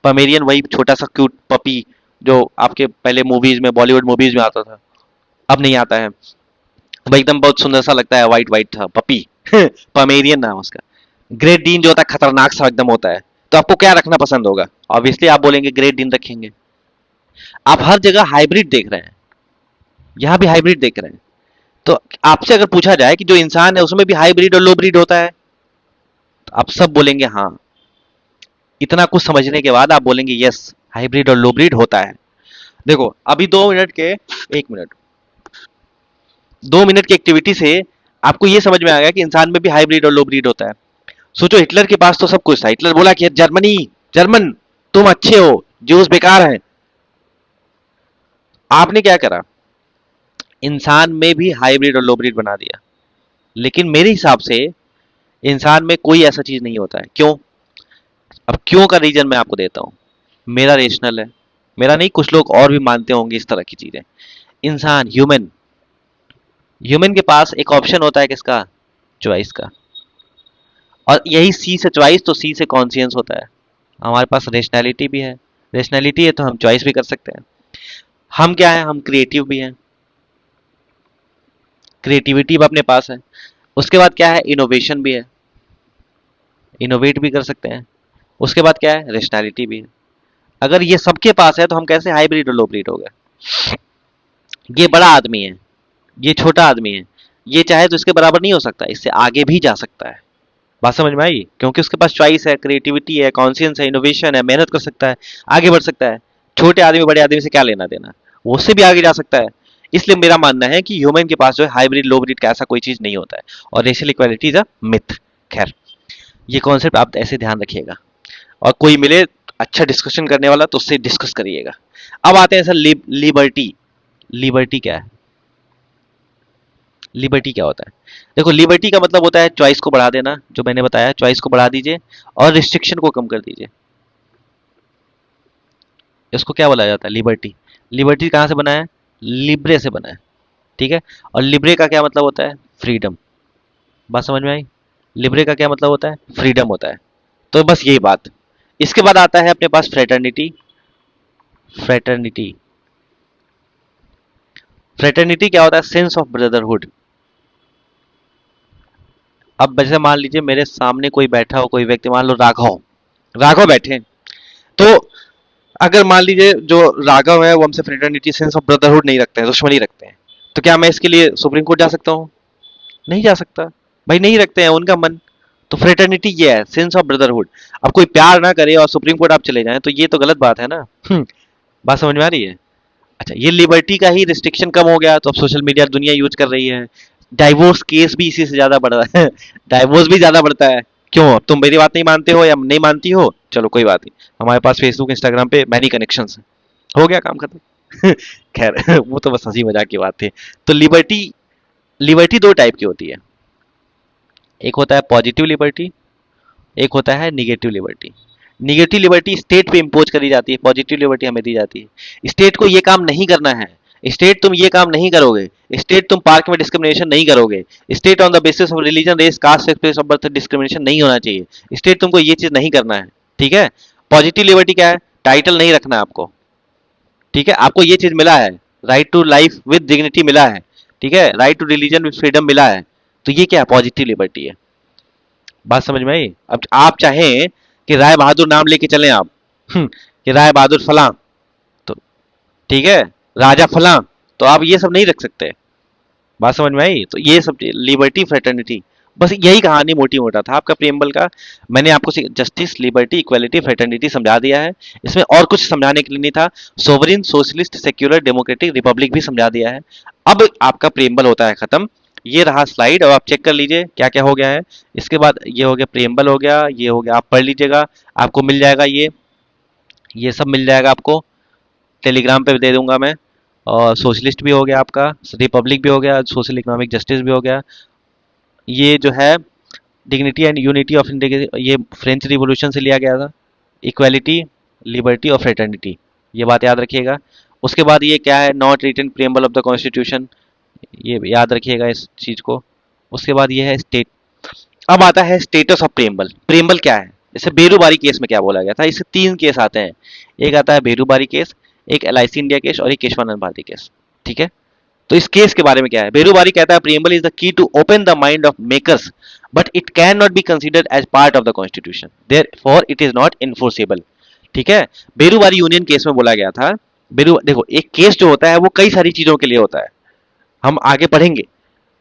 पमेरियन वही छोटा सा क्यूट पपी जो आपके पहले मूवीज में, बॉलीवुड मूवीज में आता था, अब नहीं आता है, वो एकदम बहुत सुंदर सा लगता है, वाइट वाइट था पपी पमेरियन नाम उसका। ग्रेट डीन जो होता है खतरनाक सा एकदम होता है। तो आपको क्या रखना पसंद होगा, ऑब्वियसली आप बोलेंगे ग्रेट डीन रखेंगे। आप हर जगह हाइब्रिड देख रहे हैं, यहाँ भी हाइब्रिड देख रहे हैं, तो आपसे अगर पूछा जाए कि जो इंसान है उसमें भी हाइब्रिड और लो ब्रीड होता है, तो आप सब बोलेंगे हाँ। इतना कुछ समझने के बाद आप बोलेंगे यस, हाइब्रिड और लो ब्रीड होता है। देखो अभी 2 मिनट के, 1 मिनट, 2 मिनट की एक्टिविटी से आपको ये समझ में आ गया कि इंसान में भी हाइब्रिड और लो ब्रीड होता है। सोचो हिटलर के पास तो सब कुछ था, हिटलर बोला कि जर्मनी, जर्मन तुम अच्छे हो, ज्यूस बेकार हैं। आपने क्या करा, इंसान में भी हाइब्रिड और लो ब्रीड बना दिया। लेकिन मेरे हिसाब से इंसान में कोई ऐसा चीज नहीं होता है, क्यों? अब क्यों का रीजन मैं आपको देता हूं। मेरा रेशनल है, मेरा नहीं, कुछ लोग और भी मानते होंगे इस तरह की चीजें। इंसान, ह्यूमन, ह्यूमन के पास एक ऑप्शन होता है किसका, चॉइस का। और यही सी से चॉइस, तो सी से कॉन्शियस होता है। हमारे पास रेशनैलिटी भी है, रेशनैलिटी है तो हम चॉइस भी कर सकते हैं। हम क्या है, हम क्रिएटिव भी हैं, क्रिएटिविटी भी अपने पास है। उसके बाद क्या है, इनोवेशन भी है, इनोवेट भी कर सकते हैं। उसके बाद क्या है, रेशनैलिटी भी है। अगर ये सबके पास है तो हम कैसे हाइब्रिड और लो ब्रीड हो गए। ये बड़ा आदमी है, ये छोटा आदमी है, ये चाहे तो इसके बराबर नहीं हो सकता, इससे आगे भी जा सकता है। बात समझ में आई, क्योंकि उसके पास चॉइस है, क्रिएटिविटी है, कॉन्शियस है, इनोवेशन है, मेहनत कर सकता है, आगे बढ़ सकता है। छोटे आदमी बड़े आदमी से क्या लेना देना, वो उससे भी आगे जा सकता है। इसलिए मेरा मानना है कि ह्यूमन के पास जो है हाइब्रिड लो ब्रीड का ऐसा कोई चीज नहीं होता है, और racial equality is a myth. खैर, ये कॉन्सेप्ट आप ऐसे ध्यान रखिएगा, और कोई मिले अच्छा डिस्कशन करने वाला तो उससे डिस्कस करिएगा। अब आते हैं सर लिबर्टी। लिबर्टी क्या है, लिबर्टी क्या होता है? देखो लिबर्टी का मतलब होता है चॉइस को बढ़ा देना, जो मैंने बताया, चॉइस को बढ़ा दीजिए और रिस्ट्रिक्शन को कम कर दीजिए। इसको क्या बोला जाता है, लिबर्टी। लिबर्टी कहाँ से बना है, लिब्रे से बना है, ठीक है। और लिब्रे का क्या मतलब होता है, फ्रीडम। बात समझ में आई, लिब्रे का क्या मतलब होता है, फ्रीडम होता है। तो बस यही बात। इसके बाद आता है अपने पास फ्रेटर्निटी। फ्रेटर्निटी, फ्रेटर्निटी क्या होता है, सेंस ऑफ ब्रदरहुड। अब जैसे मान लीजिए मेरे सामने कोई बैठा हो, कोई व्यक्ति, मान लो राघव, राघव बैठे, तो अगर मान लीजिए जो राघव है वो हमसे फ्रेटर्निटी सेंस ऑफ ब्रदरहुड नहीं रखते हैं, दुश्मनी रखते हैं, तो क्या मैं इसके लिए सुप्रीम कोर्ट जा सकता हूँ? नहीं जा सकता। भाई नहीं रखते हैं, उनका मन। तो फ्रेटर्निटी ये है, सेंस ऑफ ब्रदरहुड। अब कोई प्यार ना करे और सुप्रीम कोर्ट आप चले जाएं तो ये तो गलत बात है ना। बात समझ में आ रही है? अच्छा, ये लिबर्टी का ही रिस्ट्रिक्शन कम हो गया तो अब सोशल मीडिया दुनिया यूज कर रही है। डाइवोर्स केस भी इसी से ज्यादा बढ़ रहा है। डाइवोर्स भी ज्यादा बढ़ता है। क्यों? अब तुम मेरी बात नहीं मानते हो या नहीं मानती हो, चलो कोई बात नहीं, हमारे पास फेसबुक इंस्टाग्राम पे मैनी कनेक्शंस हैं, हो गया काम खत्म। खैर, वो तो बस हंसी मजाक की बात थी। तो लिबर्टी, लिबर्टी दो टाइप की होती है। एक होता है पॉजिटिव लिबर्टी, एक होता है negative liberty. Negative liberty state पे इम्पोज करी जाती है, पॉजिटिव लिबर्टी हमें दी जाती है। स्टेट को ये काम नहीं करना है, स्टेट तुम ये काम नहीं करोगे, स्टेट तुम पार्क में डिस्क्रिमिनेशन नहीं करोगे, state on the basis of religion race caste place of birth discrimination नहीं होना चाहिए, स्टेट तुमको ये चीज नहीं करना है। ठीक है? पॉजिटिव लिबर्टी क्या है? टाइटल नहीं रखना है आपको। ठीक है? आपको ये चीज मिला है, right to life with dignity मिला है। ठीक है? Right to religion with freedom मिला है। तो ये क्या है? पॉजिटिव लिबर्टी है। बात समझ में आई? अब आप चाहें कि राय बहादुर नाम लेके चलें आप, कि राय बहादुर फलां, तो ठीक है, राजा फलां, तो आप ये सब नहीं रख सकते। बात समझ में आई? तो ये सब लिबर्टी फ्रेटर्निटी, बस यही कहानी मोटी मोटा था आपका प्रियम्बल का। मैंने आपको जस्टिस, लिबर्टी, इक्वालिटी, फ्रेटर्निटी समझा दिया है। इसमें और कुछ समझाने के लिए नहीं था। Sovereign, socialist, secular, democratic, Republic भी समझा दिया है। अब आपका प्रियम्बल होता है खत्म। ये रहा स्लाइड, और आप चेक कर लीजिए क्या क्या हो गया है। इसके बाद ये हो गया प्रियम्बल, हो गया ये, हो गया, आप पढ़ लीजिएगा, आपको मिल जाएगा ये सब मिल जाएगा आपको, टेलीग्राम पे दे दूंगा मैं। और सोशलिस्ट भी हो गया आपका, रिपब्लिक भी हो गया, सोशल इकोनॉमिक जस्टिस भी हो गया, ये जो है dignity and unity of India, ये फ्रेंच रिवॉल्यूशन से लिया गया था। इक्वालिटी, लिबर्टी और फ्रेटर्निटी, ये बात याद रखिएगा। उसके बाद ये क्या है? Not written preamble of the constitution, ये याद रखिएगा इस चीज को। उसके बाद ये है स्टेट। अब आता है स्टेटस ऑफ प्रियम्बल। प्रियम्बल क्या है? जैसे बेरूबारी केस में क्या बोला गया था, इससे तीन केस आते हैं। एक आता है बेरूबारी केस, एक एलआईसी इंडिया केस, और एक केशवानंद भारती केस। ठीक है? तो इस केस के बारे में क्या है? बेरूबारी कहता है preamble is the key to open the mind of makers, but it can not be considered as part of the constitution, therefore it is not enforceable. ठीक है? बेरूबारी यूनियन केस में बोला गया था, बेरू देखो, एक केस जो होता है वो कई सारी चीजों के लिए होता है, हम आगे पढ़ेंगे,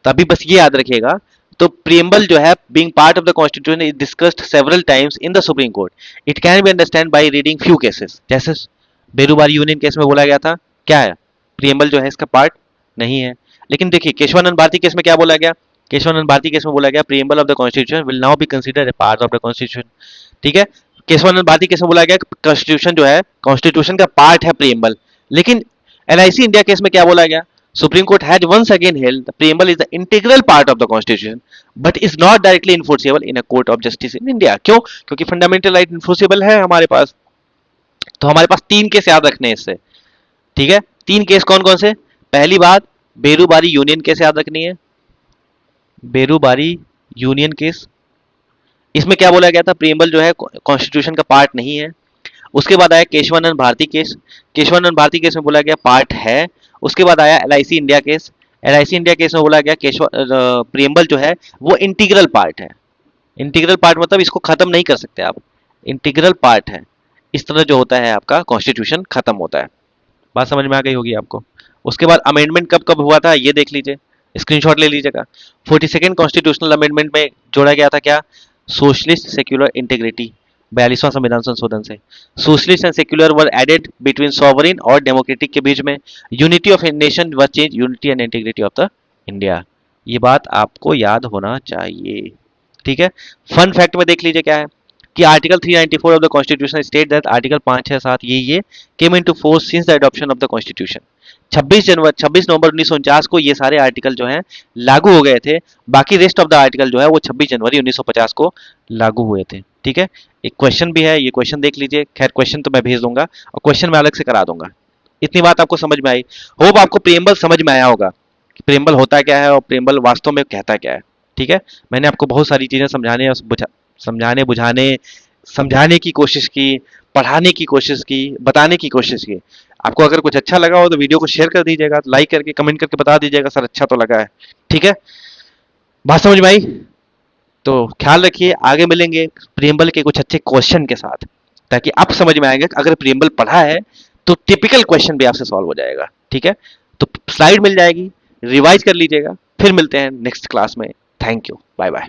तभी बस ये याद रखिएगा। तो प्रियम्बल जो है, being part of the constitution, is discussed several times in the supreme court. It can be understand by reading few cases. जैसे बेरूबारी यूनियन केस में बोला गया था, क्या है? प्रियम्बल जो है इसका पार्ट नहीं है। लेकिन देखिए केशवानंद भारती केस में क्या बोला गया? केशवानंद भारती केस में बोला गया preamble of the constitution will now be considered A part of the constitution. ठीक है? केशवानंद भारती केस में बोला गया कॉन्स्टिट्यूशन जो है, कॉन्स्टिट्यूशन का पार्ट है प्रियम्बल। लेकिन एलआईसी इंडिया केस में क्या बोला गया? Supreme Court had once again held the preamble is the integral part of the Constitution, but is not directly enforceable in a court of justice in India. क्यों? क्योंकि fundamental right enforceable है हमारे पास। तो हमारे पास तीन केस याद रखने हैं इससे। ठीक है? तीन केस कौन कौन से? पहली बात, बेरूबारी यूनियन केस याद रखनी है। बेरूबारी यूनियन केस, इसमें क्या बोला गया था? प्रियम्बल जो है कॉन्स्टिट्यूशन का पार्ट नहीं है। उसके बाद आया केशवानंद भारती केस। केशवानंद भारती केस में बोला गया पार्ट है। उसके बाद आया LIC India case. LIC India case में बोला गया प्रियम्बल जो है वो इंटीग्रल पार्ट है। इंटीग्रल पार्ट मतलब इसको खत्म नहीं कर सकते आप, इंटीग्रल पार्ट है। इस तरह जो होता है आपका कॉन्स्टिट्यूशन खत्म होता है। बात समझ में आ गई होगी आपको। उसके बाद अमेंडमेंट कब कब हुआ था ये देख लीजिए, स्क्रीनशॉट ले लीजिएगा। 42nd कॉन्स्टिट्यूशनल अमेंडमेंट में जोड़ा गया था क्या? सोशलिस्ट सेक्युलर इंटीग्रिटी, 42वां संविधान संशोधन से। Socialist and secular were added between sovereign और डेमोक्रेटिक के बीच में। Unity of nation were change, unity and integrity of the India. ये बात आपको याद होना चाहिए। ठीक है? फन फैक्ट में देख लीजिए क्या है कि article 394 of the constitution state that article 5, 6, 7 ये came into force since the adoption of the constitution. 26 नवंबर 1949 को ये सारे आर्टिकल जो हैं लागू हो गए थे। बाकी रेस्ट ऑफ द आर्टिकल जो है वो 26 जनवरी 1950 को लागू हुए थे। ठीक है? एक क्वेश्चन भी है, ये क्वेश्चन देख लीजिए। खैर क्वेश्चन तो मैं भेज दूंगा और क्वेश्चन मैं अलग से करा दूंगा। इतनी बात आपको समझ में आई? होप आपको प्रियम्बल समझ में आया होगा कि प्रियम्बल होता क्या है और प्रियम्बल वास्तव में कहता क्या है। ठीक है? मैंने आपको बहुत सारी चीजें समझाने बुझाने समझाने की कोशिश की, पढ़ाने की कोशिश की, बताने की कोशिश की। आपको अगर कुछ अच्छा लगा हो तो वीडियो को शेयर कर दीजिएगा, लाइक करके कमेंट करके बता दीजिएगा सर अच्छा तो लगा है। ठीक है? बात समझ में आई? तो ख्याल रखिए, आगे मिलेंगे प्रियम्बल के कुछ अच्छे क्वेश्चन के साथ। ताकि आप समझ में आएगा कि अगर प्रियम्बल पढ़ा है तो टिपिकल क्वेश्चन भी आपसे सॉल्व हो जाएगा। ठीक है, तो स्लाइड मिल जाएगी, रिवाइज कर लीजिएगा, फिर मिलते हैं नेक्स्ट क्लास में। Thank you, bye bye.